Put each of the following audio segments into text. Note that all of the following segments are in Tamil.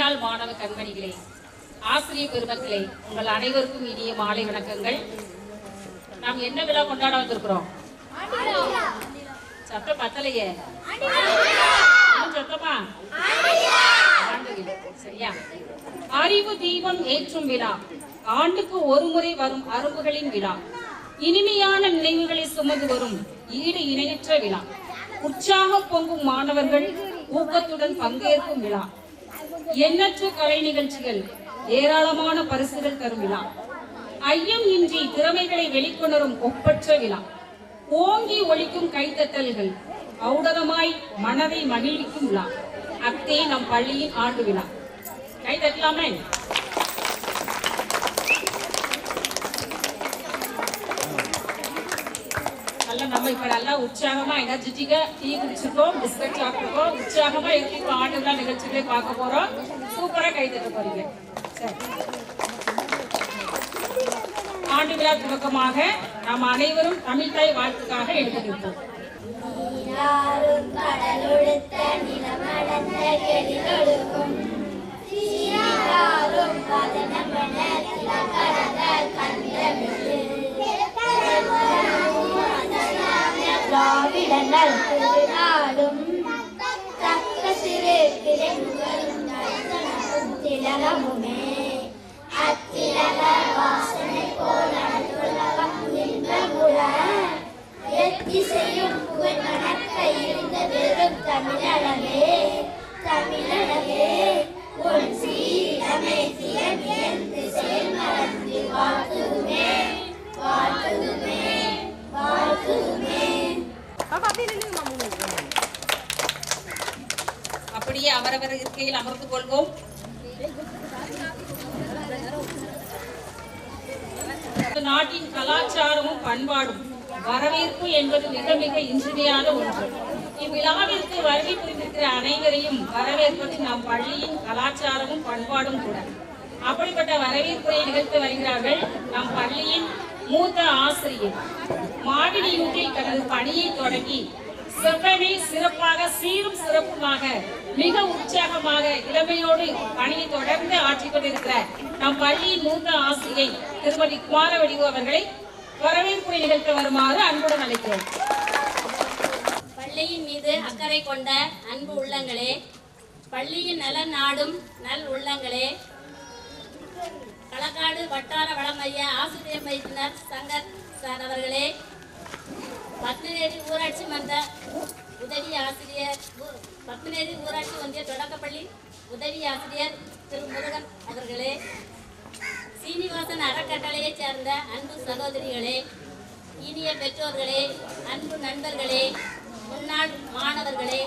முன்னாள் மாணவ கண்மணிகளே, ஆசிரியர் பெருமக்களே, உங்கள் அனைவருக்கும் இனிய மாலை வணக்கங்கள். நாம் என்ன விழா கொண்டாட வந்திருக்கிறோம்? சத்தம் பத்தலையே, சத்தமா? சரியா? அறிவு தீபம் ஏற்றும் விழா, ஆண்டுக்கு ஒரு முறை வரும் அரும்புகளின் விழா, இனிமையான நினைவுகளை சுமந்து வரும் ஈடு இணையற்ற விழா, உற்சாகம் பொங்கும் மாணவர்கள் ஊக்கத்துடன் பங்கேற்கும் விழா, எண்ணற்ற கலை நிகழ்ச்சிகள், ஏராளமான பரிசுகள் தரும் விழா, ஐயம் இன்றி திறமைகளை வெளிக்கொணரும் ஒப்பற்ற விழா, ஓங்கி ஒலிக்கும் கைத்தட்டல்கள், ஔடதமாய் மனதை மகிழ்விக்கும் விழா, அத்தே நம் பள்ளியின் ஆண்டு விழா. கைத்தட்டலாமே? நம்ம இப்ப நல்லா உற்சாகமா எனர்ஜெட்டிக்கா டீ குடிச்சிருக்கோம், பிஸ்கட் சாப்பிட்டுருக்கோம், உற்சாகமா இருக்கு. இப்ப ஆண்டு விழா நிகழ்ச்சிகளை பார்க்க போறோம். சூப்பரா கைத்தட்ட போறீங்க. சரி, ஆண்டு விழா துவக்கமாக நாம் அனைவரும் தமிழ் தாய் வாழ்த்துக்காக எடுத்துக்கிட்டோம். திராவிடங்கள் திருநாடும் தக்க சிறு திலகமுமே அத்திலக வாசனை போல இன்பமுற எத்திசையும் புகழ் மணக்க இருந்த வெறும் தமிழகமே தமிழகமே உன் சீரமை திறமியந்து செயல்மறந்து வாழ்த்துமே வாழ்த்துமே வாழ்த்துமே. அப்படியே அவரவர் இருக்கையில் அமர்ந்து கொள்வோம். நாட்டின் கலாச்சாரமும் பண்பாடும் வரவேற்பு என்பது மிக மிக இன்றியமையாத ஒன்று. இவ்விழாவிற்கு வருகை புரிந்திருக்கிற அனைவரையும் வரவேற்பது நம் பள்ளியின் கலாச்சாரமும் பண்பாடும் கூட. அப்படிப்பட்ட வரவேற்புரை நிகழ்த்த வருகிறார்கள் நம் பள்ளியின் மூத்த ஆசிரியர். மாவினியூட்டில் தனது பணியை தொடங்கி செவ்வனை சிறப்பாக சீரும் சிறப்புமாக மிக உற்சாகமாக இளமையோடு பணியை தொடர்ந்து ஆற்றிக் கொண்டிருக்கிற நம் பள்ளியின் மூத்த ஆசிரியை திருமதி குமாரவடிவு அவர்களை வரவேற்புரை நிகழ்த்த வருமாறு அன்புடன் அழைக்கிறோம். பள்ளியின் மீது அக்கறை கொண்ட அன்பு உள்ளங்களே, பள்ளியின் நலன் நாடும் நல் உள்ளங்களே, களக்காடு வட்டார வளமைய ஆசிரியர் பயிற்றுனர் சங்கர் சார் அவர்களே, பத்மநேரி ஊராட்சி மன்ற உதவி ஆசிரியர், பத்மநேரி ஊராட்சி ஒன்றிய தொடக்கப்பள்ளி உதவி ஆசிரியர் திரு முருகன் அவர்களே, சீனிவாசன் அறக்கட்டளையைச் சேர்ந்த அன்பு சகோதரிகளே, இனிய பெற்றோர்களே, அன்பு நண்பர்களே, முன்னாள் மாணவர்களே,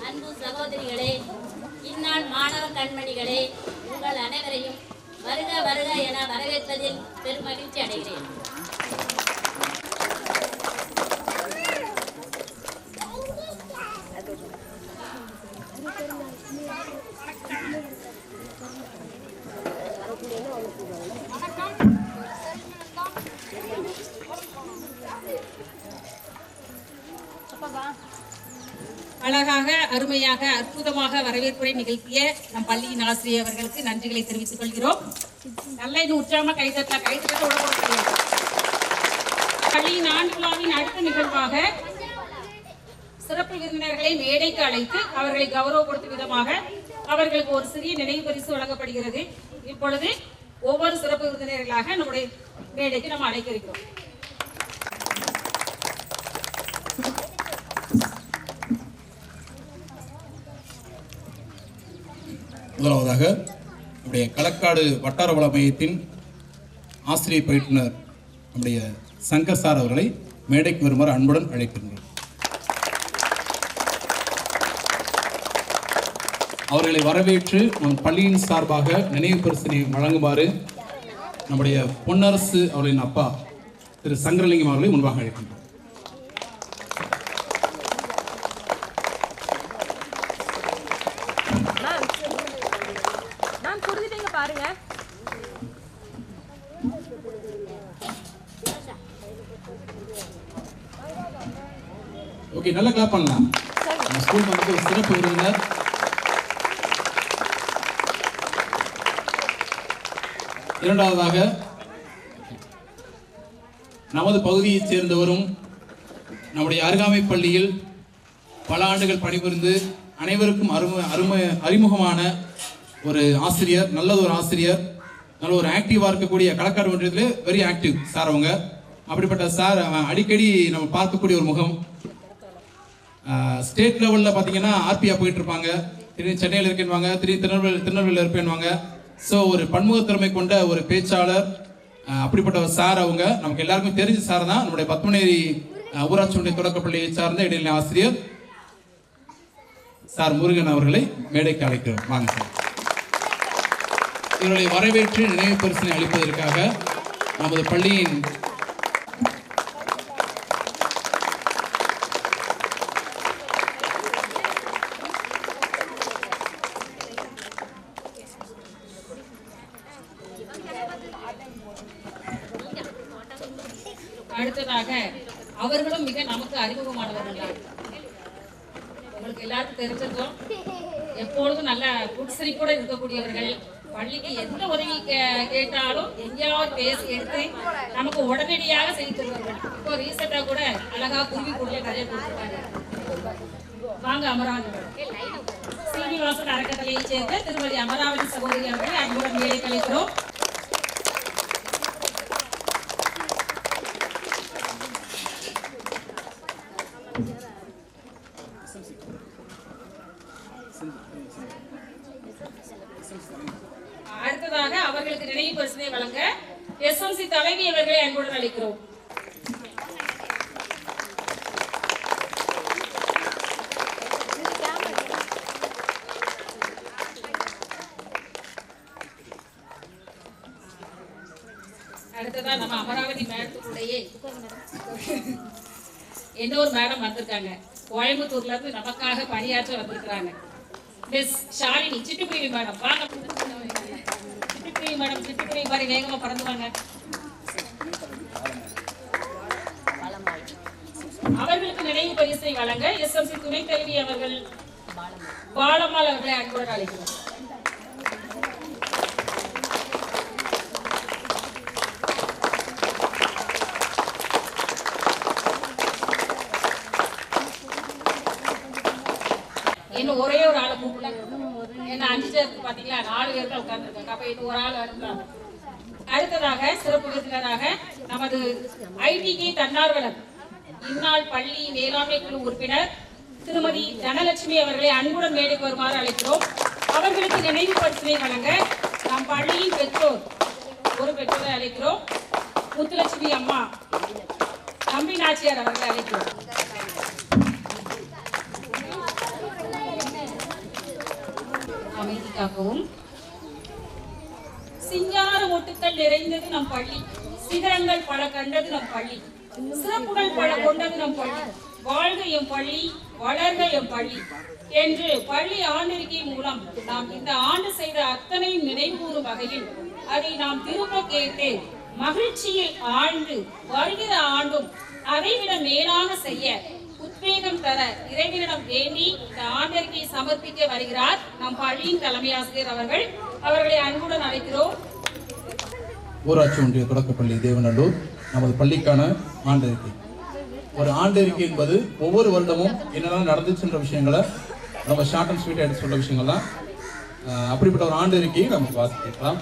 அன்பு சகோதரிகளே, இந்நாள் மாணவ கண்மணிகளே, உங்கள் அனைவரையும் வருக வருக என வரவேற்பதில் பெரும் மகிழ்ச்சி அடைகிறேன். அழகாக அருமையாக அற்புதமாக வரவேற்புரை நிகழ்த்திய நம் பள்ளியின் ஆசிரியர் அவர்களுக்கு நன்றிகளை தெரிவித்துக் கொள்கிறோம். நல்ல இன்னும் உற்சாகமா கைத்தட்ட உடம்பு. பள்ளியின் ஆண்டு விழாவின் அடுத்த நிகழ்வாக சிறப்பு விருந்தினர்களை மேடைக்கு அழைத்து அவர்களை கௌரவப்படுத்தும் விதமாக அவர்களுக்கு ஒரு சிறிய நினைவு பரிசு வழங்கப்படுகிறது. இப்பொழுது ஒவ்வொரு சிறப்பு விருந்தினர்களாக நம்முடைய மேடைக்கு நம்ம அழைக்க இருக்கிறோம். முதலாவதாக நம்முடைய களக்காடு வட்டார வள மையத்தின் ஆசிரியர் பயிற்றுனர் நம்முடைய சங்கர் சார் அவர்களை மேடைக்கு வருமாறு அன்புடன் அழைக்கின்றோம். அவர்களை வரவேற்று நம் பள்ளியின் சார்பாக நினைவு பரிசினை வழங்குமாறு நம்முடைய பொன்னரசு அவர்களின் அப்பா திரு சங்கரலிங்கம் அவர்களை முன்பாக அழைக்கின்றோம். ஓகே, நல்லா கிளாப் பண்ணலாம். நம்ம ஸ்கூல் வந்து ஒரு சிறப்பு விருந்தினர் இரண்டாவதாக நமது பகுதியைச் சேர்ந்தவரும் நம்முடைய அருகாமை பள்ளியில் பல ஆண்டுகள் பணிபுரிந்து அனைவருக்கும் அறிமுகமான ஒரு ஆசிரியர், நல்ல ஒரு ஆசிரியர், நல்ல ஒரு ஆக்டிவாக இருக்கக்கூடிய களக்காடு ஒன்றியத்தில் வெரி ஆக்டிவ் சார் அவங்க. அப்படிப்பட்ட சார் அடிக்கடி நம்ம பார்க்கக்கூடிய ஒரு முகம். ஸ்டேட் லெவலில் பார்த்தீங்கன்னா ஆர்பியா போயிட்டு இருப்பாங்க, திடீர்னு சென்னையில் இருக்கேன்வாங்க, திடீர்னு திருநெல்வேலியில் இருப்பேன்வாங்க. ஸோ ஒரு பன்முகத்திறமை கொண்ட ஒரு பேச்சாளர், அப்படிப்பட்ட ஒரு சார் அவங்க. நமக்கு எல்லாருக்கும் தெரிஞ்ச சார் தான், நம்முடைய பத்மநேரி ஊராட்சி ஒன்றிய தொடக்கப்பள்ளியை சார்ந்த இடைநிலை ஆசிரியர் சார் முருகன் அவர்களை மேடைக்கு அழைக்கிறோம். வாங்க சார். இவர்களை வரவேற்று நினைவு பரிசினை அளிப்பதற்காக நமது பள்ளியின் அடுத்ததாக அவர்களும் மிக நமக்கு அறிமுகமானவர்கள் தான். உங்களுக்கு எல்லாருக்கும் தெரிஞ்சிருக்கும், எப்பொழுதும் நல்ல புட்சரிப்போட இருக்கக்கூடியவர்கள். பள்ளிக்கு எந்த உதவி கேட்டாலும் எங்கேயாவது பேசி எடுத்து நமக்கு உடனடியாக செய்து தருவார்கள். இப்போ ரீசெண்டா கூட அழகா குருவி கூட நிறைய கொடுத்துருக்காங்க. வாங்க அமராவதி சீனிவாசன் அறக்கட்டளையை சேர்ந்த திருமதி அமராவதி சகோதரி அவர்களை அன்புடன் மேலே கழிக்கிறோம். அடுத்ததாக அவர்களுக்கு நினைவு பரிசினை வழங்க எஸ்எம்சி தலைவி அவர்களை அன்புடன் அழைக்கிறோம். அடுத்ததா நம்ம அமராவதி மேடத்துக்குள்ளேயே இன்னொரு மேடம் வந்திருக்காங்க. கோயம்புத்தூர்ல இருந்து நமக்காக பணியாற்ற வந்திருக்கிறாங்க. மிஸ் ஷாலினி சிட்டுக்குருவி மேடம். வாங்க சிட்டுக்குருவி மேடம். சிட்டுக்குருவி மாதிரி வேகமா பறந்துவாங்க. அவர்களுக்கு நினைவு பரிசை வழங்க எஸ்எம்சி துணைத் தலைவி அவர்கள் பாலம்மாள் அவர்களை அன்புடன் அழைக்கிறோம். இன்னும் ஒரே ஒரு ஆளை கூப்பிடல, என்ன 5 பேருக்கு பாத்தீங்களா, 4 பேருக்கு உட்கார்ந்துருக்காங்க. அப்ப இன்னும் ஒரு ஆள் இருந்தாங்க. அடுத்ததாக சிறப்பு விருந்தினராக நமது ஐடிகே தன்னார்வலர் இந்நாள் பள்ளி மேலாண்மை குழு உறுப்பினர் திருமதி தனலட்சுமி அவர்களை அன்புடன் மேடைக்கு வருமாறு அழைக்கிறோம். அவர்களுக்கு நினைவு பரிசினை வழங்க நம் பள்ளியின் பெற்றோர் ஒரு பெற்றோரை அழைக்கிறோம். முத்துலட்சுமி அம்மா தம்பி நாச்சியார் அவர்களை அழைக்கிறோம். அமைதிக்காகவும் சிங்கார ஒட்டுக்கள் நிறைந்தது நம் பள்ளி, சிகரங்கள் பல கண்டது நம் பள்ளி, சிறப்புகள் பல கொண்டது நம் பள்ளி, வாழ்க எம் பள்ளி, வளர்க எம் பள்ளி என்று பள்ளி ஆண்டிருக்கை மூலம் நாம் இந்த ஆண்டு செய்த அத்தனை நினைவு கூறும் வகையில் அதை நாம் திரும்ப கேட்டு மகிழ்ச்சியில் ஆழ்ந்து வருகிற ஆண்டும் அதைவிட மேலாக செய்ய உத்வேகம் தர இறைவனிடம் வேண்டி இந்த ஆண்டறிக்கையை சமர்ப்பிக்க வருகிறார் நம் பள்ளியின் தலைமை ஆசிரியர் அவர்கள். அவர்களை அன்புடன் அழைக்கிறோம். ஊராட்சி ஒன்றிய தொடக்கப்பள்ளி தேவநல்லூர் நமது பள்ளிக்கான ஆண்டறிக்கை. ஒரு ஆண்டறிக்கை என்பது ஒவ்வொரு வருடமும் என்னென்ன நடந்துச்சுன்ற விஷயங்களை நம்ம ஷார்ட் அண்ட் ஸ்வீட் எடுத்து சொல்ற விஷயங்கள் தான். அப்படிப்பட்ட ஒரு ஆண்டறிக்கையை நமக்கு வாசிக்கலாம்.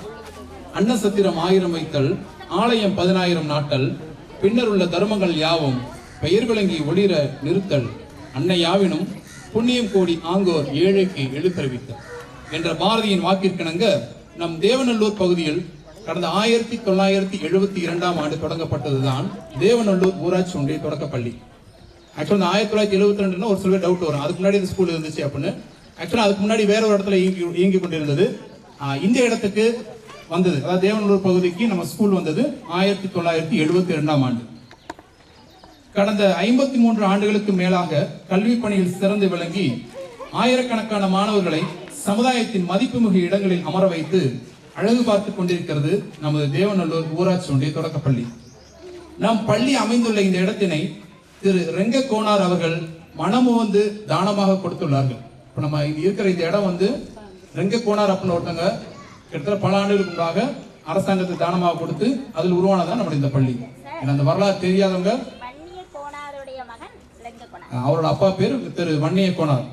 அன்னசத்திரம் 1000 வைத்தல், ஆலயம் 10000 நாட்கள், பின்னர் உள்ள தர்மங்கள் யாவும் பெயர் விளங்கி ஒளிர நிறுத்தல், அன்னை யாவினும் புண்ணியம் கோடி ஆங்கோர் ஏழைக்கு எழுத்தறிவித்தல் என்ற பாரதியின் வாக்கிற்கிணங்க நம் தேவநல்லூர் பகுதியில் கடந்த 1972ஆம் ஆண்டு தொடங்கப்பட்டதுதான் தேவநல்லூர் ஊராட்சி ஒன்றிய தொடக்கப்பள்ளி. ஆக்சுவலா 1972 ஒரு சில டவுட் வரும், அதுக்கு முன்னாடி இந்த ஸ்கூல் இருந்துச்சு அப்படின்னு. ஆக்சுவலா அதுக்கு முன்னாடி வேற ஒரு இடத்துல இயங்கி கொண்டிருந்தது. இந்த இடத்துக்கு வந்தது, அதாவது தேவநல்லூர் பகுதிக்கு நம்ம ஸ்கூல் வந்தது 1972ஆம் ஆண்டு. கடந்த 53 ஆண்டுகளுக்கு மேலாக கல்வி பணியில் சிறந்து விளங்கி ஆயிரக்கணக்கான மாணவர்களை சமுதாயத்தின் மதிப்புமிகு இடங்களில் அமர வைத்து அழகு பார்த்துக் கொண்டிருக்கிறது நமது தேவநல்லூர் ஊராட்சி ஒன்றிய தொடக்கப்பள்ளி. நம் பள்ளி அமைந்துள்ள இந்த இடத்தினை திரு ரெங்க கோனார் அவர்கள் மனமு வந்து தானமாக கொடுத்துள்ளார்கள். இப்ப நம்ம இருக்கிற இந்த இடம் வந்து ரெங்க கோனார் அப்படின்னு ஒருத்தங்க கிட்டத்தட்ட பல ஆண்டுகளுக்கு முன்பாக அரசாங்கத்துக்கு தானமாக கொடுத்து அதில் உருவானதான் நம்முடைய இந்த பள்ளி. அந்த வரலாறு தெரியாதவங்க, அவரோட அப்பா பேரு திரு வன்னிய கோனார்.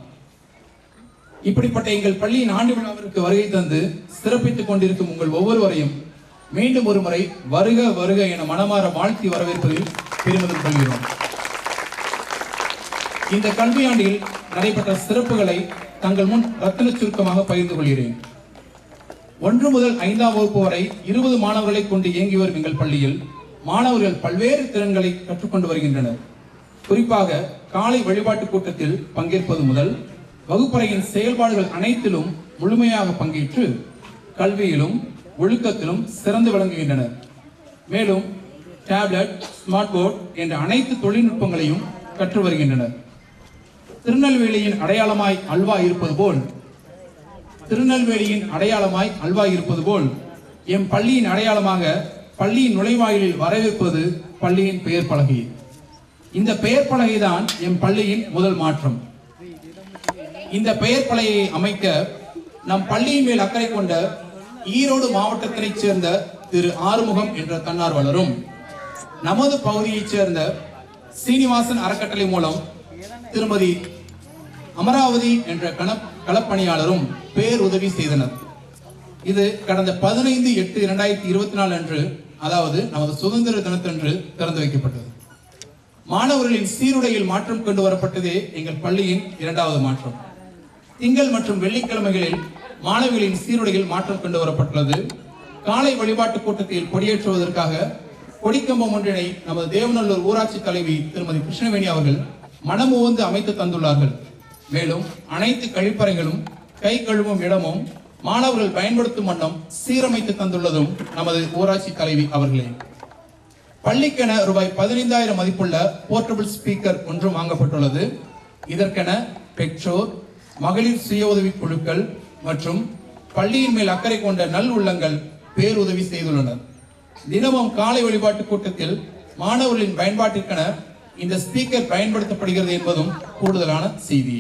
இப்படிப்பட்ட எங்கள் பள்ளியின் ஆண்டு விழாவிற்கு வருகை தந்து சிறப்பித்துக் கொண்டிருக்கும் உங்கள் ஒவ்வொருவரையும் மீண்டும் ஒரு முறை வருக வருக என மனமாற வாழ்த்தி வரவேற்பதில் பெருமிதம் கொள்கிறோம். இந்த கல்வியாண்டில் நடைபெற்ற சிறப்புகளை தங்கள் முன் ரத்தின சுருக்கமாக பகிர்ந்து கொள்கிறேன். 1 முதல் 5ஆம் வகுப்பு வரை 20 மாணவர்களை கொண்டு இயங்கி வரும் எங்கள் பள்ளியில் மாணவர்கள் பல்வேறு திறன்களை கற்றுக்கொண்டு வருகின்றனர். குறிப்பாக காலை வழிபாட்டு கூட்டத்தில் பங்கேற்பது முதல் வகுப்பறையின் செயல்பாடுகள் அனைத்திலும் முழுமையாக பங்கேற்று கல்வியிலும் ஒழுக்கத்திலும் சிறந்து விளங்குகின்றனர். மேலும் டேப்லெட், ஸ்மார்ட் போர்ட் என்ற அனைத்து தொழில்நுட்பங்களையும் கற்று வருகின்றனர். திருநெல்வேலியின் அடையாளமாய் அல்வா இருப்பது போல் எம் பள்ளியின் அடையாளமாக பள்ளியின் நுழைவாயிலில் வரவேற்பது பள்ளியின் பெயர் பலகை. இந்த பெயர் பலகைதான் எம் பள்ளியின் முதல் மாற்றம். இந்த பெயர் பலகையை அமைக்க நம் பள்ளியின் மேல் அக்கறை கொண்ட ஈரோடு மாவட்டத்தினைச் சேர்ந்த திரு ஆறுமுகம் என்ற தன்னார்வலரும் நமது பகுதியைச் சேர்ந்த சீனிவாசன் அறக்கட்டளை மூலம் திருமதி அமராவதி என்ற களப்பணியாளரும் பேருதவி செய்தனர். இது கடந்த 15/8/2024 அன்று, அதாவது நமது சுதந்திர தினத்தன்று திறந்து வைக்கப்பட்டது. மாணவர்களின் சீருடையில் மாற்றம் கொண்டு வரப்பட்டதே எங்கள் பள்ளியின் 2வது மாற்றம். திங்கள் மற்றும் வெள்ளிக்கிழமைகளில் மாணவிகளின் சீருடையில் மாற்றம் கொண்டு வரப்பட்டுள்ளது. காலை வழிபாட்டு கூட்டத்தில் கொடியேற்றுவதற்காக கொடிக்கம்பம் ஒன்றினை நமது தேவநல்லூர் ஊராட்சி தலைவி திருமதி கிருஷ்ணவேணி அவர்கள் மனமுவந்து அமைத்து தந்துள்ளார்கள். மேலும் அனைத்து கழிப்பறைகளும் கை கழுவும் இடமும் மாணவர்கள் பயன்படுத்தும் வண்ணம் சீரமைத்து தந்துள்ளதும் நமது ஊராட்சி தலைவி அவர்களே. பள்ளிக்கென ரூபாய் 15,000 மதிப்புள்ள போர்ட்டபிள் ஸ்பீக்கர் ஒன்றும் வாங்கப்பட்டுள்ளது. இதற்கென பெற்றோர், மகளிர் சுய உதவி குழுக்கள் மற்றும் பள்ளியின் மேல் அக்கறை கொண்ட நல் உள்ளங்கள் பேருதவி செய்துள்ளனர். தினமும் காலை வழிபாட்டு கூட்டத்தில் மாணவர்களின் பயன்பாட்டிற்கென இந்த ஸ்பீக்கர் பயன்படுத்தப்படுகிறது என்பதும் கூடுதலான செய்தி.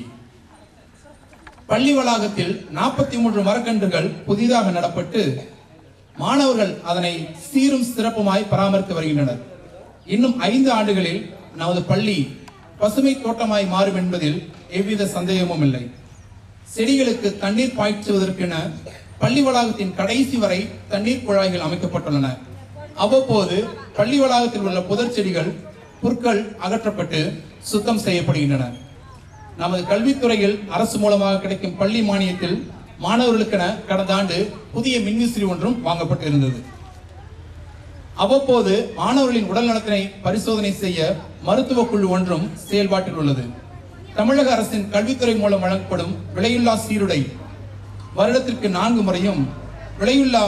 பள்ளி வளாகத்தில் 43 மரக்கன்றுகள் புதிதாக நடப்பட்டு மாணவர்கள் அதனை சீரும் சிறப்புமாய் பராமரித்து வருகின்றனர். இன்னும் 5 ஆண்டுகளில் நமது பள்ளி பசுமை தோட்டமாய் மாறும் என்பதில் எவ்வித சந்தேகமும் இல்லை. செடிகளுக்கு தண்ணீர் பாய்ச்சுவதற்கென பள்ளி வளாகத்தின் கடைசி வரை தண்ணீர் குழாய்கள் அமைக்கப்பட்டுள்ளன. அவ்வப்போது பள்ளி வளாகத்தில் உள்ள புதர் செடிகள், புற்கள் அகற்றப்பட்டு சுத்தம் செய்யப்படுகின்றன. நமது கல்வித்துறையில் அரசு மூலமாக கிடைக்கும் பள்ளி மானியத்தில் மாணவர்களுக்கென கடந்த ஆண்டு புதிய மின்விசிறி ஒன்றும் வாங்கப்பட்டு இருந்தது. அவ்வப்போது மாணவர்களின் உடல் நலத்தினை பரிசோதனை செய்ய மருத்துவ குழு ஒன்றும் செயல்பாட்டில் உள்ளது. தமிழக அரசின் கல்வித்துறை மூலம் வழங்கப்படும் விலையில்லா சீருடை வருடத்திற்கு 4 முறையும், விலையில்லா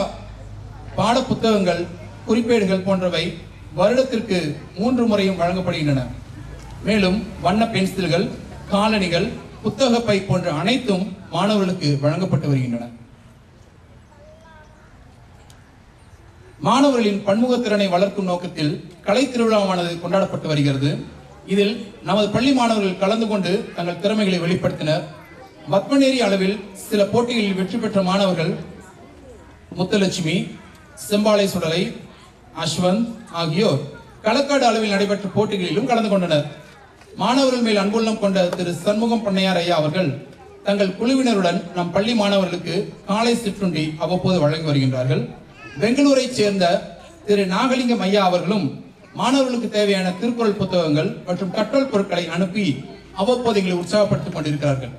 பாட புத்தகங்கள், குறிப்பேடுகள் போன்றவை வருடத்திற்கு 3 முறையும் வழங்கப்படுகின்றன. மேலும் வண்ண பென்சில்கள், காலணிகள், புத்தக பை போன்ற அனைத்தும் மாணவர்களுக்கு வழங்கப்பட்டு வருகின்றன. மாணவர்களின் பன்முகத்திறனை வளர்க்கும் நோக்கத்தில் கலை திருவிழாவானது கொண்டாடப்பட்டு வருகிறது. இதில் நமது பள்ளி மாணவர்கள் கலந்து கொண்டு தங்கள் திறமைகளை வெளிப்படுத்தினர். பத்மநேரி அளவில் சில போட்டிகளில் வெற்றி பெற்ற மாணவர்கள் முத்துலட்சுமி, செம்பாலை சுடலை, அஸ்வந்த் ஆகியோர் களக்காடு அளவில் நடைபெற்ற போட்டிகளிலும் கலந்து கொண்டனர். மாணவர்கள் மேல் அன்புள்ளம் கொண்ட திரு சண்முகம் பண்ணையார் ஐயா அவர்கள் தங்கள் குழுவினருடன் நம் பள்ளி மாணவர்களுக்கு காலை சிற்றுண்டி அவ்வப்போது வழங்கி வருகின்றார்கள். பெங்களூரை சேர்ந்த திரு நாகலிங்கம் ஐயா அவர்களும் மாணவர்களுக்கு தேவையான திருக்குறள் புத்தகங்கள் மற்றும் கற்றல் பொருட்களை அனுப்பி அவ்வப்போது எங்களை உற்சாகப்படுத்திக் கொண்டிருக்கிறார்கள்.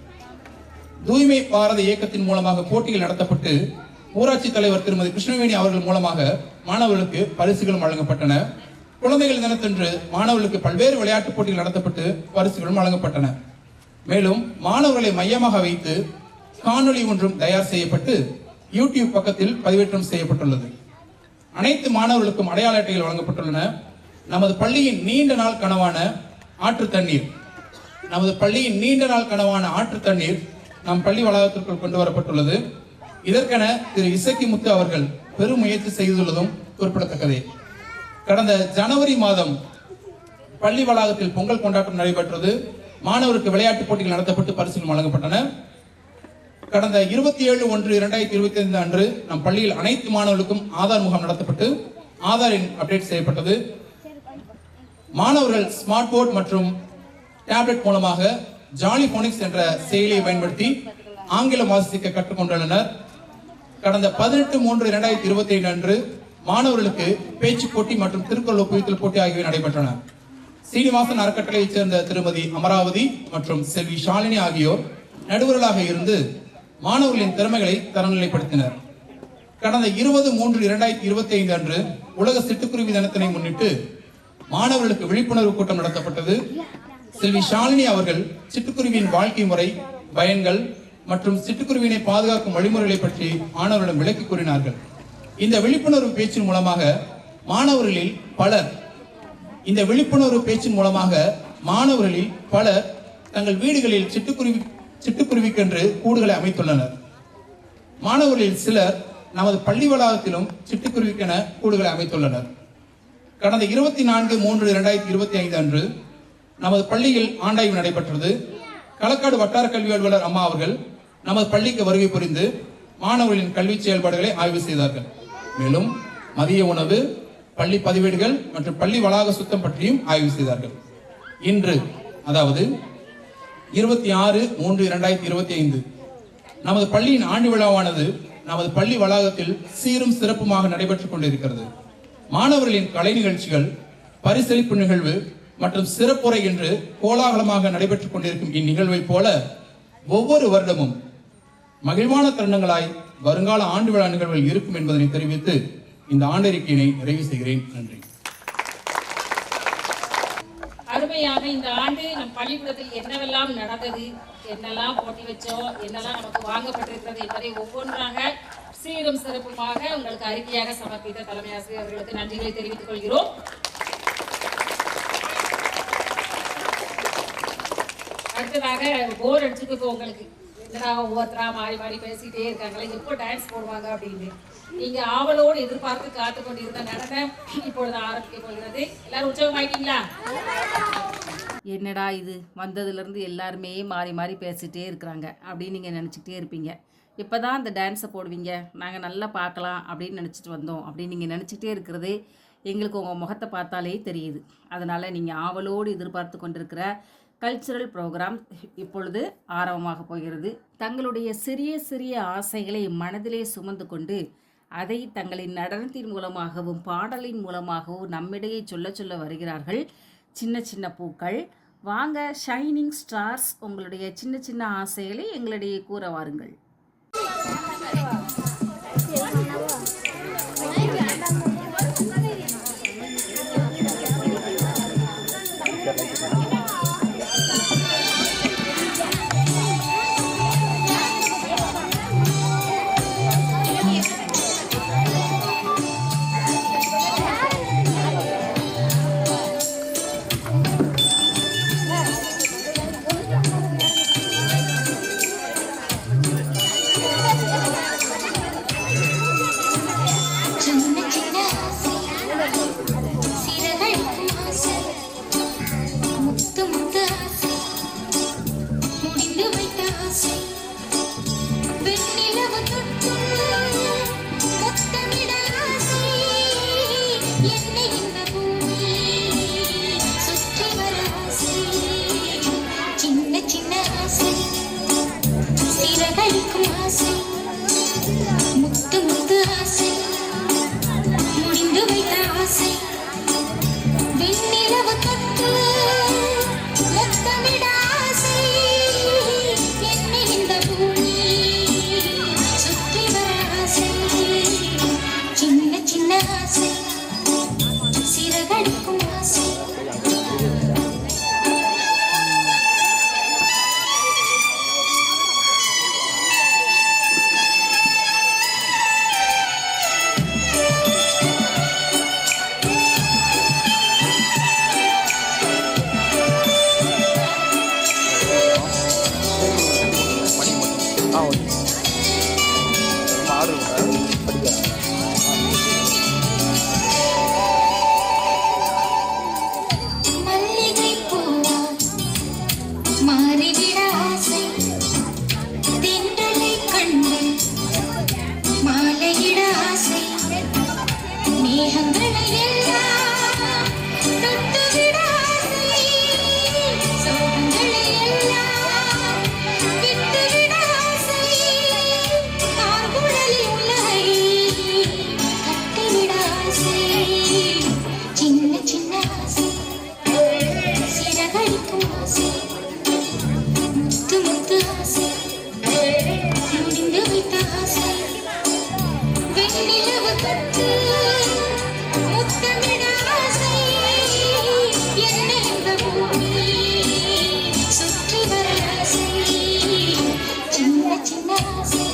தூய்மை பாரத இயக்கத்தின் மூலமாக போட்டிகள் நடத்தப்பட்டு ஊராட்சி தலைவர் திருமதி கிருஷ்ணவேணி அவர்கள் மூலமாக மாணவர்களுக்கு பரிசுகளும் வழங்கப்பட்டன. குழந்தைகள் தினத்தன்று மாணவர்களுக்கு பல்வேறு விளையாட்டுப் போட்டிகள் நடத்தப்பட்டு பரிசுகளும் வழங்கப்பட்டன. மேலும் மாணவர்களை மையமாக வைத்து காணொலி ஒன்றும் தயார் செய்யப்பட்டு யூடியூப் பக்கத்தில் பதிவேற்றம் செய்யப்பட்டுள்ளது. அனைத்து மாணவர்களுக்கும் அடையாள அட்டைகள் வழங்கப்பட்டுள்ளன. நமது பள்ளியின் நீண்ட நாள் கனவான ஆற்று தண்ணீர் நம் பள்ளி வளாகத்திற்குள் கொண்டு வரப்பட்டுள்ளது. இதற்கென திரு இசக்கி முத்து அவர்கள் பெரும் முயற்சி செய்துள்ளதும் குறிப்பிடத்தக்கதே. கடந்த ஜனவரி மாதம் பள்ளி வளாகத்தில் பொங்கல் கொண்டாட்டம் நடைபெற்றது. மாணவருக்கு விளையாட்டுப் போட்டிகள் நடத்தப்பட்டு பரிசுகள் வழங்கப்பட்டன. கடந்த 27/1/2025 அன்று நம் பள்ளியில் அனைத்து மாணவர்களுக்கும் ஆதார் முகாம் நடத்தப்பட்டு ஆதார் எண் அப்டேட் செய்யப்பட்டது. மாணவர்கள் ஸ்மார்ட் போர்ட் மற்றும் டேப்லெட் மூலமாக ஜாலி போனிக்ஸ் என்ற செயலியை பயன்படுத்தி ஆங்கிலம் வாசிக்க கற்றுக்கொண்டுள்ளனர். கடந்த 18/3/2025 அன்று மாணவர்களுக்கு பேச்சு போட்டி மற்றும் திருக்குறள் ஒப்புவித்தல் போட்டி ஆகியவை நடைபெற்றன. சீனிவாசன் அறக்கட்டளையைச் சேர்ந்த திருமதி அமராவதி மற்றும் செல்வி ஷாலினி ஆகியோர் நடுவர்களாக இருந்து மாணவர்களின் திறமைகளை தரநிலைப்படுத்தினர். கடந்த 20/3/2025 அன்று உலக சிட்டுக்குருவி தினத்தினை முன்னிட்டு மாணவர்களுக்கு விழிப்புணர்வு கூட்டம் நடத்தப்பட்டது. செல்வி ஷாலினி அவர்கள் சிட்டுக்குருவியின் வாழ்க்கை முறை, பயன்கள் மற்றும் சிட்டுக்குருவினை பாதுகாக்கும் வழிமுறைகளை பற்றி மாணவர்களிடம் விளக்கி கூறினார்கள். இந்த விழிப்புணர்வு பேச்சின் மூலமாக பலர் தங்கள் வீடுகளில் சிட்டுக்குருவிக்கென்று கூடுகளை அமைத்துள்ளனர். மாணவர்களில் சிலர் நமது பள்ளி வளாகத்திலும் சிட்டுக்குருவிக்கென கூடுகளை அமைத்துள்ளனர். கடந்த 24/3/2025 அன்று நமது பள்ளியில் ஆண்டாய்வு நடைபெற்றது. களக்காடு வட்டார கல்வி அலுவலர் அம்மா அவர்கள் நமது பள்ளிக்கு வருகை புரிந்து மாணவர்களின் கல்வி செயல்பாடுகளை ஆய்வு செய்தார்கள். மேலும் மதிய உணவு, பள்ளி பதிவேடுகள் மற்றும் பள்ளி வளாக சுத்தம் பற்றியும் ஆய்வு செய்தார்கள். இன்று, அதாவது 26/3/2025 நமது பள்ளியின் ஆண்டு விழாவானது நமது பள்ளி வளாகத்தில் சீரும் சிறப்புமாக நடைபெற்றுக் கொண்டிருக்கிறது. மாணவர்களின் கலை நிகழ்ச்சிகள், பரிசளிப்பு நிகழ்வு மற்றும் சிறப்புரை என்று கோலாகலமாக நடைபெற்றுக் கொண்டிருக்கும் இந்நிகழ்வை போல ஒவ்வொரு வருடமும் மகிழ்வான தருணங்களாய் வருங்கால ஆண்டு விழா நிகழ்வுகள் இருக்கும் என்பதனை தெரிவித்து இந்த ஆண்டறிக்கையினை நிறைவு செய்கிறேன். நன்றி. அருமையாக இந்த ஆண்டு நம் பள்ளிக்கூடத்தில் என்னவெல்லாம் நடந்தது, என்னெல்லாம் போட்டி வச்சோம், என்னெல்லாம் நமக்கு வாங்கப்பட்டிருக்கிறது என்பதை ஒவ்வொன்றாக சீரும் சிறப்புமாக உங்களுக்கு அறிக்கையாக சமர்ப்பித்த தலைமை ஆசிரியர் அவர்களுக்கு நன்றிகளை தெரிவித்துக் கொள்கிறோம். அடுத்ததாக போர் அடிச்சுக்கு உங்களுக்கு என்னடா ஒவ்வொருத்தரா மாறி மாறி பேசிட்டே இருக்காங்களே, எப்போ டான்ஸ் போடுவாங்க அப்படின்னு நீங்க ஆவலோடு எதிர்பார்த்து காத்து கொண்டிருந்த நடனம் இப்பொழுது ஆரம்பிக்க போகிறது. எல்லாரும் உற்சாகமாயிட்டீங்களா? என்னடா இது வந்ததுலேருந்து எல்லாருமே மாறி மாறி பேசிகிட்டே இருக்கிறாங்க அப்படின்னு நீங்கள் நினச்சிக்கிட்டே இருப்பீங்க. இப்போ தான் அந்த டான்ஸை போடுவீங்க, நாங்கள் நல்லா பார்க்கலாம் அப்படின்னு நினச்சிட்டு வந்தோம் அப்படின்னு நீங்கள் நினச்சிக்கிட்டே இருக்கிறது எங்களுக்கு உங்கள் முகத்தை பார்த்தாலே தெரியுது. அதனால் நீங்கள் ஆவலோடு எதிர்பார்த்து கொண்டிருக்கிற கல்ச்சுரல் ப்ரோக்ராம் இப்பொழுது ஆரம்பமாக போகிறது. தங்களுடைய சிறிய சிறிய ஆசைகளை மனதிலே சுமந்து கொண்டு அதை தங்களின் நடனத்தின் மூலமாகவும் பாடலின் மூலமாகவும் நம்மிடையே சொல்ல வருகிறார்கள் சின்ன சின்ன பூக்கள். வாங்க ஷைனிங் ஸ்டார்ஸ், உங்களுடைய சின்ன சின்ன ஆசைகளை எங்களிடையே கூற வாருங்கள். ஸ்நேகங்களை எல்லாம் தொட்டுவிட ஆசை, சோகங்களை எல்லாம் விட்டுவிட ஆசை, கார்குழலில் உலகை கட்டிவிட ஆசை, சின்ன சின்ன ஆசை, சிறகடிக்கும் ஆசை, முத்து முத்து ஆசை, முடிந்து வைத்த ஆசை, வெண்ணிலவு தொட்டு முத்தமிட ஆசை, என்னை இந்த பூமி சுற்றி வர ஆசை, சின்ன சின்ன ஆசை,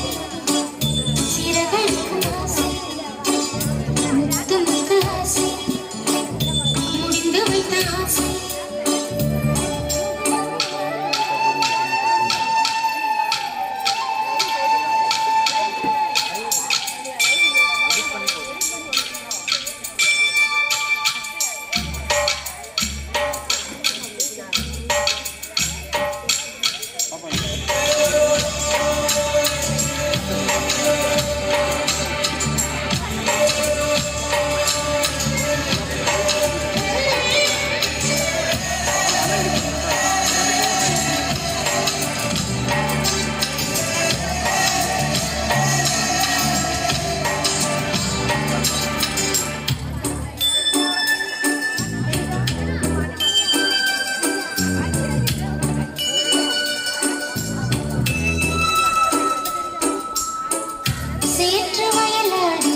சிறகடிக்கும் ஆசை, முத்து முத்து ஆசை, முடிந்து வைத்த ஆசை. சேற்று வயலாடி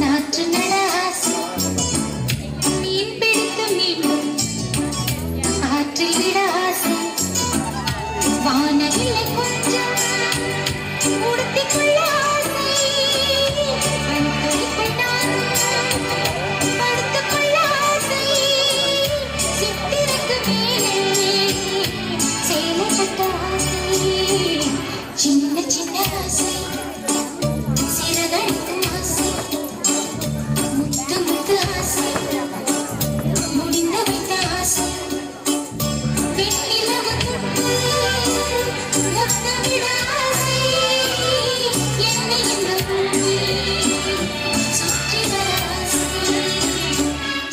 நாற்று நட ஆசை, மீன் பிடித்து மீண்டும் ஆற்றில் விட ஆசை, வானவில்லை கொஞ்சம் உடுத்திக் கொள்ள ஆசை, கண்களுக்குள் நானும் படுத்துக் கொள்ள ஆசை, சித்திரக்கு மேலே சேலை கட்ட ஆசை, சின்ன சின்ன ஆசை, சிறகடிக்கும் ஆசை, முத்து முத்து ஆசை, முடிந்து வைத்த ஆசை, வெண்ணிலவு தொட்டு முத்தமிட ஆசை, என்னை இந்த பூமி சுற்றி வர ஆசை,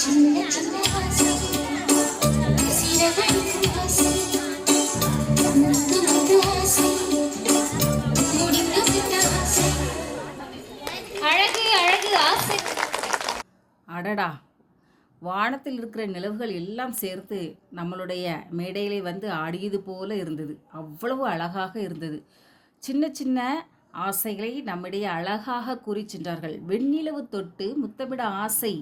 சின்ன சின்ன ஆசை, சிறகடிக்கும் ஆசை, முத்து முத்து ஆசை, முடிந்து வைத்த ஆசை. அழகு அழகு ஆசை. அடடா, வானத்தில் இருக்கிற நிலவுகள் எல்லாம் சேர்த்து நம்மளுடைய மேடையிலே வந்து ஆடியது போல இருந்தது. அவ்வளவு அழகாக இருந்தது. சின்ன சின்ன ஆசைகளை நம்மிடையே அழகாக கூறி சென்றார்கள். வெண்ணிலவு தொட்டு முத்தமிட ஆசை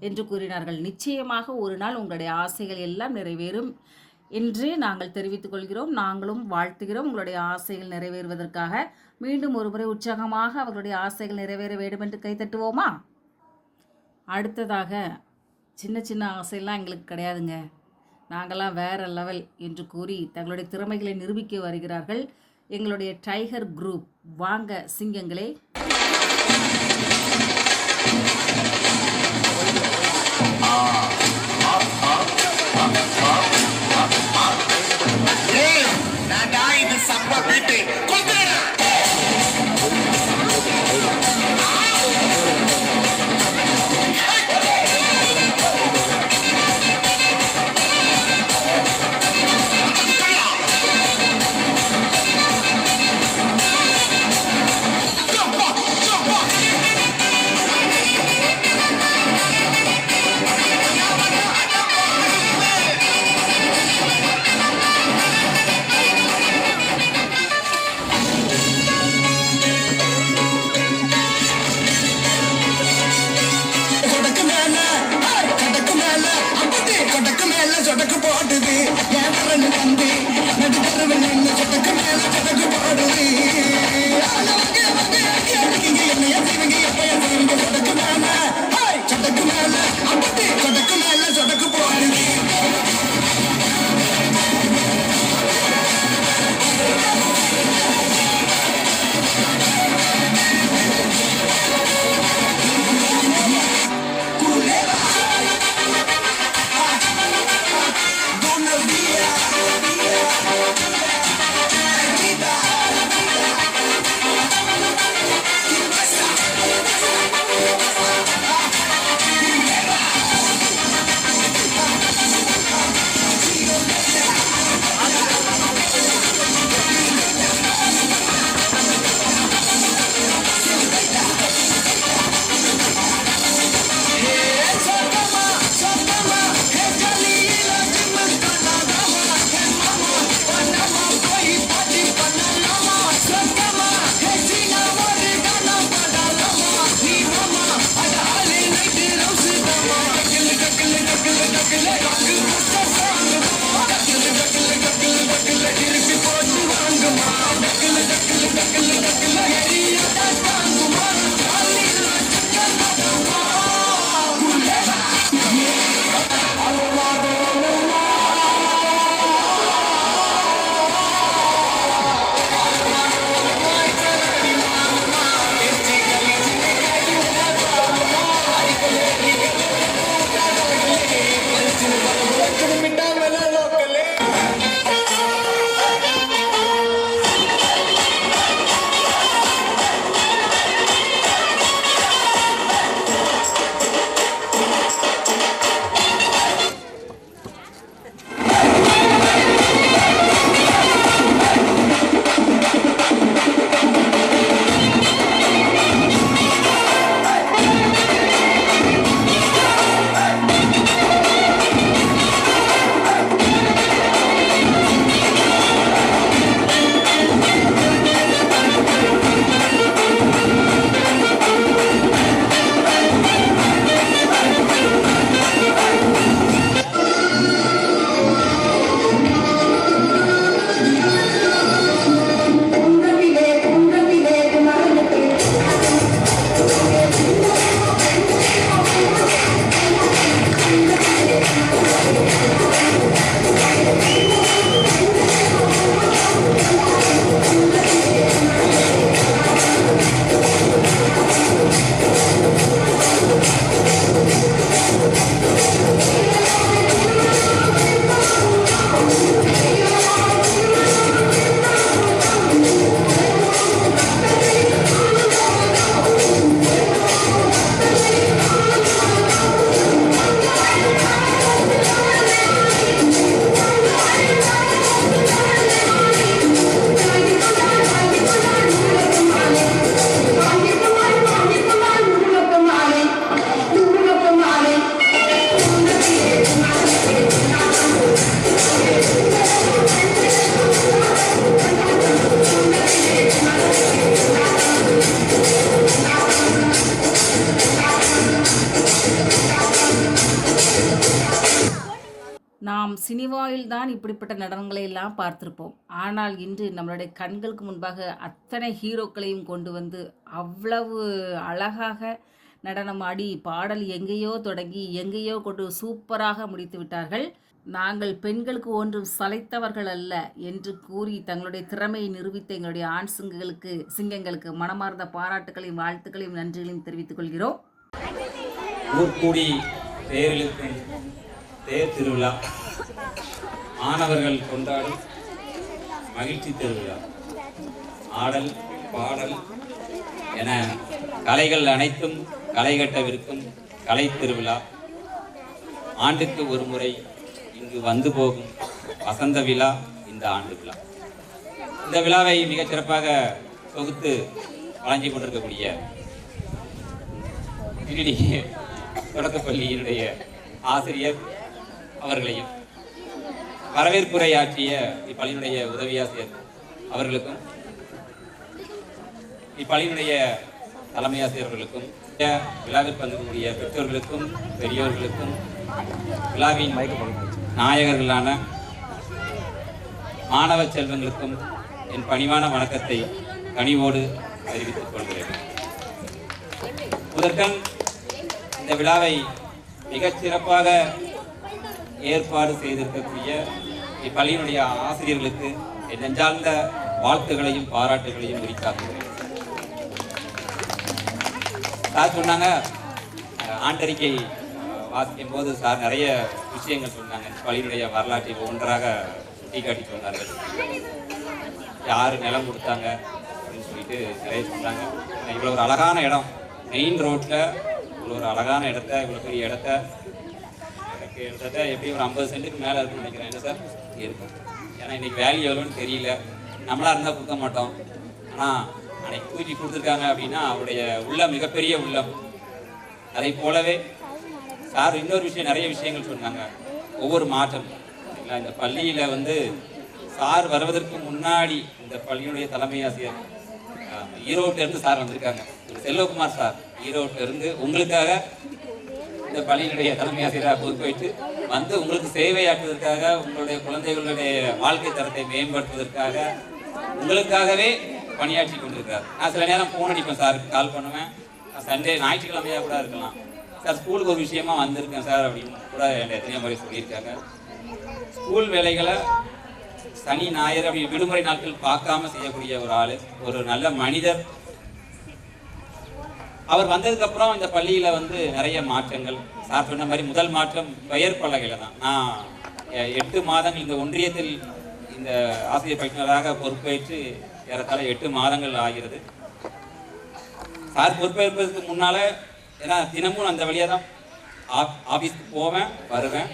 என்று கூறினார்கள். நிச்சயமாக ஒரு நாள் உங்களுடைய ஆசைகள் எல்லாம் நிறைவேறும் என்று நாங்கள் தெரிவித்துக் கொள்கிறோம். நாங்களும் வாழ்த்துகிறோம் உங்களுடைய ஆசைகள் நிறைவேறுவதற்காக. மீண்டும் ஒருமுறை உற்சாகமாக அவர்களுடைய ஆசைகள் நிறைவேற வேண்டும் என்று கைத்தட்டுவோமா? அடுத்ததாக, சின்ன சின்ன ஆசையெல்லாம் எங்களுக்கு கிடையாதுங்க, நாங்கள்லாம் வேற லெவல் என்று கூறி தங்களுடைய திறமைகளை நிரூபிக்க வருகிறார்கள் எங்களுடைய டைகர் குரூப். வாங்க சிங்கங்களே. இது சப்ப வீட்டு நாம் சினிமாவில் தான் இப்படிப்பட்ட நடனங்களை எல்லாம் பார்த்திருப்போம். ஆனால் இன்று நம்மளுடைய கண்களுக்கு முன்பாக அத்தனை ஹீரோக்களையும் கொண்டு வந்து அவ்வளவு அழகாக நடனம் ஆடி பாடல் எங்கேயோ தொடங்கி எங்கேயோ கொண்டு சூப்பராக முடித்து விட்டார்கள். நாங்கள் பெண்களுக்கு ஒன்றும் சளைத்தவர்கள் அல்ல என்று கூறி தங்களுடைய திறமையை நிரூபித்த எங்களுடைய ஆண் சிங்கங்களுக்கு மனமார்ந்த பாராட்டுகளையும் வாழ்த்துக்களையும் நன்றிகளையும் தெரிவித்துக் கொள்கிறோம். ஊர்கூடி தேரிழுக்கும் தேர் திருவிழா, மாணவர்கள் கொண்டாடும் மகிழ்ச்சி திருவிழா, ஆடல் பாடல் என கலைகள் அனைத்தும் களை கட்டவிருக்கும் கலை திருவிழா. ஆண்டுக்கு ஒரு முறை இங்கு வந்து போகும் வசந்த விழா இந்த ஆண்டு விழா. இந்த விழாவை மிகச் சிறப்பாக தொகுத்து வழங்கி கொண்டிருக்கக்கூடிய தொடக்கப்பள்ளியினுடைய ஆசிரியர் அவர்களையும், வரவேற்புரையாற்றிய இப்பள்ளியினுடைய உதவியாசிரியர் அவர்களுக்கும், இப்பள்ளியினுடைய தலைமை ஆசிரியர்களுக்கும், விழாவிற்கு வந்திருக்கக்கூடிய பெற்றோர்களுக்கும் பெரியோர்களுக்கும், விழாவின் நாயகர்களான மாணவ செல்வங்களுக்கும் என் பணிவான வணக்கத்தை கனிவோடு தெரிவித்துக் கொள்கிறேன். முதற்கண் இந்த விழாவை மிகச் சிறப்பாக ஏற்பாடு செய்திருக்கக்கூடிய இப்பள்ளியினுடைய ஆசிரியர்களுக்கு என் நெஞ்சார்ந்த வாழ்த்துக்களையும் பாராட்டுகளையும் உரித்தாக்குகிறேன். சார் சொன்னாங்க, ஆண்டறிக்கை வாசிக்கும் போது சார் நிறைய விஷயங்கள் சொன்னாங்க. பள்ளியினுடைய வரலாற்றை ஒன்றாக சுட்டி காட்டி சொன்னார்கள். யார் நிலம் கொடுத்தாங்க அப்படின்னு சொல்லிட்டு நிறைய சொன்னாங்க. இவ்வளோ ஒரு அழகான இடம், மெயின் ரோட்டில் இவ்வளோ ஒரு அழகான இடத்த, இவ்வளோ பெரிய இடத்த, எனக்கு இடத்த எப்படி ஒரு 50 சென்ட்டுக்கு மேலே இருக்குன்னு நினைக்கிறேன். என்ன சார் இருக்கும்? ஏன்னா இன்றைக்கி வேல்யூ எவ்வளோன்னு தெரியல. நம்மளாக இருந்தால் கொடுக்க மாட்டோம். ஆனால் அன்னைக்கு தூக்கி கொடுத்துருக்காங்க அப்படின்னா அவருடைய உள்ளம் மிகப்பெரிய உள்ளம். அதை போலவே சார் இன்னொரு விஷயம், நிறைய விஷயங்கள் சொன்னாங்க. ஒவ்வொரு மாற்றம் இல்லை, இந்த பள்ளியில் வந்து சார் வருவதற்கு முன்னாடி இந்த பள்ளியினுடைய தலைமை ஆசிரியர் ஈரோட்டிலேருந்து சார் வந்திருக்காங்க. செல்வகுமார் சார் ஈரோட்டிலேருந்து உங்களுக்காக இந்த பள்ளியினுடைய தலைமை ஆசிரியராக பொறுப்பேற்று வந்து உங்களுக்கு சேவையாற்றுவதற்காக, உங்களுடைய குழந்தைகளுடைய வாழ்க்கை தரத்தை மேம்படுத்துவதற்காக உங்களுக்காகவே பணியாற்றி கொண்டிருக்கார். நான் சில நேரம் ஃபோன் அடிப்பேன் சாருக்கு, கால் பண்ணுவேன். சண்டே ஞாயிற்றுக்கிழமையாக கூட இருக்கலாம், சார் ஸ்கூலுக்கு ஒரு விஷயமா வந்திருக்கேன் சார் அப்படின்னு கூட என்கிட்ட எத்தனையோ முறை சொல்லியிருக்காங்க. ஸ்கூல் வேலைகளை சனி ஞாயிறு அப்படி விடுமுறை நாட்கள் பார்க்காம செய்யக்கூடிய ஒரு ஆள், ஒரு நல்ல மனிதர். அவர் வந்ததுக்கப்புறம் இந்த பள்ளியில் வந்து நிறைய மாற்றங்கள். சார் சொன்ன மாதிரி முதல் மாற்றம் பெயர் பலகையில் தான். நான் 8 மாதங்கள் இந்த ஒன்றியத்தில் இந்த ஆசிரியர் பயிற்றுனராக பொறுப்பேற்று ஏறத்தாழ 8 மாதங்கள் ஆகிறது. சார் பொறுப்பேற்பதற்கு முன்னால், ஏன்னா தினமும் அந்த வழியாக தான் ஆஃபீஸ்க்கு போவேன் வருவேன்.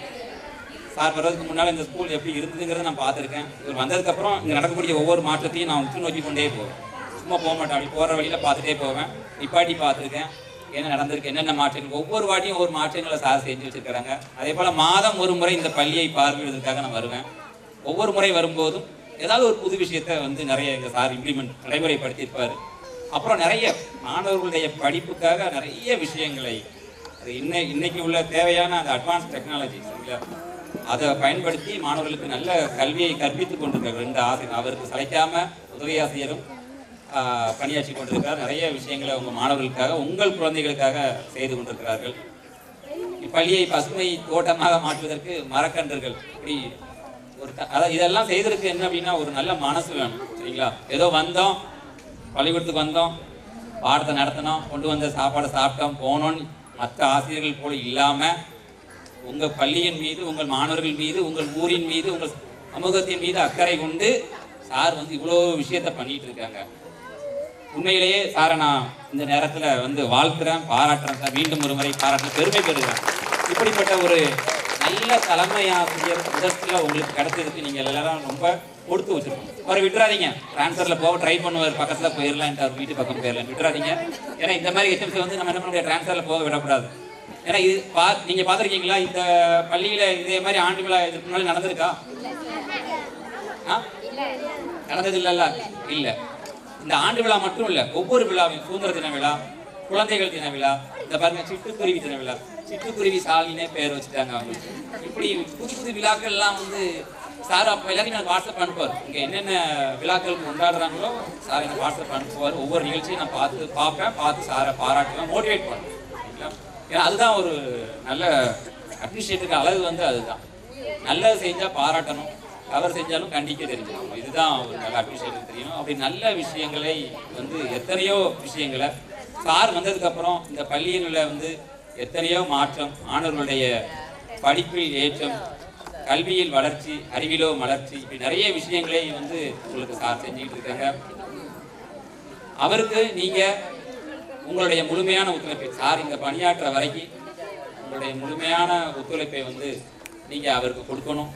சார் வர்றதுக்கு முன்னால் இந்த ஸ்கூல் எப்படி இருந்ததுங்கிறத நான் பார்த்துருக்கேன். இவர் வந்ததுக்கப்புறம் இங்கே நடக்கக்கூடிய ஒவ்வொரு மாற்றத்தையும் நான் உற்று நோக்கி கொண்டே போவேன். சும்மா போக மாட்டேன், அப்படி போகிற வழியில் பார்த்துட்டே போவேன். நிப்பாட்டி பார்த்துருக்கேன் என்ன நடந்திருக்கு, என்னென்ன மாற்றங்கள். ஒவ்வொரு வாட்டியும் ஒவ்வொரு மாற்றங்களை சார் செஞ்சு வச்சுருக்கிறாங்க. அதே போல் மாதம் ஒரு முறை இந்த பள்ளியை பார்வையிடுவதற்காக நான் வருவேன். ஒவ்வொரு முறை வரும்போதும் ஏதாவது ஒரு புது விஷயத்தை வந்து நிறைய எங்கள் சார் இம்ப்ளிமெண்ட் நடைமுறைப்படுத்தியிருப்பார். அப்புறம் நிறைய மாணவர்களுடைய படிப்புக்காக நிறைய விஷயங்களை, அது இன்னைக்கு உள்ள தேவையான அந்த அட்வான்ஸ் டெக்னாலஜி அதை பயன்படுத்தி மாணவர்களுக்கு நல்ல கல்வியை கற்பித்துக் கொண்டிருக்கார். 2 ஆசிரியர், அவருக்கு சளைக்காம உதவி ஆசிரியரும் பணியாற்றி கொண்டிருக்கிறார். நிறைய விஷயங்களை உங்கள் மாணவர்களுக்காக, உங்கள் குழந்தைகளுக்காக செய்து கொண்டிருக்கிறார்கள். இப்பள்ளியை பசுமை தோட்டமாக மாற்றுவதற்கு மரக்கன்றுகள் இப்படி ஒரு அதாவது இதெல்லாம் செய்வதற்கு என்ன அப்படின்னா ஒரு நல்ல மனசு வேணும், சரிங்களா? ஏதோ வந்தோம், பள்ளிக்கூடத்துக்கு வந்தோம், பாடத்தை நடத்தினோம், கொண்டு வந்த சாப்பாடை சாப்பிட்டோம் போனோன்னு மற்ற ஆசிரியர்கள் போல இல்லாமல் உங்கள் பள்ளியின் மீது, உங்கள் மாணவர்கள் மீது, உங்கள் ஊரின் மீது, உங்கள் சமூகத்தின் மீது அக்கறை கொண்டு சார் வந்து இவ்வளோ விஷயத்தை பண்ணிட்டு இருக்காங்க. உண்மையிலேயே சாரை நான் இந்த நேரத்தில் வந்து வாழ்த்துறேன், பாராட்டுறேன் சார். மீண்டும் ஒரு முறை பாராட்டுறேன், பெருமை பெறுகிறேன். இப்படிப்பட்ட ஒரு நல்ல தலைமை ஆசிரியர் முதல்ல உங்களுக்கு கிடைச்சதுக்கு நீங்கள் எல்லாரும் ரொம்ப கொடுத்து வச்சிருக்கோம். அவரை விட்டுறாதீங்க, டிரான்ஸ்ஃபரில் போக ட்ரை பண்ணுவார், பக்கத்தில் போயிடலான்ட்டு அவர் வீட்டு பக்கம் போயிடலாம், விட்டுறாதீங்க. ஏன்னா இந்த மாதிரி HMC வந்து நம்ம என்ன பண்ண முடியாது, டிரான்ஸ்ஃபரில் போக விடக்கூடாது. ஏன்னா இது நீங்கள் பார்த்துருக்கீங்களா இந்த பள்ளியில் இதே மாதிரி ஆண்டு விழா இதுக்கு முன்னாடி நடந்திருக்கா? நடந்தது இல்லைல்ல? இல்லை. இந்த ஆண்டு விழா மட்டும் இல்லை, ஒவ்வொரு விழாவையும் சுதந்திர தின விழா, குழந்தைகள் தின விழா, இந்த பாருங்க சிட்டுக்குருவி தின விழா, சிட்டுக்குருவி சாலினே பேர் வச்சுட்டாங்க அவங்களுக்கு. இப்படி புது புது விழாக்கள்லாம் வந்து சார் அப்போ எல்லாத்தையும் எனக்கு வாட்ஸ்அப் அனுப்புவார். இங்கே என்னென்ன விழாக்கள் கொண்டாடுறாங்களோ சார் எனக்கு வாட்ஸ்அப் அனுப்புவார். ஒவ்வொரு நிகழ்ச்சியும் நான் பார்த்து சாரை பாராட்டுவேன், மோட்டிவேட் பண்ணுவேன். ஏன்னா அதுதான் ஒரு நல்ல அப்ரிஷியேட்டுக்கு அளவு வந்து அதுதான். நல்லது செஞ்சால் பாராட்டணும், தவறு செஞ்சாலும் கண்டிக்க தெரிஞ்சுக்கணும். இதுதான் ஒரு நல்ல அப்ரிஷியேட் தெரியணும். அப்படி நல்ல விஷயங்களை வந்து எத்தனையோ விஷயங்களை சார் வந்ததுக்கப்புறம் இந்த பள்ளிகளில் வந்து எத்தனையோ மாற்றம், மாணவர்களுடைய படிப்பில் ஏற்றம், கல்வியில் வளர்ச்சி, அறிவிலோ வளர்ச்சி, இப்படி நிறைய விஷயங்களை வந்து உங்களுக்கு சார் செஞ்சுக்கிட்டு இருக்காங்க. அவருக்கு நீங்கள் உங்களுடைய முழுமையான ஒத்துழைப்பை, சார் இங்கே பணியாற்ற வரைக்கும் உங்களுடைய முழுமையான ஒத்துழைப்பை வந்து நீங்கள் அவருக்கு கொடுக்கணும்.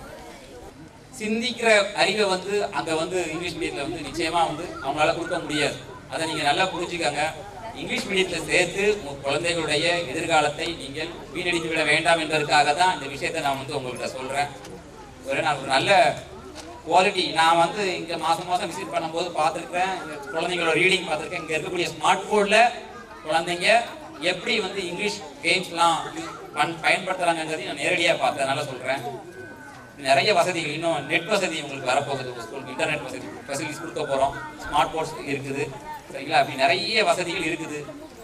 சிந்திக்கிற அறிவை வந்து அங்கே வந்து இங்கிலீஷ் மீடியத்தில் வந்து நிச்சயமாக வந்து அவங்களால கொடுக்க முடியாது. அதை நீங்கள் நல்லா புரிஞ்சுக்கங்க. இங்கிலீஷ் மீடியத்தில் சேர்த்து உங்கள் குழந்தைகளுடைய எதிர்காலத்தை நீங்கள் வீணடித்து விட வேண்டாம் என்பதற்காக தான் இந்த விஷயத்தை நான் வந்து உங்கள்கிட்ட சொல்கிறேன். நான் ஒரு நல்ல குவாலிட்டி, நான் வந்து இங்கே மாதம் விசிட் பண்ணும்போது பார்த்துருக்கேன், குழந்தைங்களோட ரீடிங் பார்த்துருக்கேன். இங்கே இருக்கக்கூடிய ஸ்மார்ட் போர்டில் குழந்தைங்க எப்படி வந்து இங்கிலீஷ் கேம்ஸ்லாம் பயன்படுத்துகிறாங்கிறதையும் நான் நேரடியாக பார்த்ததுனால சொல்கிறேன். நிறைய வசதிகள், இன்னும் நெட் வசதி உங்களுக்கு வரப்போகுது, ஸ்கூலுக்கு இன்டர்நெட் வசதி ஃபெசிலிட்டிஸ் கொடுக்க போகிறோம், ஸ்மார்ட் போர்ட்ஸ் இருக்குது, சரிங்களா? அப்படி நிறைய வசதிகள் இருக்குது.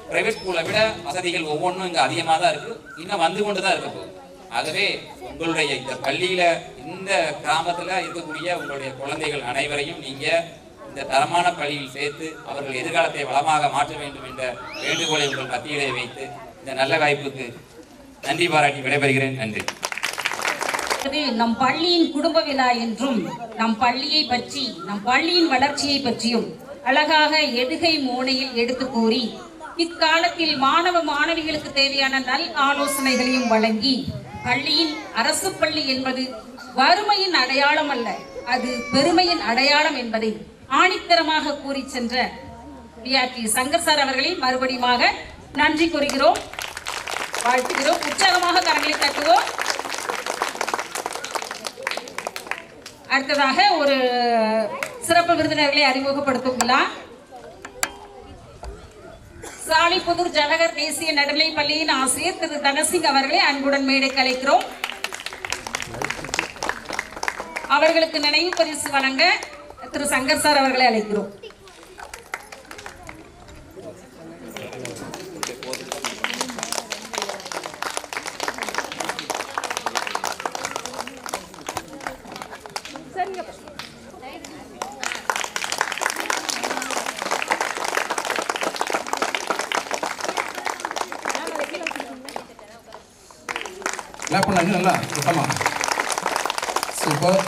ப்ரைவேட் ஸ்கூலை விட வசதிகள் ஒவ்வொன்றும் இங்கே அதிகமாக தான் இருக்குது, இன்னும் வந்து கொண்டு தான் இருக்க போகுது. ஆகவே உங்களுடைய இந்த பள்ளியில், இந்த கிராமத்தில் இருக்கக்கூடிய உங்களுடைய குழந்தைகள் அனைவரையும் நீங்கள் இந்த தரமான பள்ளியில் சேர்த்து அவர்கள் எதிர்காலத்தை வளமாக மாற்ற வேண்டும் என்ற வேண்டுகோளை உங்கள் மத்தியிலே வைத்து இந்த நல்ல வாய்ப்புக்கு நன்றி பாராட்டி விடைபெறுகிறேன். நன்றி. நம் பள்ளியின் குடும்ப விழா என்றும், நம் பள்ளியை பற்றி, நம் பள்ளியின் வளர்ச்சியை பற்றியும் அழகாக எதுகை மோனையில் எடுத்து கூறி இக்காலத்தில் மாணவ மாணவிகளுக்கு தேவையான நல் ஆலோசனைகளையும் வழங்கி, பள்ளியின் அரசு பள்ளி என்பது வறுமையின் அடையாளம் அல்ல, அது பெருமையின் அடையாளம் என்பதை ஆணித்தரமாக கூறி சென்ற பிஆர்டி சங்கர் சார் அவர்களை மறுபடியும் நன்றி கூறுகிறோம், வாழ்த்துகிறோம். உற்சாகமாக கரங்களை தட்டுவோம். அடுத்ததாக ஒரு சிறப்பு விருந்தினர்களை அறிமுகப்படுத்தும் விழா. சாலிபுதூர் ஜவஹர் தேசிய நடுநிலைப் பள்ளியின் ஆசிரியர் திரு தனசிங் அவர்களை அன்புடன் மேடைக்கு அழைக்கிறோம். அவர்களுக்கு நினைவு பரிசு வழங்க திரு சங்கர் சார் அவர்களை அழைக்கிறோம். கிளாப் பண்ணாங்க நல்லா சுத்தமா சூப்பர்.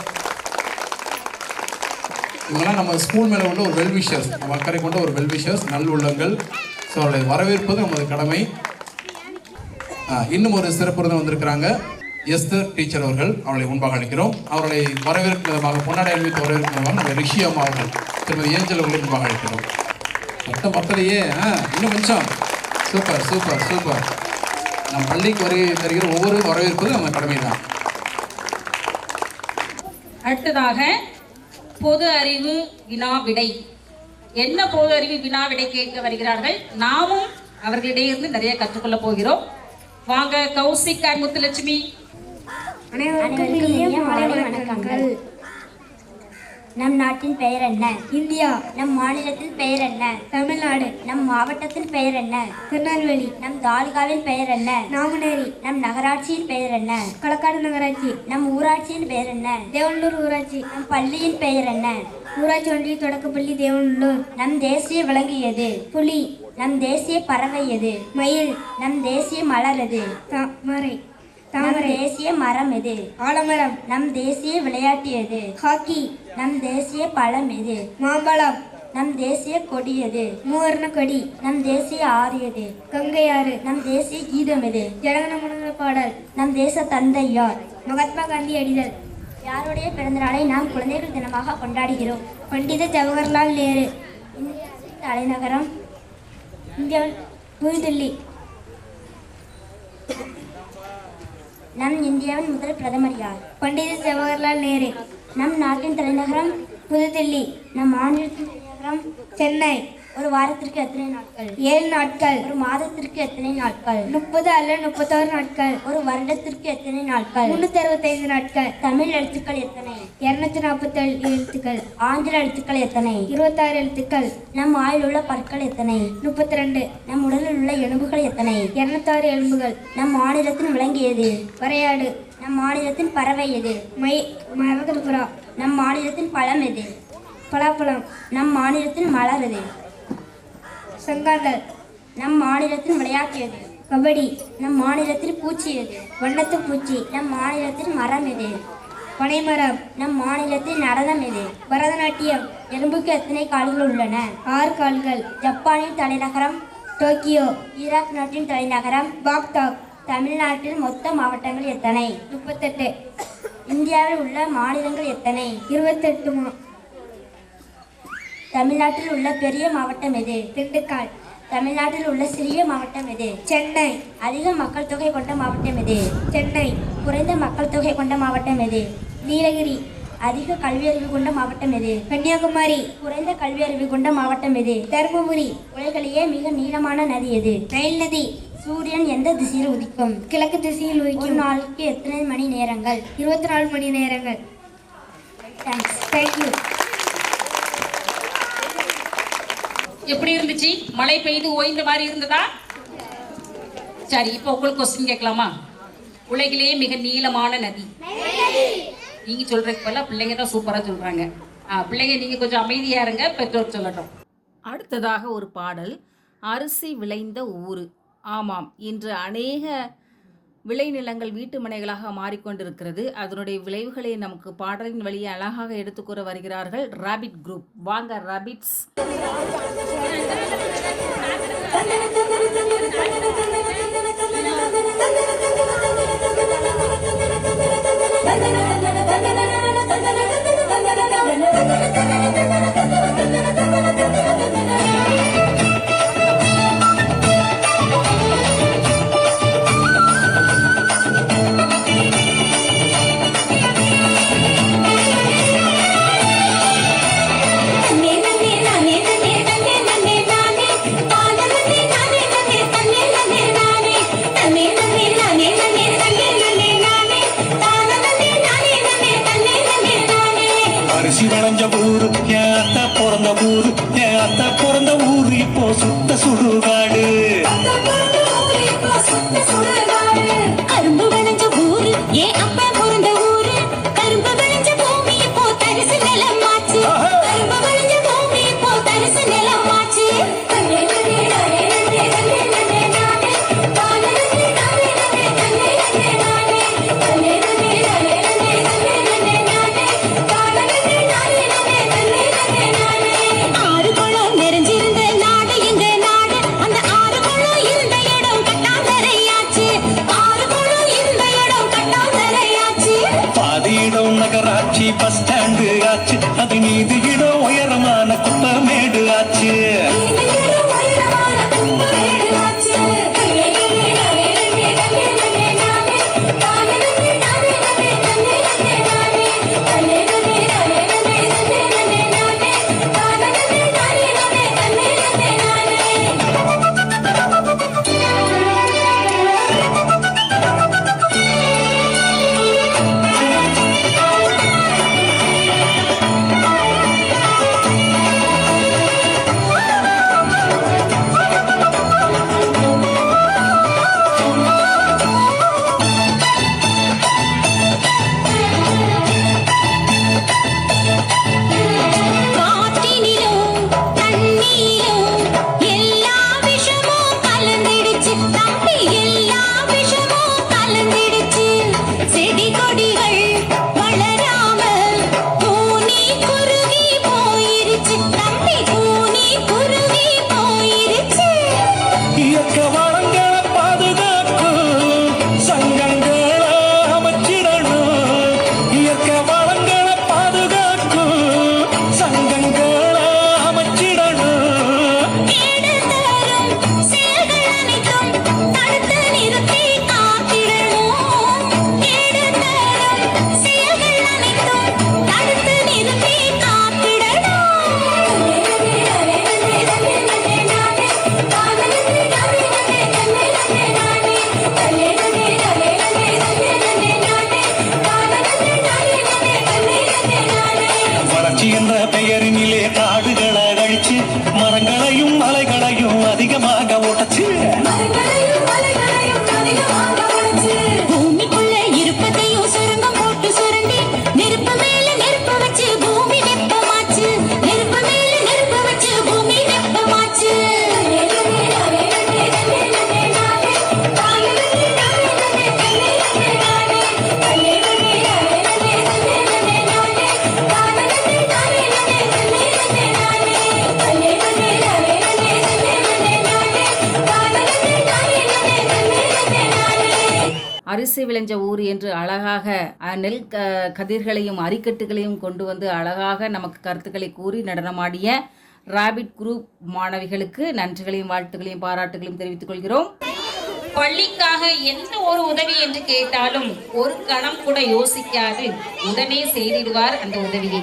இவங்கெல்லாம் நம்ம ஸ்கூல் மேலே உள்ள ஒரு வெல்விஷர்ஸ், நம்ம அக்கறை கொண்ட ஒரு வெல்விஷர்ஸ், நல்லுள்ளங்கள். ஸோ அவர்களை வரவேற்பது நமது கடமை. இன்னும் ஒரு சிறப்பு விருது வந்திருக்கிறாங்க, எஸ்தர் டீச்சர் அவர்கள். அவர்களை முன்பாக அழைக்கிறோம். அவர்களை வரவேற்கும் விதமாக பொன்னாடை அணிவித்து வரவேற்கும் விதமாக நம்ம ரிஷி அம்மா அவர்கள், திருமதி ஏஞ்சல் அவர்களை முன்பாக அழைக்கிறோம். மொத்தம் பக்கத்திலேயே இன்னும் கொஞ்சம் சூப்பர் சூப்பர் சூப்பர். நம் பள்ளிக்கு வருகை தருகிற ஒவ்வொரு வரவேற்பது நம்ம கடமை தான். அடுத்ததாக பொது அறிவு வினா விடை. என்ன பொது அறிவு வினா விடை கேட்க வருகிறார்கள். நாமும் அவர்களிடையே இருந்து நிறைய கற்றுக்கொள்ள போகிறோம். வாங்க கௌசிக் அண்ட் முத்துலட்சுமி. அனைவருக்கும் மாலை வணக்கங்கள். நம் நாட்டின் பெயர் என்ன? இந்தியா. நம் மாநிலத்தின் பெயர் என்ன? தமிழ்நாடு. நம் மாவட்டத்தின் பெயர் என்ன? திருநெல்வேலி. நம் தாலுகாவின் பெயர் என்ன? நாங்குநேரி. நம் நகராட்சியின் பெயர் என்ன? களக்காடு நகராட்சி. நம் ஊராட்சியின் பெயர் என்ன? தேவனூர் ஊராட்சி. நம் பள்ளியின் பெயர் என்ன? ஊராட்சி ஒன்றிய தொடக்கப்பள்ளி தேவனூர். நம் தேசிய விலங்கு எது? புலி. நம் தேசிய பறவை எது? மயில். நம் தேசிய மலர் எது? தாமரை. நம் தேசிய மரம் எது? ஆலமரம். நம் தேசிய விளையாட்டு எது? ஹாக்கி. நம் தேசிய பழம் எது? மாம்பழம். நம் தேசிய கொடி எது? மூவர்ண கொடி. நம் தேசிய ஆறு எது? கங்கை ஆறு. நம் தேசிய கீதம் எது? ஜனகணமன பாடல். நம் தேச தந்தை யார்? மகாத்மா காந்தி அடிகள். யாருடைய பிறந்தநாளை நாம் குழந்தைகள் தினமாக கொண்டாடுகிறோம்? பண்டித ஜவஹர்லால் நேரு. இந்தியாவின் தலைநகரம் புதுதில்லி. நம் இந்தியாவின் முதல் பிரதமர் யார்? பண்டித ஜவஹர்லால் நேரு. நம் நாட்டின் தலைநகரம் புதுதில்லி. நம் மாநிலத்தின் தலைநகரம் சென்னை. ஒரு வாரத்திற்கு எத்தனை நாட்கள்? 7 நாட்கள். ஒரு மாதத்திற்கு எத்தனை நாட்கள்? 30 அல்ல 31 நாட்கள். ஒரு வருடத்திற்கு எத்தனை நாட்கள்? 365 நாட்கள். தமிழ் எழுத்துக்கள் எத்தனை? 247 எழுத்துக்கள். ஆங்கில எழுத்துக்கள் எத்தனை? 26 எழுத்துக்கள். நம் வாயில் உள்ள பற்கள் எத்தனை? 32. நம் உடலில் உள்ள எலும்புகள் எத்தனை? 206 எலும்புகள். நம் மாநிலத்தின் விலங்கு எது? வரையாடு. நம் மாநிலத்தின் பறவை எது? மரகதபுறா. நம் மாநிலத்தின் பழம் எது? பலாப்பழம். நம் மாநிலத்தின் மலர் எது? செங்காந்தல். நம் மாநிலத்தின் விளையாட்டு எது? கபடி. நம் மாநிலத்தில் பூச்சி எது? வண்ணத்து பூச்சி. நம் மாநிலத்தின் மரம் எது? பனைமரம். நம் மாநிலத்தில் நடனம் எது? பரதநாட்டியம். எறும்புக்கு எத்தனை கால்கள் உள்ளன? 6 கால்கள். ஜப்பானின் தலைநகரம் டோக்கியோ. ஈராக் நாட்டின் தலைநகரம் பாக்தாத். தமிழ்நாட்டில் மொத்த மாவட்டங்கள் எத்தனை? 38. இந்தியாவில் உள்ள மாநிலங்கள் எத்தனை? 28. தமிழ்நாட்டில் உள்ள பெரிய மாவட்டம் எது? திண்டுக்கல். தமிழ்நாட்டில் உள்ள சிறிய மாவட்டம் எது? சென்னை. அதிக மக்கள் தொகை கொண்ட மாவட்டம் எது? சென்னை. குறைந்த மக்கள் தொகை கொண்ட மாவட்டம் எது? நீலகிரி. அதிக கல்வியறிவு கொண்ட மாவட்டம் எது? கன்னியாகுமரி. குறைந்த கல்வியறிவு கொண்ட மாவட்டம் எது? தருமபுரி. உலகிலேயே மிக நீளமான நதி எது? நைல் நதி. சூரியன் எந்த திசையில் உதிக்கும்? கிழக்கு திசையில் உதிக்கும். ஒரு நாளுக்கு எத்தனை மணி நேரங்கள்? 24 மணி நேரங்கள். தேங்க்யூ. எப்படி இருந்துச்சு? மழை பெய்து ஓய்ந்த மாதிரி இருந்ததா? சரி, இப்போ உங்களுக்கு கொஸ்டின் கேட்கலாமா? உலகிலேயே மிக நீளமான நதி. நீங்க சொல்றதுக்கு பதிலா பிள்ளைங்க தான் சூப்பரா சொல்றாங்க. பிள்ளைங்க நீங்க கொஞ்சம் அமைதியா இருங்க, பெற்றோர் சொல்லட்டும். அடுத்ததாக ஒரு பாடல். அரிசி விளைந்த ஊரு. ஆமாம், இன்று அநேக விளைநிலங்கள் வீட்டு மனைகளாக மாறிக்கொண்டிருக்கிறது. அதனுடைய விளைவுகளை நமக்கு பாடலின் வழியே அழகாக எடுத்துக்கூற வருகிறார்கள் ராபிட் குரூப். வாங்க ராபிட்ஸ். நன்னே நன்னே நன்னே நன்னே நன்னே நானே தானே நன்னே நானே பூமிக்குள்ள இருப்பதையும் சுரங்கம் போட்டு சுரண்டி நெருப்பு மேல நெருப்பு வச்சு பூமி வெப்பமாச்சு. நெருப்பு மேல நெருப்பு வச்சு பூமி வெப்பமாச்சு. அரிசி விளைஞ்ச ஊர் என்று அழகாக நெல் கதிர்களையும் அரிக்கட்டுகளையும் கொண்டு வந்து அழகாக நமக்கு கருத்துக்களை கூறி நடனமாடிய ராபிட் குரூப் மாணவிகளுக்கு நன்றிகளையும் வாழ்த்துக்களையும் பாராட்டுகளையும் தெரிவித்துக் கொள்கிறோம். பள்ளிக்காக எந்த ஒரு உதவி என்று கேட்டாலும் ஒரு கணம் கூட யோசிக்காது உடனே செய்திடுவார் அந்த உதவியை.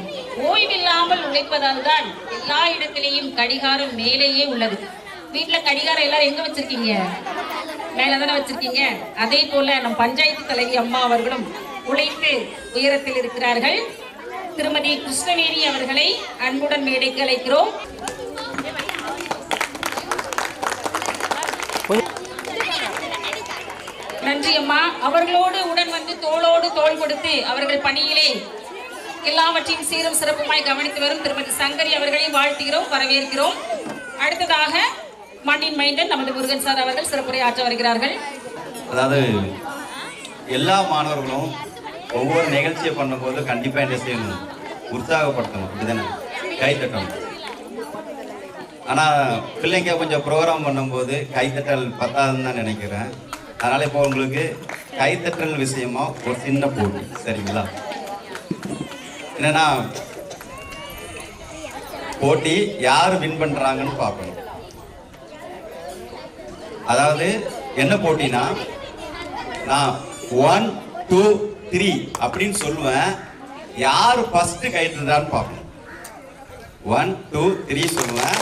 ஓய்வில்லாமல் உழைப்பதால் தான் எல்லா இடத்திலேயும் கடிகாரம் மேலேயே உள்ளது. வீட்டுல கடிகாரம் எல்லாரும் எங்க வச்சிருக்கீங்க? மேலதானே வச்சிருக்கீங்க. அதே போல நம் பஞ்சாயத்து தலைவி அம்மா அவர்களும் உழைத்து உயரத்தில் இருக்கிறார்கள். திருமதி கிருஷ்ணவேணி அவர்களை அன்புடன் மேடைக்கு அழைக்கிறோம். நன்றி அம்மா. அவர்களோடு உடன் வந்து தோளோடு தோள் கொடுத்து அவர்கள் பணியிலே எல்லாவற்றையும் சீரும் சிறப்புமாய் கவனித்து வரும் திருமதி சங்கரி அவர்களை வாழ்த்துகிறோம், வரவேற்கிறோம். அடுத்ததாக மண்ணின் மைந்தன் நமது முருகன் சார் அவர்கள் சிறப்புரை ஆற்ற வருகிறார்கள். அதாவது எல்லா மாணவர்களும் ஒவ்வொரு நிகழ்ச்சியை பண்ணும்போது கண்டிப்பாக என்ன செய்யணும், உற்சாகப்படுத்தணும், அப்படிதானே, கைத்தட்டணும். ஆனால் பிள்ளைங்க கொஞ்சம் ப்ரோக்ராம் பண்ணும்போது கைத்தட்டல் பத்தாதுன்னு தான் நினைக்கிறேன். அதனால் இப்போ உங்களுக்கு கைத்தட்டல் விஷயமா ஒரு சின்ன போட்டி, சரிங்களா? என்னன்னா போட்டி யார் வின் பண்ணுறாங்கன்னு பார்க்கணும். அதாவது என்ன போட்டினா, நான் 1 2 3 அப்படின்னு சொல்லுவேன், யார் ஃபர்ஸ்ட் கைட்டுறான்னு பார்க்கணும். 1 2 3 சொல்லுவேன்,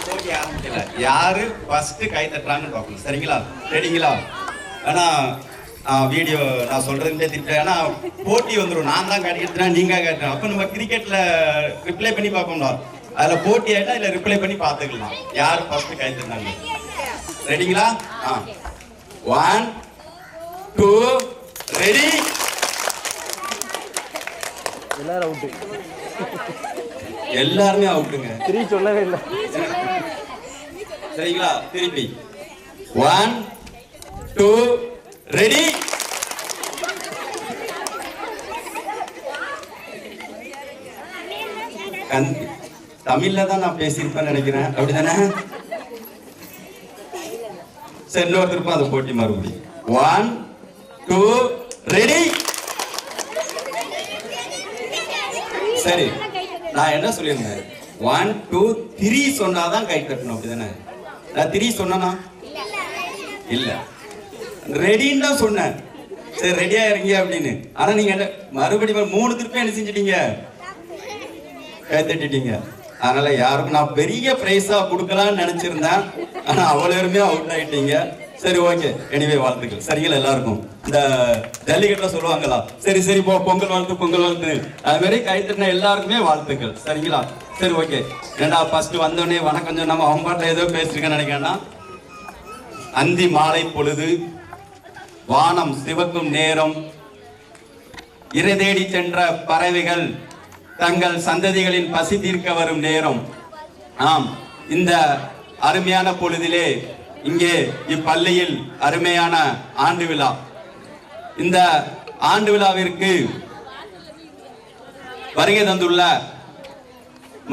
போட்டி ஆரம்பிக்கல, யாரு ஃபர்ஸ்ட் கை தட்டுறாங்கன்னு பார்க்கணும், சரிங்களா? ரெடிங்களா? ஆனா வீடியோ நான் சொல்றதுமே திட்டேன். ஆனா போட்டி வந்துடும், நான் தான் கட்டிக்கிறேன் நீங்க கேட்டேன். அப்ப நம்ம கிரிக்கெட்ல ரிப்ளை பண்ணி பார்ப்போம்ல, அதுல போட்டி ஆயிட்டா இல்ல ரிப்ளை பண்ணி பார்த்துக்கலாம் யாரு ஃபர்ஸ்ட் கை தட்டினாங்க. ரெடிங்களா? 1 2 ரெடி. எல்லாரும் அவுட். எல்லாருமே அவுட்டுங்க. 3 சொல்லவே இல்லை. சரிங்களா? திருப்பி 1 2 ரெடி. தமிழ்ல தான் நான் பேசியிருப்பேன்னு நினைக்கிறேன், அப்படிதானே? சரி, இன்னொருத்தருக்கும் அந்த போட்டி மறுபடியும் 1 2 ரெடி. சரி, நான் என்ன சொல்லியிருந்தேன், 1 2 3 சொன்னாதான் கை தட்டணும், அப்படிதானே? நான் 3 சொன்னா இல்ல, ரெடின்னு தான் சொன்னேன். சரி, ரெடியா இருங்க அப்படின்னு. ஆனா நீங்க என்ன மறுபடியும் 3 திருப்பி என்ன செஞ்சிட்டீங்க, கை தட்டிட்டீங்க. அதனால யாருக்கும் நான் பெரிய பிரைஸா கொடுக்கலாம்னு நினைச்சிருந்தேன், ஆனா அவ்வளவுமே அவுட் ஆயிட்டீங்க. சரி, ஓகே, எனிவே வாழ்த்துக்கள். சரிங்களா? எல்லாருக்கும் இந்த ஜல்லிக்கட்டுல சொல்லுவாங்களா, சரி சரி போ பொங்கல் வாழ்த்து பொங்கல் வாழ்த்து, அது மாதிரி கை தட்டின எல்லாருக்குமே வாழ்த்துக்கள். சரிங்களா? சரி, ஓகே. ஏன்னா ஃபர்ஸ்ட் வந்தோடனே வணக்கம் சொன்னாம அவங்க பாட்டில் ஏதோ பேசிருக்கேன்னு நினைக்கிறேன்னா, அந்தி மாலை பொழுது வானம் சிவக்கும் நேரம், இறை தேடி சென்ற பறவைகள் தங்கள் சந்ததிகளின் பசி தீர்க்க வரும் நேரம். ஆம், இந்த அருமையான பொழுதிலே இங்கே இப்பள்ளியில் அருமையான ஆண்டு விழா. இந்த ஆண்டு விழாவிற்கு வருகை தந்துள்ள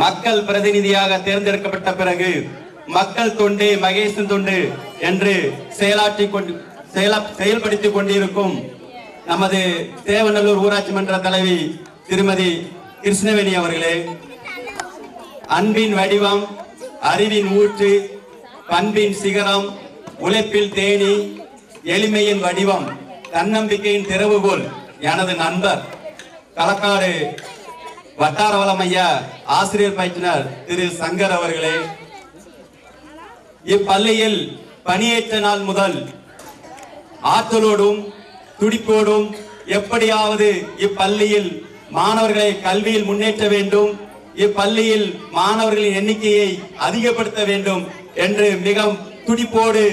மக்கள் பிரதிநிதியாக தேர்ந்தெடுக்கப்பட்ட பிறகு மக்கள் தொண்டு மகேசன் தொண்டு என்று செயல்படுத்திக் கொண்டிருக்கும் நமது தேவநல்லூர் ஊராட்சி மன்ற தலைவி திருமதி கிருஷ்ணவேணி அவர்களே, அன்பின் வடிவம், அறிவின் ஊற்று, பண்பின் சிகரம், உழைப்பில் தேனி, எளிமையின் வடிவம், தன்னம்பிக்கையின் திறவுகோல் எனது நண்பர் களக்காடு வட்டார வளம் ஐயா ஆசிரியர் பயிற்றுனர் திரு சங்கர் அவர்களே, இப்பள்ளியில் பணியேற்ற நாள் முதல் ஆற்றலோடும் துடிப்போடும் எப்படியாவது இப்பள்ளியில் மாணவர்களை கல்வியில் முன்னேற்ற வேண்டும், இப்பள்ளியில் மாணவர்களின் எண்ணிக்கையை அதிகப்படுத்த வேண்டும் என்று மிக துடிப்போடு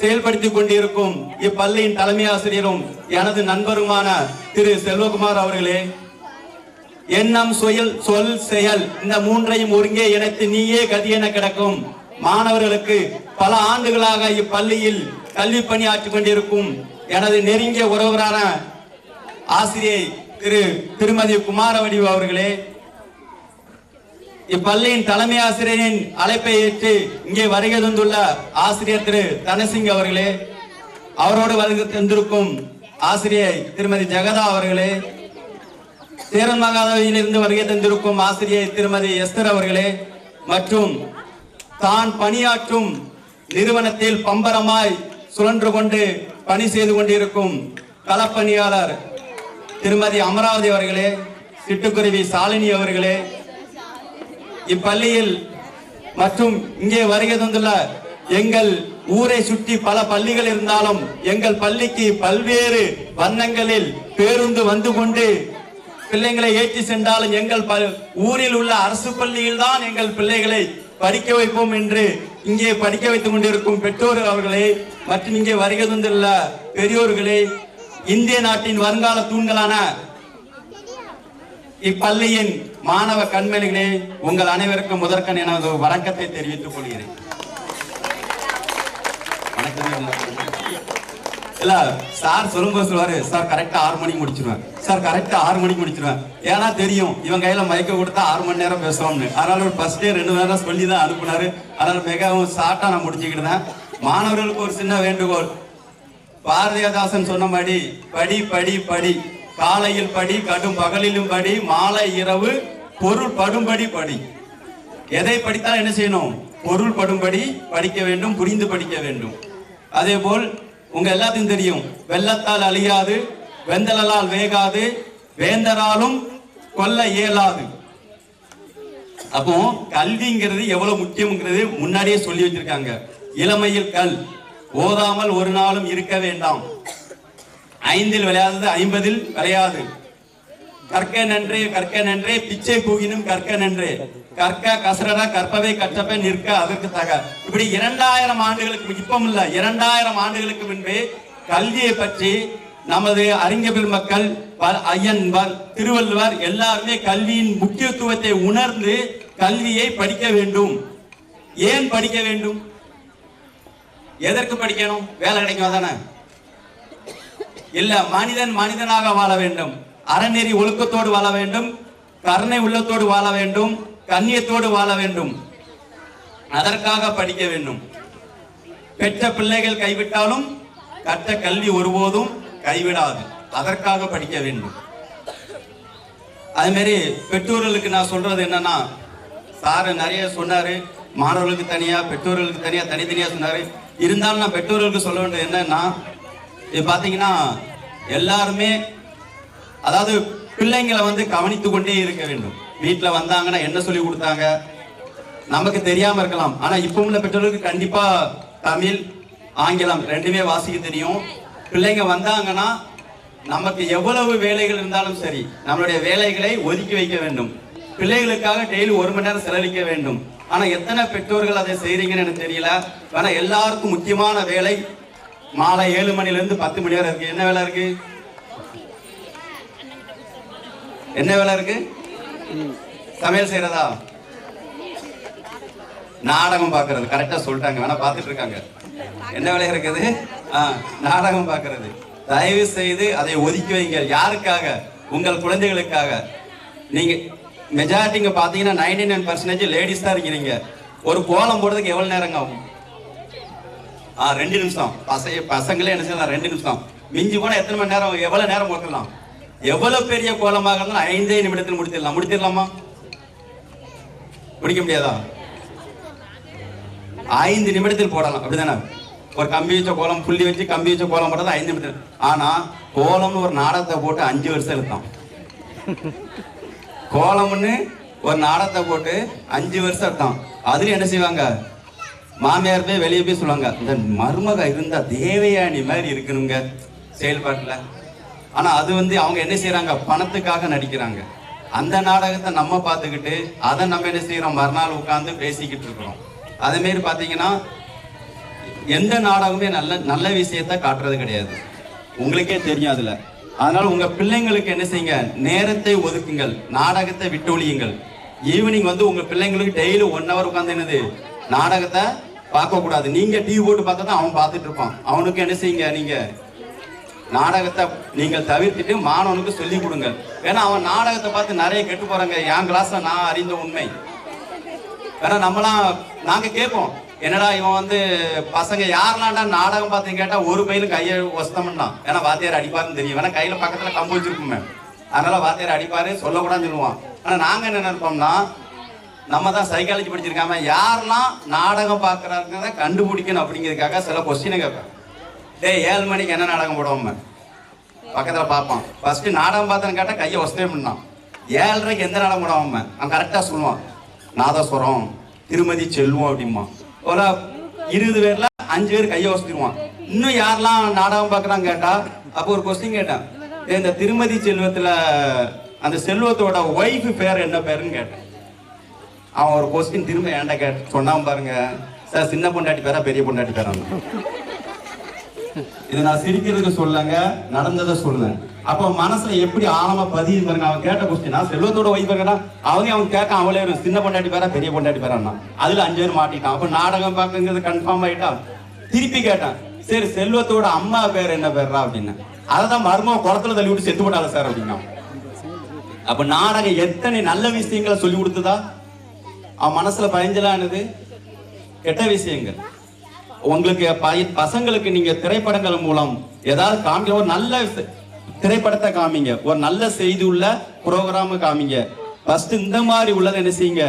செயல்படுத்தி கொண்டிருக்கும் இப்பள்ளியின் தலைமை ஆசிரியரும் எனது நண்பருமான திரு செல்வகுமார் அவர்களே, எண்ணம், சொல், செயல் இந்த மூன்றையும் ஒருங்கே இணைத்து நீயே கதி என கிடக்கும் மாணவர்களுக்கு பல ஆண்டுகளாக இப்பள்ளியில் கல்வி பணியாற்றிக் கொண்டிருக்கும் எனது நெருங்கிய உறவரான ஆசிரியை திருமதி குமாரவடிவு அவர்களே, இப்பள்ளியின் தலைமை ஆசிரியரின் அழைப்பை ஏற்று இங்கே வருகை தந்துள்ள ஆசிரியர் திரு தனசிங் அவர்களே, அவரோடு வருகை தந்திருக்கும் ஆசிரியை திருமதி ஜெகதா அவர்களே, சேரன் மகாதவியிலிருந்து வருகை தந்திருக்கும் ஆசிரியை திருமதி எஸ்தர் அவர்களே, மற்றும் தான் பணியாற்றும் நிறுவனத்தில் பம்பரமாய் சுழன்று கொண்டு பணி செய்து கொண்டிருக்கும் களப்பணியாளர் திருமதி அமராவதி அவர்களே, சிட்டுக்குருவி சாலினி அவர்களே, இப்பள்ளியில் மற்றும் இங்கே வருகை தந்துள்ள எங்கள் ஊரை சுற்றி பல பள்ளிகள் இருந்தாலும் எங்கள் பள்ளிக்கு பல்வேறு வண்ணங்களில் பேருந்து வந்து கொண்டு பிள்ளைகளை ஏற்றி சென்றாலும் எங்கள் ஊரில் உள்ள அரசு பள்ளியில் தான் எங்கள் பிள்ளைகளை படிக்க வைப்போம் என்று இங்கே படிக்க வைத்துக் கொண்டிருக்கும் பெற்றோர் அவர்களே மற்றும் இங்கே வருகை தந்துள்ள பெரியோர்களே, இந்திய நாட்டின் வருங்கால தூண்களான இப்பள்ளியின் மாணவ கண்மணிகளே, உங்கள் அனைவருக்கும் முதற்கண் எனது வணக்கத்தை தெரிவித்துக் கொள்கிறேன். இல்ல சார் சொல்லும்போது சொல்லுவாரு, சார் கரெக்டா 6 மணிக்கு முடிச்சிருவேன், சார் கரெக்டா 6 மணிக்கு முடிச்சிருவேன். ஏன்னா தெரியும் இவன் கையில மயக்க கொடுத்தா 6 மணி நேரம் பேசுவோம்னு. அதனால ஒரு ஃபர்ஸ்டே 2 மணி நேரம் சொல்லி தான் அனுப்புனாரு. அதனால மிகவும் ஷார்ட்டா நான் முடிச்சுக்கிட்டேன். மாணவர்களுக்கு ஒரு சின்ன வேண்டுகோள். பாரதிதாசன் சொன்னபடி படி படி படி, காலையில் படி, கடும் பகலிலும் படி, மாலை இரவு பொருள் படும்படி படி. எதை படித்தால் என்ன செய்யணும்? பொருள் படும்படி படிக்க வேண்டும், புரிந்து படிக்க வேண்டும். அதே போல் உங்க எல்லாத்தையும் தெரியும், வெள்ளத்தால் அழியாது, வெந்தலால் வேகாது, வேந்தராலும் கொல்ல இயலாது. அப்போ கல்விங்கிறது எவ்வளவு முக்கியம்ங்கிறது முன்னாடியே சொல்லி வச்சிருக்காங்க. இளமையில் கல், ஓதாமல் ஒரு நாளும் இருக்க வேண்டாம். 5இல் விளையாதது 50இல் விளையாது. கற்க நன்றே கற்க நன்றே, பிச்சை பூகினும் கற்க நன்றே, கற்க கசரடா கற்பவை கற்றப்ப நிற்க அதற்கு தக. இப்படி 2000 ஆண்டுகளுக்கு, இப்பம் இல்ல 2000 ஆண்டுகளுக்கு முன்பே கல்வியை பற்றி நமது அறிஞர் பெருமக்கள், ஐயன் திருவள்ளுவர் எல்லாருமே கல்வியின் முக்கியத்துவத்தை உணர்ந்து கல்வியை படிக்க வேண்டும். ஏன் படிக்க வேண்டும்? எதற்கு படிக்கணும்? வேலை கிடைக்கும் தானே? இல்ல, மனிதன் மனிதனாக வாழ வேண்டும், அறநெறி ஒழுக்கத்தோடு வாழ வேண்டும், கருணை உள்ளத்தோடு வாழ வேண்டும், கண்ணியத்தோடு வாழ வேண்டும். அதற்காக படிக்க வேண்டும். பெற்ற பிள்ளைகள் கைவிட்டாலும் கற்ற கல்வி ஒருபோதும் கைவிடாது. அதற்காக படிக்க வேண்டும். அதே மாதிரி பெற்றோர்களுக்கு நான் சொல்றது என்னன்னா, சார் நிறைய சொன்னாரு, மாணவர்களுக்கு தனியா பெற்றோர்களுக்கு தனியா தனித்தனியா சொன்னாரு. இருந்தாலும் நான் பெற்றோர்களுக்கு சொல்ல வேண்டியது என்னன்னா, இது பாத்தீங்கன்னா எல்லாருமே, அதாவது பிள்ளைங்களை கவனித்து கொண்டே இருக்க வேண்டும். வீட்டில் வந்தாங்கன்னா என்ன சொல்லி கொடுத்தாங்க நமக்கு தெரியாம இருக்கலாம். ஆனா இப்போ உள்ள பெற்றோர்களுக்கு கண்டிப்பா தமிழ், ஆங்கிலம் ரெண்டுமே வாசிக்க தெரியும். பிள்ளைங்க வந்தாங்கன்னா நமக்கு எவ்வளவு வேலைகள் இருந்தாலும் சரி, நம்மளுடைய வேலைகளை ஒதுக்கி வைக்க வேண்டும். பிள்ளைகளுக்காக டெய்லி 1 மணி நேரம் செலவழிக்க வேண்டும். ஆனா எத்தனை பெற்றோர்கள் அதை செய்றீங்கன்னு எனக்கு தெரியல. ஆனா எல்லாருக்கும் முக்கியமான வேலை மாலை 7 மணிலேருந்து 10 மணி வரை இருக்கு. என்ன வேலை இருக்கு? என்ன வேலை இருக்கு? சமையல் செய்யறதா? நாடகம் பார்க்கறது. கரெக்டா சொல்லிட்டாங்க, வேணா பார்த்துட்டு இருக்காங்க. என்ன வேலை இருக்குது? நாடகம் பார்க்கறது. தயவு செய்து அதை ஒதுக்கி வைங்க. யாருக்காக? உங்கள் குழந்தைகளுக்காக. நீங்க மெஜாரிட்டிங்க பாத்தீங்கன்னா 99% லேடிஸ் தான் இருக்கிறீங்க. ஒரு கோலம் போடுறதுக்கு எவ்வளவு நேரம் ஆகும்? 2 நிமிஷம். பசங்களே என்ன செய்யலாம்? 2 நிமிஷம். மிஞ்சி போனா எத்தனை மணி நேரம்? எவ்வளவு நேரம் போட்டுடலாம்? எவ்வளவு பெரிய கோலமாக இருந்தாலும் 5 நிமிடத்தில் முடித்திடலாம். முடித்திடலாமா? முடிக்க முடியாதா? 5 நிமிடத்தில் போடலாம், அப்படிதானே? ஒரு கம்பி வச்ச கோலம், புள்ளி வச்சு கம்பி வச்ச கோலம் போட்டது 5 நிமிடத்தில். ஆனா கோலம்னு ஒரு நாடகத்தை போட்டு 5 வருஷம் எடுத்தான். கோலம்னு ஒரு நாடகத்தை போட்டு 5 வருஷம் எடுத்தான். அதுல என்ன செய்வாங்க? மாமியார் போய் வெளியே போய் சொல்லுவாங்க, இந்த மருமக இருந்தா தேவயானி மாதிரி இருக்கணுங்க செயல்பாட்டுல. ஆனா அது அவங்க என்ன செய்யறாங்க? பணத்துக்காக நடிக்கிறாங்க. அந்த நாடகத்தை நம்ம பார்த்துக்கிட்டு அதை நம்ம என்ன செய்யறோம்? மறுநாள் உட்கார்ந்து பேசிக்கிட்டு இருக்கிறோம். அதே மாதிரி பாத்தீங்கன்னா எந்த நாடகமே நல்ல நல்ல விஷயத்த காட்டுறது கிடையாது, உங்களுக்கே தெரியும் அதுல. அதனால உங்க பிள்ளைங்களுக்கு என்ன செய்யுங்க, நேரத்தை ஒதுக்குங்கள், நாடகத்தை விட்டொழியுங்கள். ஈவினிங் வந்து உங்க பிள்ளைங்களுக்கு டெய்லி 1 hour உட்காந்து என்னது நாடகத்தை பார்க்க கூடாது. நீங்க டிவி போட்டு பார்த்தா தான் அவன் பார்த்துட்டு இருப்பான். அவனுக்கு என்ன செய்யுங்க, நீங்க நாடகத்தை நீங்கள் தவிர்த்துட்டு மாணவனுக்கு சொல்லி கொடுங்க. ஏன்னா அவன் நாடகத்தை பார்த்து நிறைய கெட்டு போறாங்க. என் கிளாஸ்ல நான் அறிந்த உண்மை. ஏன்னா நாங்க கேட்போம், என்னடா இவன் வந்து பசங்க யாரெல்லாம்டா நாடகம் பார்த்து கேட்டா ஒரு பையிலும் கையை வசத்தம்னான். ஏன்னா வாத்தியார் அடிப்பாருன்னு தெரியும். ஏன்னா கையில பக்கத்துல கம்பு வச்சிருக்குமே, அதனால வாத்தியார் அடிப்பாரு சொல்லக்கூடாதுன்னு சொல்லுவான். ஆனா நாங்க என்ன நினைப்போம்னா, நம்ம தான் சைக்காலஜி படிச்சிருக்காம யாரெல்லாம் நாடகம் பார்க்கறாங்க கண்டுபிடிக்கணும் அப்படிங்கிறதுக்காக சில கொஸ்டினை கேட்பேன். 7 மணிக்கு என்ன நாடகம் போடுவோம் பக்கத்துல பார்ப்பான். ஃபர்ஸ்ட் நாடகம் பார்த்தேன்னு கேட்டா கையை வசதே பண்ணான். 7:30க்கு எந்த நாடகம் போடுவோம் அவன் கரெக்டா சொல்லுவான், நாதஸ்வரம், திருமதி செல்வம் அப்படிமா. ஒரு 20 பேர்ல 5 பேர் கையை வசதிடுவான். இன்னும் யாரெல்லாம் நாடகம் பார்க்கறான்னு கேட்டா அப்போ ஒரு கொஸ்டின் கேட்டேன், இந்த திருமதி செல்வத்துல அந்த செல்வத்தோட ஒய்ஃப் பேர் என்ன பேருன்னு கேட்டேன். அவன் ஒரு கொஸ்டின் திரும்ப ஏன்டா கேட்டு சொன்னான் பாருங்க, சார் சின்ன பொண்டாட்டி பேரா பெரிய பொண்டாட்டி பேரா. இது நான் சிரிக்கிறதுக்கு சொல்லங்க, நடந்ததை சொல்லுவேன். அப்ப மனசுல எப்படி ஆழமா பதியுது பாருங்க. அவன் கேட்ட கொஸ்டின், செல்வத்தோட ஒய்ஃப் கேட்டா அவன் கேட்க அவளே சின்ன பொண்டாட்டி பேரா பெரிய பொண்டாட்டி பேரா. அதுல 5 பேர் மாட்டிட்டான். அப்ப நாடகம் பார்க்கறது கன்ஃபார்ம் ஆயிட்டா. திருப்பி கேட்டான், சரி செல்வத்தோட அம்மா பேர் என்ன பேர்றா அப்படின்னு. அதான் மர்மம் குளத்துல தள்ளி விட்டு செத்து போட்டால சார் அப்படின்னா. அப்ப நாடகம் எத்தனை நல்ல விஷயங்களை சொல்லி கொடுத்ததா, அவன் மனசுல பயஞ்சலானது கெட்ட விஷயங்கள். உங்களுக்கு பசங்களுக்கு நீங்க திரைப்படங்கள் மூலம் ஏதாவது காமிக்க, ஒரு நல்ல திரைப்படத்தை காமிங்க, ஒரு நல்ல செய்தி உள்ள புரோகிராம் காமிங்க. ஃபர்ஸ்ட் இந்த மாதிரி உள்ளதை என்ன செய்யுங்க,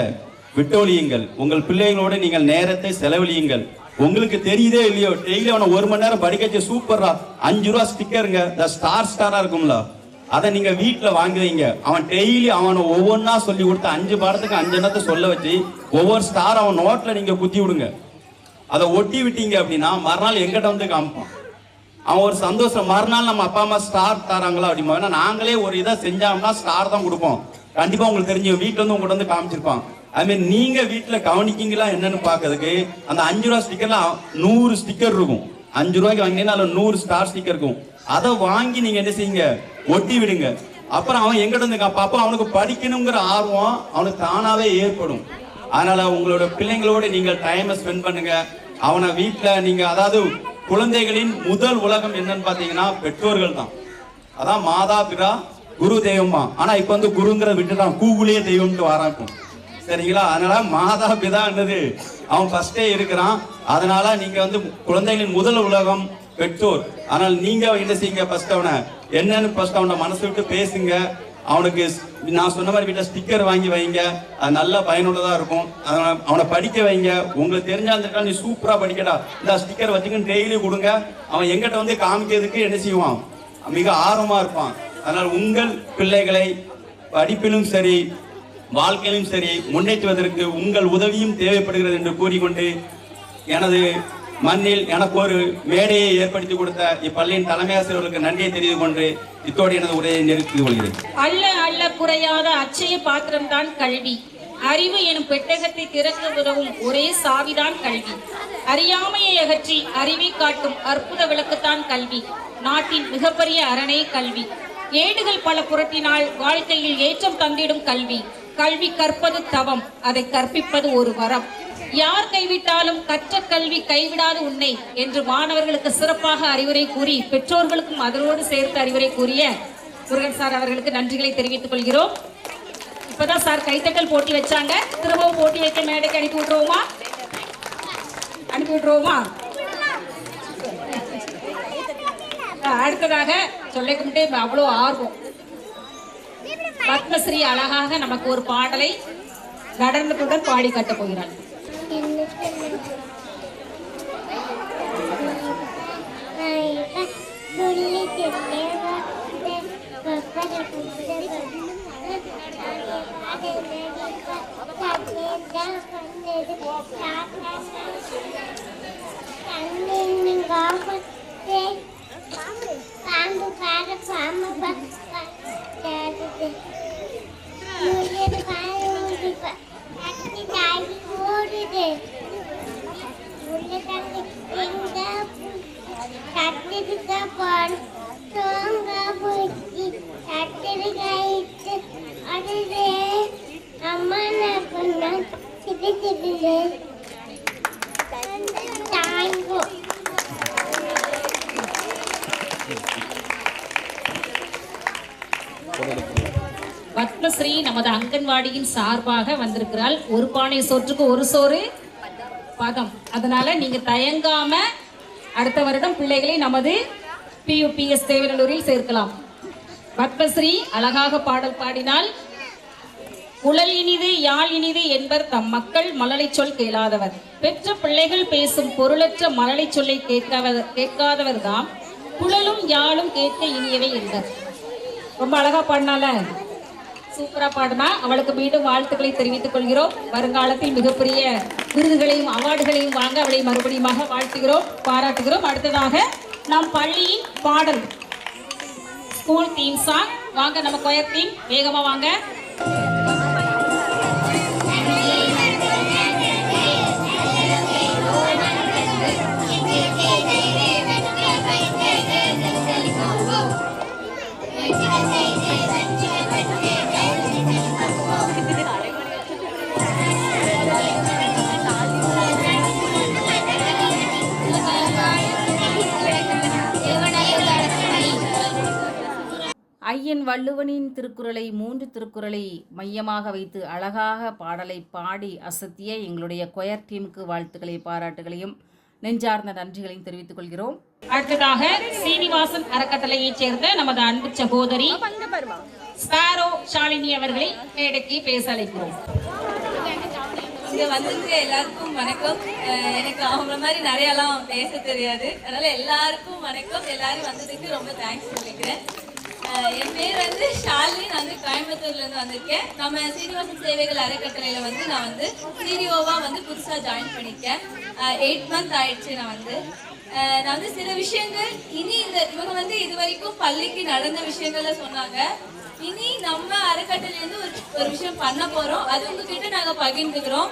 விட்டொழியுங்கள். உங்கள் பிள்ளைகளோட நீங்கள் நேரத்தை செலவழியுங்கள். உங்களுக்கு தெரியுதே இல்லையோ, டெய்லி அவனை 1 மணி நேரம் படிக்க வச்சு சூப்பரா 5 ரூபா ஸ்டிக்கருங்க, இந்த ஸ்டாரா இருக்கும்ல, அதை நீங்க வீட்டுல வாங்கி வைங்க. அவன் டெய்லி அவனை ஒவ்வொன்னா சொல்லி கொடுத்து 5 பாடத்துக்கு 5 எண்ணத்தை சொல்ல வச்சு ஒவ்வொரு ஸ்டார் அவன் நோட்ல நீங்க குத்தி விடுங்க. அதை ஒட்டி விட்டீங்க அப்படின்னா மறுநாள் எங்கிட்ட வந்து காமிப்பான். அவன் ஒரு சந்தோஷம், மறுநாள் நம்ம அப்பா அம்மா ஸ்டார் தராங்களா அப்படிமா. ஏன்னா நாங்களே ஒரு இதை செஞ்சோம்னா ஸ்டார் தான் கொடுப்போம். கண்டிப்பா உங்களுக்கு தெரிஞ்சு வீட்டுல வந்து உங்கள்கிட்ட வந்து காமிச்சிருப்பான். அதுமாதிரி நீங்க வீட்டுல கவனிக்கீங்களா என்னன்னு பாக்குறதுக்கு அந்த 5 ரூபா ஸ்டிக்கர்ல 100 ஸ்டிக்கர் இருக்கும். 5 ரூபாய்க்கு வாங்கினீங்கன்னா அதுல 100 ஸ்டார் ஸ்டிக்கர் இருக்கும். அதை வாங்கி நீங்க என்ன செய்யுங்க, ஒட்டி விடுங்க. அப்புறம் அவன் எங்கிட்ட வந்து பாப்பா அவனுக்கு படிக்கணுங்கிற ஆர்வம் அவனுக்கு தானாவே ஏற்படும். அதனால உங்களோட பிள்ளைங்களோட நீங்கள் டைமை ஸ்பெண்ட் பண்ணுங்க. அவனை வீட்டுல நீங்க, அதாவது குழந்தைகளின் முதல் உலகம் என்னன்னு பாத்தீங்கன்னா பெற்றோர்கள் தான். அதான் மாதா பிதா குரு தெய்வமா. ஆனா இப்ப வந்து குருங்கிறத விட்டுதான் கூகுளே தெய்வம்னு வராக்கும், சரிங்களா? அதனால மாதா பிதா என்னது அவன் ஃபர்ஸ்டே இருக்கிறான். அதனால நீங்க வந்து குழந்தைகளின் முதல் உலகம் பெற்றோர். ஆனால் நீங்க என்ன செய்யுங்க, ஃபர்ஸ்ட் அவனை என்னன்னு ஃபர்ஸ்ட் அவனை மனசு விட்டு பேசுங்க. அவனுக்கு நான் சொன்ன மாதிரி வீட்டில் ஸ்டிக்கர் வாங்கி வைங்க, அது நல்லா பயனுள்ளதா இருக்கும். அவனை படிக்க வைங்க. உங்களுக்கு தெரிஞ்சால் நீ சூப்பரா படிக்கடா, இந்த ஸ்டிக்கர் வச்சுக்கின்னு டெய்லி கொடுங்க. அவன் எங்கிட்ட வந்து காமிக்கிறதுக்கு என்ன செய்வான், மிக ஆர்வமா இருப்பான். அதனால் உங்கள் பிள்ளைகளை படிப்பிலும் சரி வாழ்க்கையிலும் சரி முன்னேற்றுவதற்கு உங்கள் உதவியும் தேவைப்படுகிறது என்று கூறிக்கொண்டு எனது மண்ணில் எனக்கு ஒரு மேடையை ஏற்படுத்தி கொடுத்த இப்பள்ளியின் தலைமை ஆசிரியர்களுக்கு நன்றியை தெரிந்து கொண்டு இத்தோடு எனது உரையை நிறுத்திக் கொள்கிறேன். அல்ல அல்ல குறையாத அச்சய பாத்திரம்தான் கல்வி. அறிவு எனும் பெட்டகத்தை திறக்க உதவும் ஒரே சாவிதான் கல்வி. அறியாமையை அகற்றி அறிவை காட்டும் அற்புத விளக்குத்தான் கல்வி. நாட்டின் மிகப்பெரிய அரணை கல்வி. ஏடுகள் பல புரட்டினால் வாழ்க்கையில் ஏற்றம் தந்திடும் கல்வி. கல்வி கற்பது தவம், அதை கற்பிப்பது ஒரு வரம். யார் கைவிட்டாலும் கற்ற கல்வி கைவிடாது உன்னை என்று மாணவர்களுக்கு சிறப்பாக அறிவுரை கூறி பெற்றோர்களுக்கும் அதனோடு சேர்த்து அறிவுரை கூறிய முருகன் சார் அவர்களுக்கு நன்றிகளை தெரிவித்துக் கொள்கிறோம். இப்பதான் சார் கைத்தட்டல் போட்டி வச்சாங்க, திரும்பவும் போட்டி வைக்க மேடைக்கு அனுப்பி விட்டுருவோமா? அடுத்ததாக சொல்ல கும்பிட்டே அவ்வளோ ஆர்வம். பத்மஸ்ரீ அழகாக நமக்கு ஒரு பாடலை நடனத்துடன் பாடி கட்ட போகிறார். Thank you. பத்மஸ்ரீ நமது அங்கன்வாடியின் சார்பாக வந்திருக்கிறாள். ஒரு பானை சோற்றுக்கு ஒரு சோறு பதம். அதனால நீங்க தயங்காம அடுத்த வருடம் பிள்ளைகளை நமது PUPS தேவநல்லூரில் சேர்க்கலாம். பத்மஸ்ரீ அழகாக பாடல் பாடினால், குழல் இனிது யாழ் இனிது என்பர் தம் மக்கள் மழலை சொல் கேளாதவர். பெற்ற பிள்ளைகள் பேசும் பொருளற்ற மழலை சொல்லை கேட்காதவர் தாம் குழலும் யாழும் கேட்க இனியவை என்பர். ரொம்ப அழகா பாடினால, சூப்பரா பாடினா. அவளுக்கு மீண்டும் வாழ்த்துக்களை தெரிவித்துக் கொள்கிறோம். வருங்காலத்தில் மிகப்பெரிய விருதுகளையும் அவார்டுகளையும் வாங்க அவளை மறுபடியும் வாழ்த்துகிறோம், பாராட்டுகிறோம். அடுத்ததாக நாம் பள்ளியின் பாடல் ஸ்கூல் தீம் சாங். வாங்க நம்ம கொயர் டீம் வேகமா வாங்க. ஐயன் வள்ளுவனின் திருக்குறளை 3 திருக்குறளை மையமாக வைத்து அழகாக பாடலை பாடி அசத்திய எங்களுடைய கொயர் டீமுக்கு வாழ்த்துக்களை பாராட்டுகளையும் நெஞ்சார்ந்த நன்றிகளையும் தெரிவித்துக் கொள்கிறோம். அடுத்ததாக சீனிவாசன் அறக்கட்டளையைச் சேர்ந்த நமது அன்பு சகோதரி ஸ்பாரோ ஷாலினி அவர்களை மேடைக்கு பேச அழைக்கிறோம். இங்க வந்திருக்க எல்லாருக்கும் வணக்கம். எனக்கு அவங்கள மாதிரி நிறையலாம் பேச தெரியாது, அதனால எல்லாருக்கும் வணக்கம். எல்லாரும் வந்ததுக்கு ரொம்ப தேங்க்ஸ் சொல்லிக்கிறேன். என் பேர் வந்து ஷாலினி. நான் வந்து கோயம்புத்தூர்ல இருந்து வந்திருக்கேன். நம்ம சீனிவாசன் சேவைகள் அறக்கட்டளையில வந்து நான் வந்து சிடிஓவா வந்து புதுசா ஜாயின் பண்ணிருக்கேன். 8 மந்த் ஆயிடுச்சு. நான் வந்து சில விஷயங்கள் இனி இவங்க வந்து இது வரைக்கும் பள்ளிக்கு நடந்த விஷயங்கள்ல சொன்னாங்க. இனி நம்ம அறக்கட்டளையில இருந்து ஒரு விஷயம் பண்ண போறோம். அது உங்ககிட்ட நாங்க பகிர்ந்துக்கிறோம்.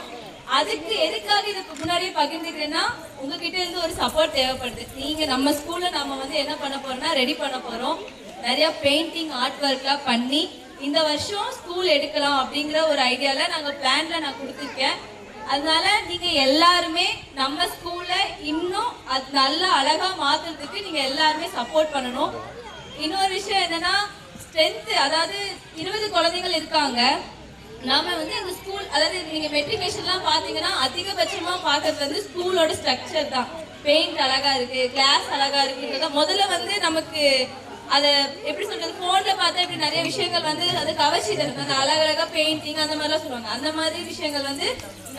அதுக்கு எதுக்காக இதுக்கு முன்னாடியே பகிர்ந்துக்கிறேன்னா, உங்ககிட்ட இருந்து ஒரு சப்போர்ட் தேவைப்படுது. நீங்க நம்ம ஸ்கூல்ல நம்ம வந்து என்ன பண்ண போறோம்னா ரெடி பண்ண போறோம். நிறைய பெயிண்டிங் ஆர்ட் ஒர்க்லாம் பண்ணி இந்த வருஷம் ஸ்கூல் எடுக்கலாம் அப்படிங்கிற ஒரு ஐடியால நாங்கள் பிளான்ல நான் கொடுத்துருக்கேன். அதனால நீங்க எல்லாருமே நம்ம ஸ்கூல்ல இன்னும் அது நல்லா அழகா மாத்துறதுக்கு நீங்க எல்லாருமே சப்போர்ட் பண்ணணும். இன்னொரு விஷயம் என்னன்னா, ஸ்ட்ரென்த், அதாவது 20 குழந்தைகள் இருக்காங்க. நாம வந்து எங்க ஸ்கூல், அதாவது நீங்க மெட்ரிகுலேஷன்லாம் பாத்தீங்கன்னா அதிகபட்சமா பார்க்கறது வந்து ஸ்கூலோட ஸ்ட்ரக்சர் தான். பெயிண்ட் அழகா இருக்கு, கிளாஸ் அழகா இருக்கு. முதல்ல வந்து நமக்கு அதை எப்படி சொல்றது, போன்ல பார்த்தா இப்படி நிறைய விஷயங்கள் வந்து அது கவர்ச்சி தருது. அந்த அழகழகா பெயிண்டிங் அந்த மாதிரிலாம் சொல்லுவாங்க. அந்த மாதிரி விஷயங்கள் வந்து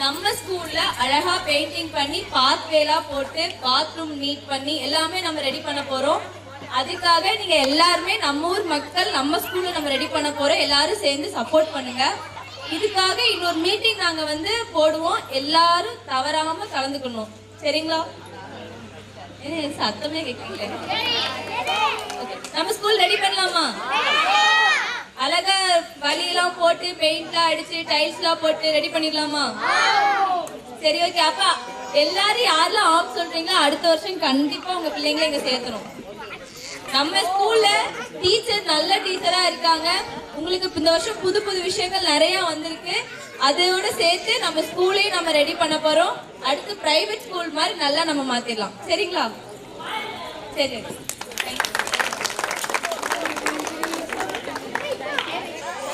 நம்ம ஸ்கூல்ல அழகா பெயிண்டிங் பண்ணி பாத்வேலாம் போட்டு பாத்ரூம் நீட் பண்ணி எல்லாமே நம்ம ரெடி பண்ண போறோம். அதுக்காக நீங்க எல்லாருமே நம்ம ஊர் மக்கள் நம்ம ஸ்கூல்ல நம்ம ரெடி பண்ண போறோம். எல்லாரும் சேர்ந்து சப்போர்ட் பண்ணுங்க. இதுக்காக இன்னொரு மீட்டிங் நாங்க வந்து போடுவோம். எல்லாரும் தவறாம கலந்துக்கணும், சரிங்களா? சத்தமே கேட்கல. நம்ம ஸ்கூல் ரெடி பண்ணலாமா? அழகா வலியெல்லாம் போட்டு பெயிண்ட்லாம் அடிச்சு டைல்ஸ்லாம் போட்டு ரெடி பண்ணிடலாமா? சரி, ஓகே. அப்ப எல்லாரும் யாரெல்லாம் ஆப் சொல்றீங்களோ அடுத்த வருஷம் கண்டிப்பா உங்க பிள்ளைங்களை இங்க சேர்த்தணும். நம்ம ஸ்கூல்ல டீச்சர் நல்ல டீச்சரா இருக்காங்க. உங்களுக்கு இந்த வருஷம் புது புது விஷயங்கள் நிறைய வந்திருக்கு. அதோட சேர்த்து நம்ம ஸ்கூலையும் நம்ம ரெடி பண்ண போறோம். அடுத்து பிரைவேட் ஸ்கூல் மாதிரி நல்லா நம்ம மாத்திடலாம், சரிங்களா? சரி,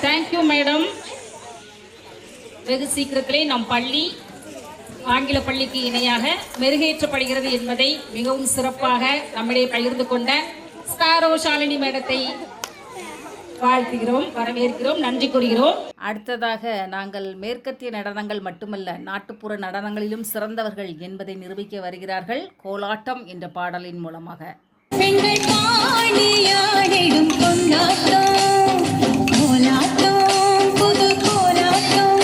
தேங்க்யூ மேடம். வெகு சீக்கிரத்திலே நம் பள்ளி ஆங்கில பள்ளிக்கு இணையாக மெருகேற்றப்படுகிறது என்பதை மிகவும் சிறப்பாக நம்மிடையே பகிர்ந்து கொண்ட ஸ்பாரோ ஷாலினி மேடத்தை வாழ்த்துகிறோம், வரவேற்கிறோம், நன்றி கூறுகிறோம். அடுத்ததாக நாங்கள் மேற்கத்திய நடனங்கள் மட்டுமல்ல நாட்டுப்புற நடனங்களிலும் சிறந்தவர்கள் என்பதை நிரூபிக்க வருகிறார்கள் கோலாட்டம் என்ற பாடலின் மூலமாக. பெண்கள் பாடியாடிடும் கொண்டாட்டம் கோலாட்டம், புது கோலாட்டம்,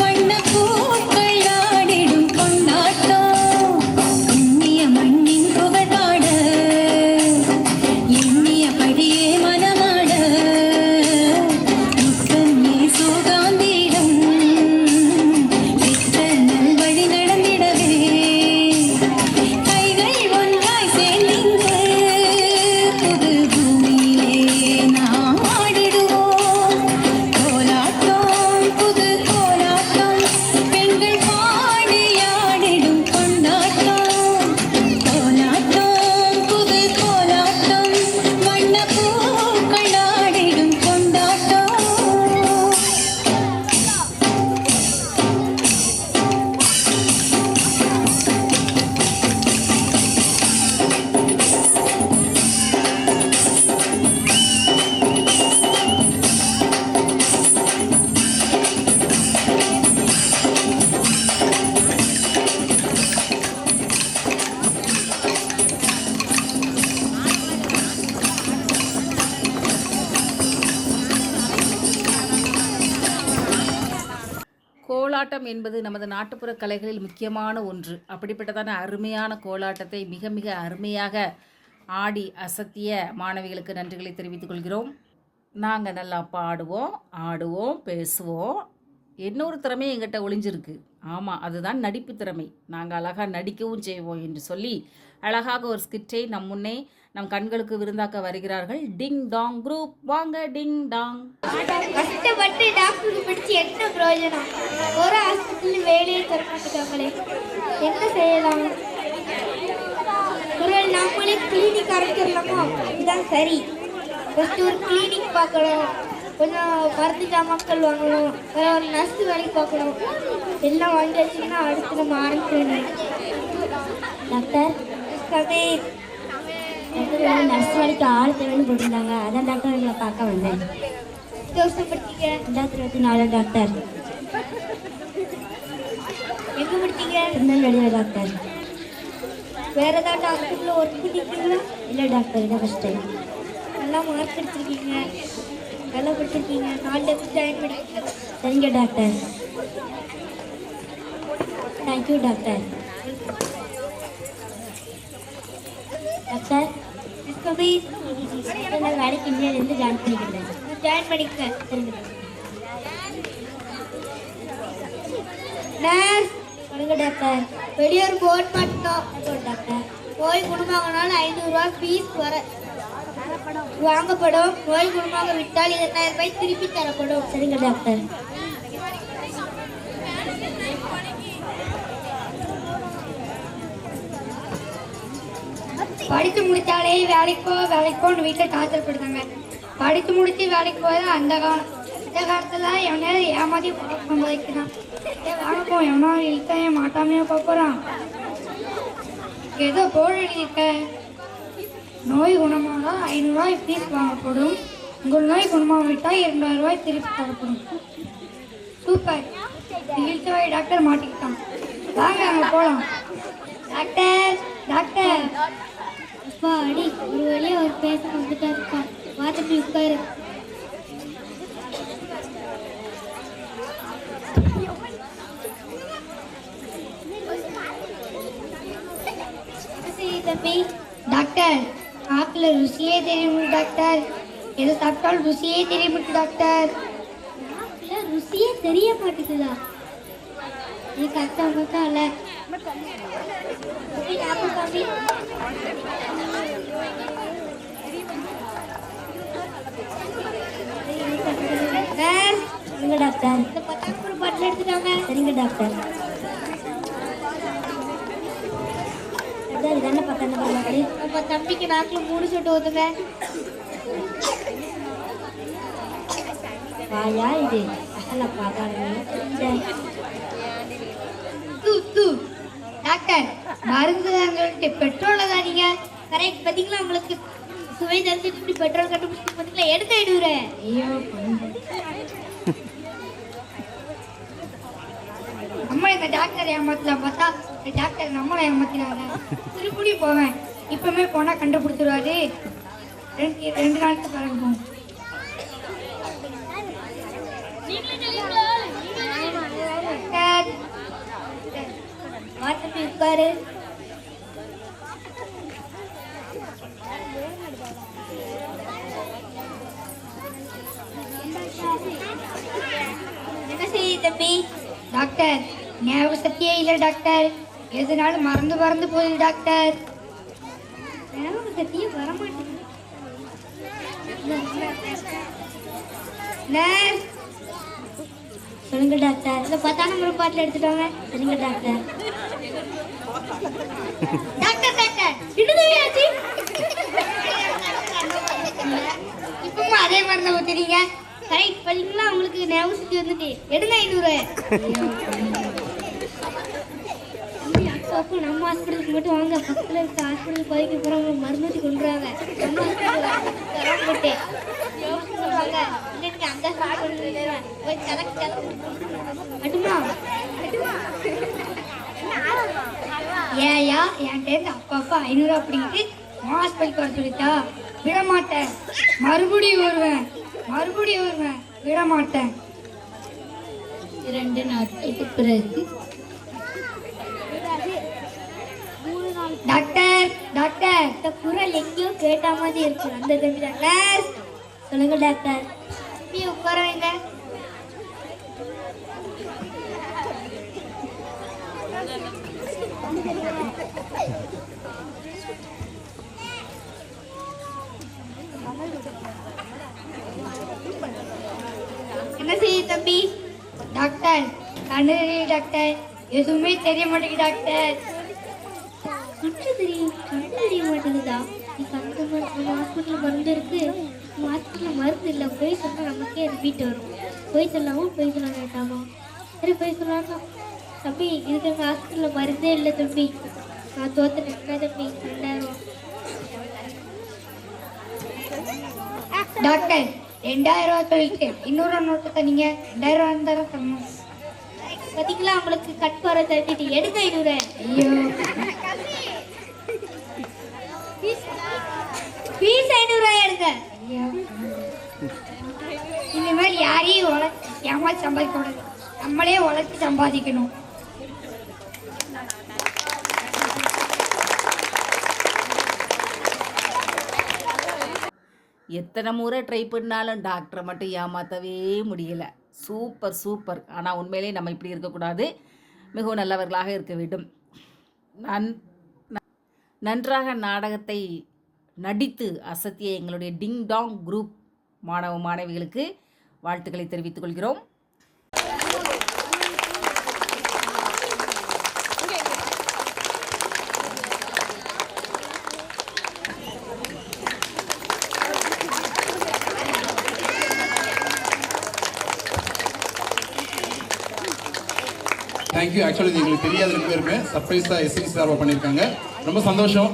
வண்ண பூக்கள் ஆடிடும் கொண்டாட்டம், புண்ணிய மண்ணின் புகழாட எண்ணிய படியே மனமாட முத்தமே சுகாந்திடம் பெற்ற நல்வழி நடந்திடவே கைகள் ஒன்றாய் சேர்ந்து கோலாட்டம் என்பது நமது நாட்டுப்புற கலைகளில் முக்கியமான ஒன்று. அப்படிப்பட்டதான அருமையான கோலாட்டத்தை மிக மிக அருமையாக ஆடி அசத்திய மாணவிகளுக்கு நன்றிகளை தெரிவித்துக் கொள்கிறோம். நாங்கள் நல்லா பாடுவோம், ஆடுவோம், பேசுவோம். இன்னொரு திறமை எங்கிட்ட ஒளிஞ்சிருக்கு. ஆமாம், அதுதான் நடிப்பு திறமை. நாங்கள் அழகாக நடிக்கவும் செய்வோம் என்று சொல்லி அழகாக ஒரு ஸ்கிட்டை நம் முன்னே நம் கண்களுக்கு விருந்தாக்க வருகிறார்கள். டிங் டாங் குரூப். வாங்க டிங் டாங். கஷ்டப்பட்டு டாக்டருக்கு படிச்சு என்ன பிரயோஜனம்? ஒரு ஹாஸ்பிட்டல் வேலையை தரமாட்டுக்காங்களே, என்ன செய்யலாம்? குரல் நாமளே கிளினிக் ஆரம்பிச்சிடலாமா? இதுதான் சரி. ஃபஸ்ட்டு ஒரு கிளினிக் பார்க்கணும், கொஞ்சம் மருந்து ஜாமாக்கள் வாங்கணும், ஒரு நர்ஸு வேலைக்கு பார்க்கணும். எல்லாம் வாங்கி வச்சிங்கன்னா அடுத்து நம்ம ஆரம்பிக்கணும். டாக்டர் நர்ஸ் வேலைக்கு ஆள் தேவைன்னு போட்டிருந்தாங்க. அதான் டாக்டர் எங்களை பார்க்க வந்தேன். 2 வருஷம் படித்தீங்க? 2024 டாக்டர். எங்கே படித்தீங்க? திருநெல்வேலியில் டாக்டர். வேறு ஏதாவது ஹாஸ்பிட்டலில் ஒர்க் பண்ணியிருக்கீங்களா? இல்லை டாக்டர், இதான் ஃபஸ்ட் டைம். நல்லா மார்க் எடுத்துருக்கீங்க, நல்லா படிச்சிருக்கீங்க. 4 டேஸ் ஜாயின் பண்ணிக்கீங்க. சரிங்க டாக்டர். Thank you doctor. டாக்டர் நான் வேலைக்கு இந்தியாவிலேருந்து ஜாயின் பண்ணிக்கிறேன். ஜாயின் பண்ணிக்கிறேன். சரிங்க நர்ஸ். சொல்லுங்க டாக்டர். வெளியூர் போர்ட் மாட்டோம் டாக்டர். நோய் குணமாகனாலும் 500 ரூபா ஃபீஸ் வாங்கப்படும். நோய் குணமாக விட்டால் 2000 ரூபாய் திருப்பி தரப்படும். சரிங்க டாக்டர். படித்து முடித்தாலே வேலைக்கோன்னு வீட்டில் டார்ச்சர் படுத்தாங்க. படித்து முடித்து வேலைக்கு போய் அந்த காலத்தில் எவனாவது ஏமாதி வைக்கிறான். வாங்கப்போ எவனா இழுத்தையே மாட்டாமையோ பார்க்குறான். ஏதோ போல் எழுதியிருக்க. நோய் குணமாக 500 ரூபாய் ஃபீஸ் வாங்கப்படும். உங்கள் நோய் குணமாகிவிட்டால் 2000 ரூபாய் திருப்பி தரப்படும். சூப்பர். இழுத்தவாய் டாக்டர் மாட்டிக்கிட்டான். வாங்க அங்கே போகலாம். Doctor doctor. அப்பா அடி, ஒரு வழியாக ஒரு பேச வந்துட்டா இருப்பா. பார்த்துட்டு உட்காரு. தம்பி. டாக்டர், ஆப்பில் ருசியே தெரியும் டாக்டர். எது சாப்பிட்டாலும் ருசியே தெரிய மாட்டேங்குது டாக்டர். ஆப்பில் ருசியே தெரிய மாட்டேங்குதா? நீ கஷ்டம் மட்டும் இல்லை. சரிங்க டாக்டர். இந்த 10 பாட்டில் எடுத்துட்டாங்க. சரிங்க டாக்டர். இதான 10 பாட்டில். நம்ம தம்பிக்கு நாக்கில் 3 சொட்டு ஊற்றுங்க. வாயா இது அசல பார்த்தாங்க. டாக்டர், மருந்து சொல்லிட்டு பெட்ரோலை தான் நீங்க கரெக்ட் பார்த்தீங்களா? உங்களுக்கு சுவை தெரிஞ்சுட்டு இப்படி பெட்ரோல் கண்டுபிடிச்சு பார்த்தீங்களா? எடுத்து ஐநூறு. ஐயோ அம்மா, இந்த டாக்டர் ஏமாத்தலாம் பார்த்தா இந்த டாக்டர் நம்மளை ஏமாத்தினாங்க. திருப்படி போவேன். இப்பவுமே போனா கண்டுபிடிச்சிருவாரு. 2 நாளுக்கு பாருங்க. வாத்தப்பி உட்காரு. என்ன செய்ய தம்பி? டாக்டர், ஞாபக சக்தியே இல்லை டாக்டர். எதுனாலும் மறந்து போகுது டாக்டர். ஞாபக சக்தியே வரமாட்டேங்குது. சொல்லுங்க டாக்டர். இந்த 10 நம்பர் பாட்டில் எடுத்துட்டாங்க. சரிங்க டாக்டர். Doctor doctor இடுதலையாச்சு. இப்பவும் அதே மாதிரி தான் ஊத்துறீங்க. கரெக்ட் பண்ணீங்களா? உங்களுக்கு ஞாபகம் சக்தி வந்துட்டு எடுங்க 500. அப்போ நம்ம ஹாஸ்பிட்டலுக்கு மட்டும் வாங்க. பக்கத்தில் இருக்க ஹாஸ்பிட்டல் போய்க்கு போகிறவங்க மருந்து கொண்டுறாங்க. நம்ம ஹாஸ்பிட்டல் போட்டு சொல்லுவாங்க. இல்லைங்க அந்த ஹாஸ்பிட்டல் போய் அடுமா ஏயா என்கிட்ட அப்பா 500 அப்படின்ட்டு ஹாஸ்பிட்டலுக்கு வர சொல்லிட்டா விட மாட்டேன். மறுபடியும் வருவேன் விட மாட்டேன். 2 நாட்களுக்கு பிறகு. டாக்டர் டாக்டர், இந்த குரல் எங்கேயோ கேட்ட மாதிரி இருக்கு. அந்த தம்பி டாக்டர். சொல்லுங்க டாக்டர். தம்பி உட்கார வைங்க. என்ன செய்ய தம்பி? டாக்டர் கண்ணு டாக்டர், எதுவுமே தெரிய மாட்டேங்குது டாக்டர். கண்ணு தெரிய மாட்டேங்குதா? நீ கண்ணு மருந்து ஹாஸ்பிட்டலில் மருந்து இருக்கு, ஹாஸ்பிட்டலில் மருந்து இல்லை. போய் சொன்னால் நமக்கே ரிப்பீட் வரும். போய் சொல்லாமல் போய் சொல்ல வேண்டாமா? சரி போய் சொல்லலாம் தம்பி. இதுக்கு எங்கள் ஹாஸ்பிட்டலில் மருந்தே இல்லை தம்பி. நான் தோற்று நிற்கிறேன் தம்பி. 2000. டாக்டர் 2000 சொல்லிட்டு இன்னொரு நோட்டு தந்தீங்க. 2000 இருந்தாலும் தரணும். பார்த்தீங்களா, உங்களுக்கு கட் வர தட்டிட்டு எடுக்க 500. ஐயோ, ஃபீஸ் 500 எடுங்க. ஐயோ, இனிமேல் யாரையும் ஏமாற்றி சம்பாதிக்கக்கூடாது. நம்மளே உழைச்சி சம்பாதிக்கணும். எத்தனை முறை ட்ரை பண்ணாலும் டாக்டரை மட்டும் ஏமாற்றவே முடியலை. Super super. ஆனால் உண்மையிலே நம்ம இப்படி இருக்கக்கூடாது, மிகவும் நல்லவர்களாக இருக்க வேண்டும். நன்றாக நாடகத்தை நடித்து அசத்திய எங்களுடைய டிங் டாங் குரூப் மாணவ மாணவிகளுக்கு வாழ்த்துக்களை தெரிவித்துக் கொள்கிறோம். தேங்க்யூ. ஆக்சுவலி இது எங்களுக்கு தெரியாத 2 பேருமே சர்ப்ரைஸாக எஸ்எஸ்சி சார்பாக பண்ணியிருக்காங்க. ரொம்ப சந்தோஷம்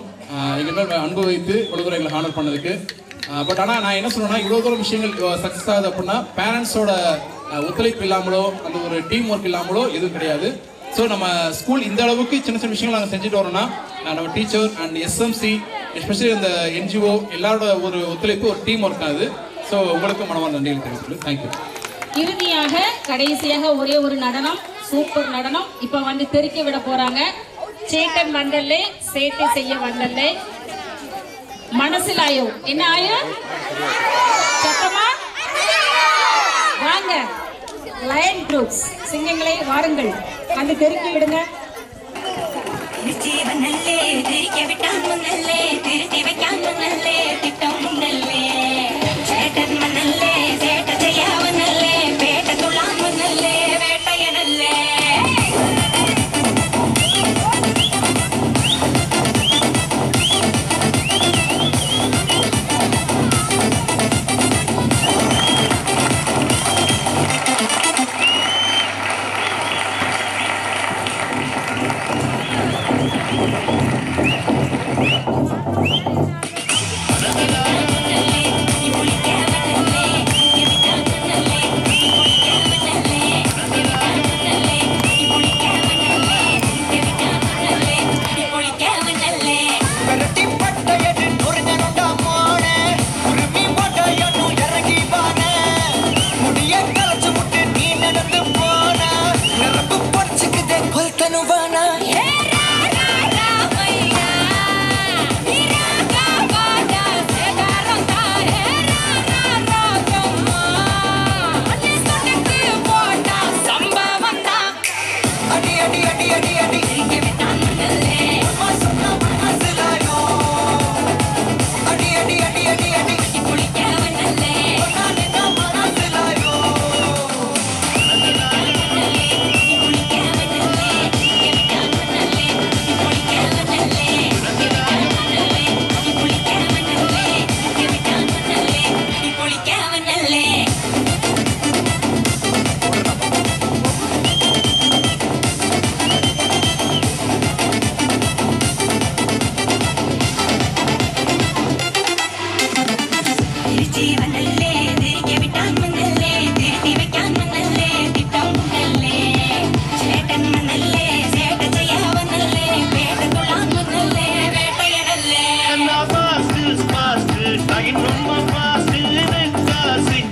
எங்கிட்ட அன்பு வைத்து இவ்வளோ தூரம் எங்களை ஹானர் பண்ணதுக்கு. பட் ஆனால் நான் என்ன சொல்லுவேன்னா, இவ்வளோ தூரம் விஷயங்கள் சக்ஸஸ் ஆகுது அப்படின்னா பேரண்ட்ஸோட ஒத்துழைப்பு இல்லாமலோ அந்த ஒரு டீம் ஒர்க் இல்லாமலோ எதுவும் கிடையாது. ஸோ நம்ம ஸ்கூல் இந்த அளவுக்கு சின்ன சின்ன விஷயங்கள் நாங்கள் செஞ்சுட்டு வரோம்னா நம்ம டீச்சர் அண்ட் எஸ்எம்சி எஸ்பெஷலி இந்த என்ஜிஓ எல்லாரோட ஒரு ஒத்துழைப்பு, ஒரு டீம் ஒர்க் ஆகுது. ஸோ உங்களுக்கு மனமான நன்றிகள் தெரிவித்துள்ளேன். தேங்க்யூ. இறுதியாக கடைசியாக ஒரே ஒரு நடனம், சூப்பர் நடனம். இப்போ வந்து தெறிக்க விட போறாங்க. சேட்டன் வந்தல்லே சேட்டை செய்ய வந்தல்லே மனசில் ஆயோ. என்ன ஆயோ? சத்தமா வாங்க. லயன் குரூப்ஸ் சிங்கங்களே வாருங்கள், வந்து தெறிக்க விடுங்க.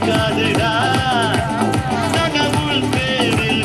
காதுடா தகவுள் பேரில்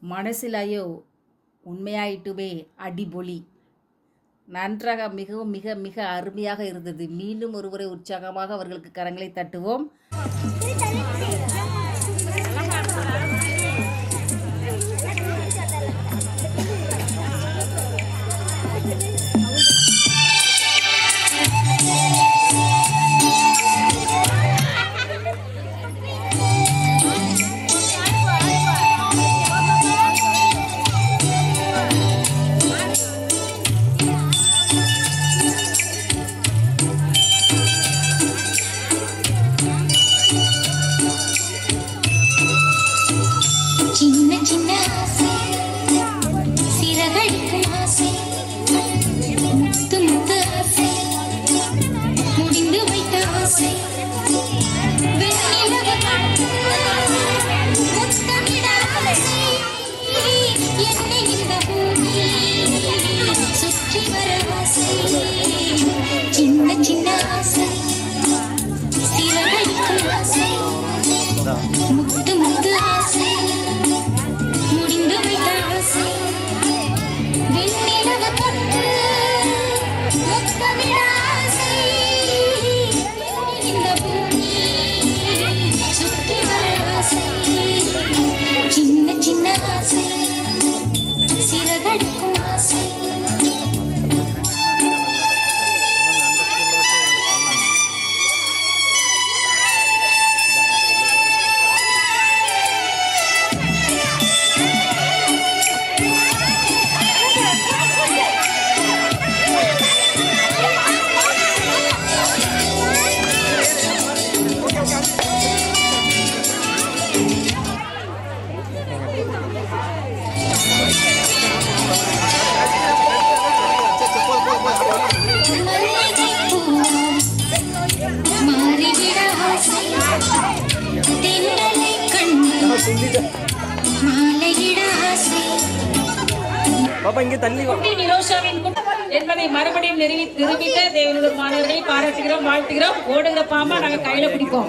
மனசிலாயோ உண்மையாயிட்டுமே அடிபொலி. நன்றாக மிகவும் மிக மிக அருமையாக இருந்தது. மீண்டும் ஒருமுறை உற்சாகமாக அவர்களுக்கு கரங்களை தட்டுவோம். சின்ன சின்ன ஆசை சிறகடிக்கும் ஆசை முத்து முத்து ஆசை முடிந்து வைத்த ஆசை வெண்ணிலவு முத்தமிட ஆசை என்னை இந்த பூமி சுற்றி வர ஆசை சின்ன சின்ன ஆசை சிறகடிக்கும் ஆசை முத்து முத்து ஆசை முடிந்து வைத்த ஆசை வெண்ணிலவு தொட்டு முத்தமிட ஆசை இந்த பூமி சுற்றி வர ஆசை சின்ன சின்ன ஆசை சிறகடிக்கும் ஆசை மாறிவிட ஆசை தென்றலை கண்டு மாலையிட ஆசை பாப்பா இங்க தள்ளி வா. நிரோஷாவின் என்பதை மறுபடியும் நிரூபித்த தேவனுடைய மாணவர்களை பாராட்டுகிறோம், வாழ்த்துகிறோம். ஓடுகிற பாம்பா நாங்க கையில பிடிப்போம்.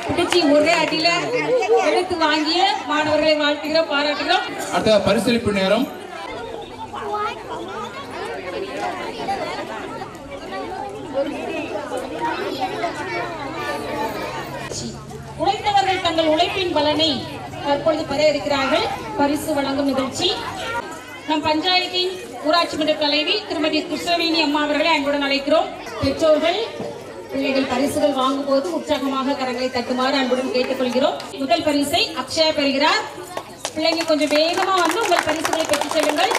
பிடிச்சி ஒரே அடியில எழுத்து வாங்கிய மாணவர்களை வாழ்த்துகிறோம், பாராட்டுகிறோம். அடுத்த பரிசீலிப்பு நேரம். உழைத்தவர்கள் தங்கள் உழைப்பின் பலனை தற்பொழுது பெற இருக்கிறார்கள். பரிசு வழங்கும் நிகழ்ச்சி. நம் பஞ்சாயத்தின் ஊராட்சி மன்ற தலைவி திருமதி கிருஷ்ணவேணி அம்மா அவர்களை அன்புடன் அழைக்கிறோம். பெற்றோர்கள் பிள்ளைகள் பரிசுகள் வாங்கும் போது உற்சாகமாக கரங்களை தட்டுமாறு அன்புடன் கேட்டுக்கொள்கிறோம். முதல் பரிசை அக்ஷயா பெறுகிறார். பிள்ளைங்க கொஞ்சம் வேகமா வந்து உங்கள் பரிசுகளை பெற்று செல்லுங்கள்.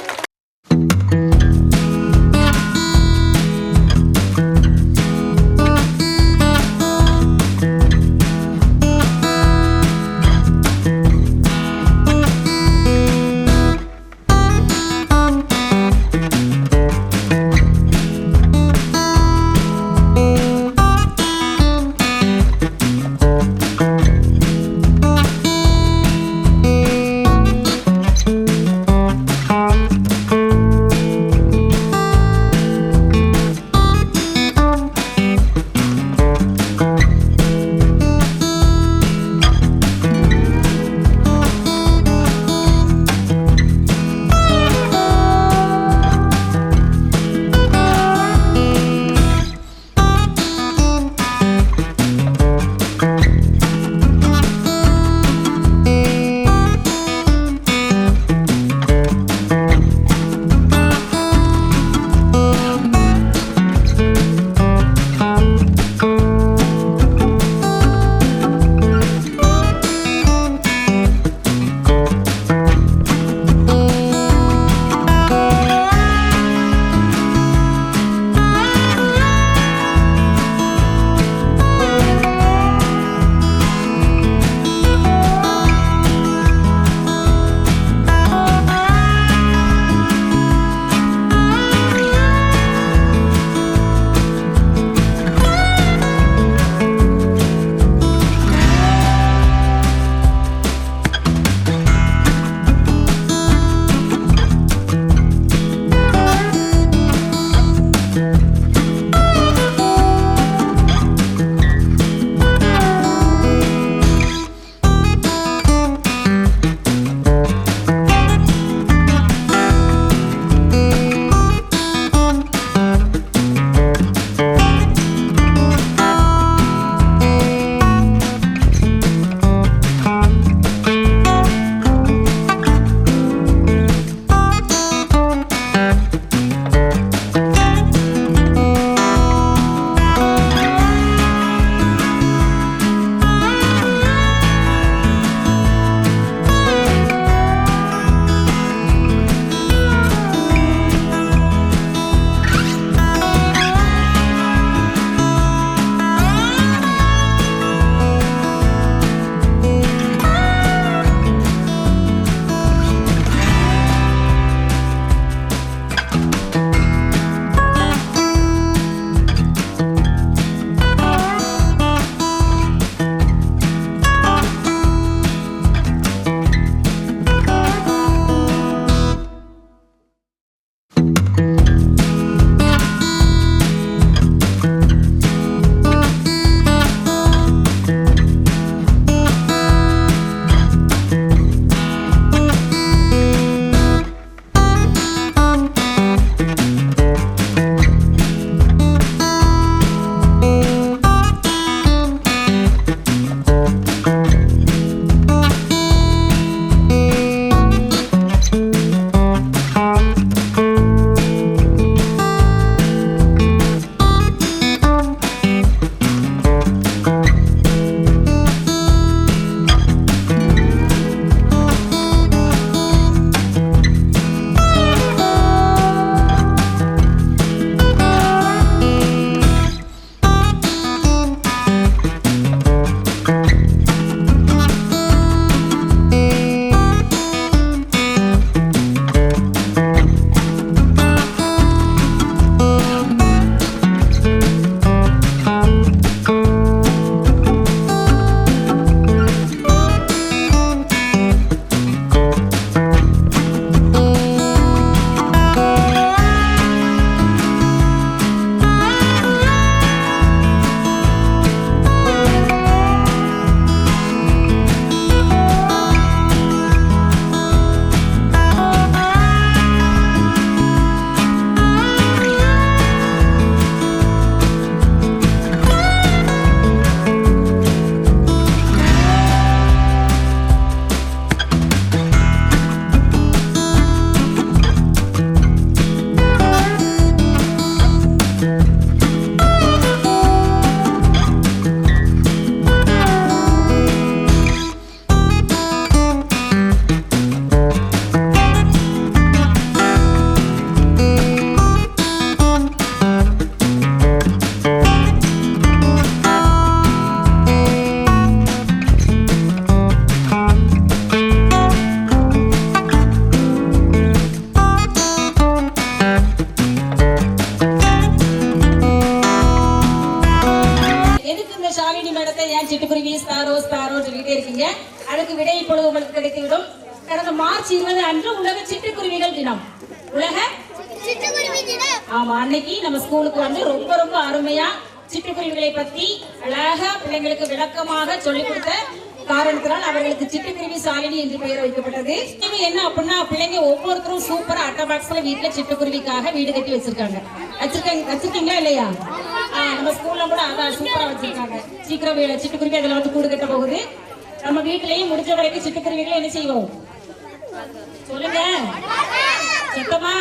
மார்ச் 20 அன்று உலக சிட்டுக்குருவிகள் தினம். உலக சிட்டுக்குருவி தினம். ஆமா, அன்னைக்கு நம்ம ஸ்கூலுக்கு வந்து ரொம்ப ரொம்ப அருமையா சிட்டுக்குருவிகளை பத்தி அழகா பிள்ளைங்களுக்கு விளக்கமாக சொல்லிக் கொடுத்த காரணத்தினால் அவர்களுக்கு சிட்டுக்குருவி சாலினி என்று பெயர் வைக்கப்பட்டது. இது என்ன அப்படின்னா, பிள்ளைங்க ஒவ்வொருத்தரும் சூப்பரா அட்டை பாக்ஸ்ல வீட்டுல சிட்டுக்குருவிக்காக வீடு கட்டி வச்சிருக்கீங்களா இல்லையா? நம்ம ஸ்கூல்ல கூட அதான் சூப்பரா வச்சிருக்காங்க. சீக்கிரம் சிட்டுக்குருவி அதுல வந்து கூடு கட்ட போகுது. நம்ம வீட்டிலேயும் முடிஞ்ச வரைக்கும் சிட்டுக்குருவிகளை என்ன செய்வோம் சொல்லுங்க சத்தமா.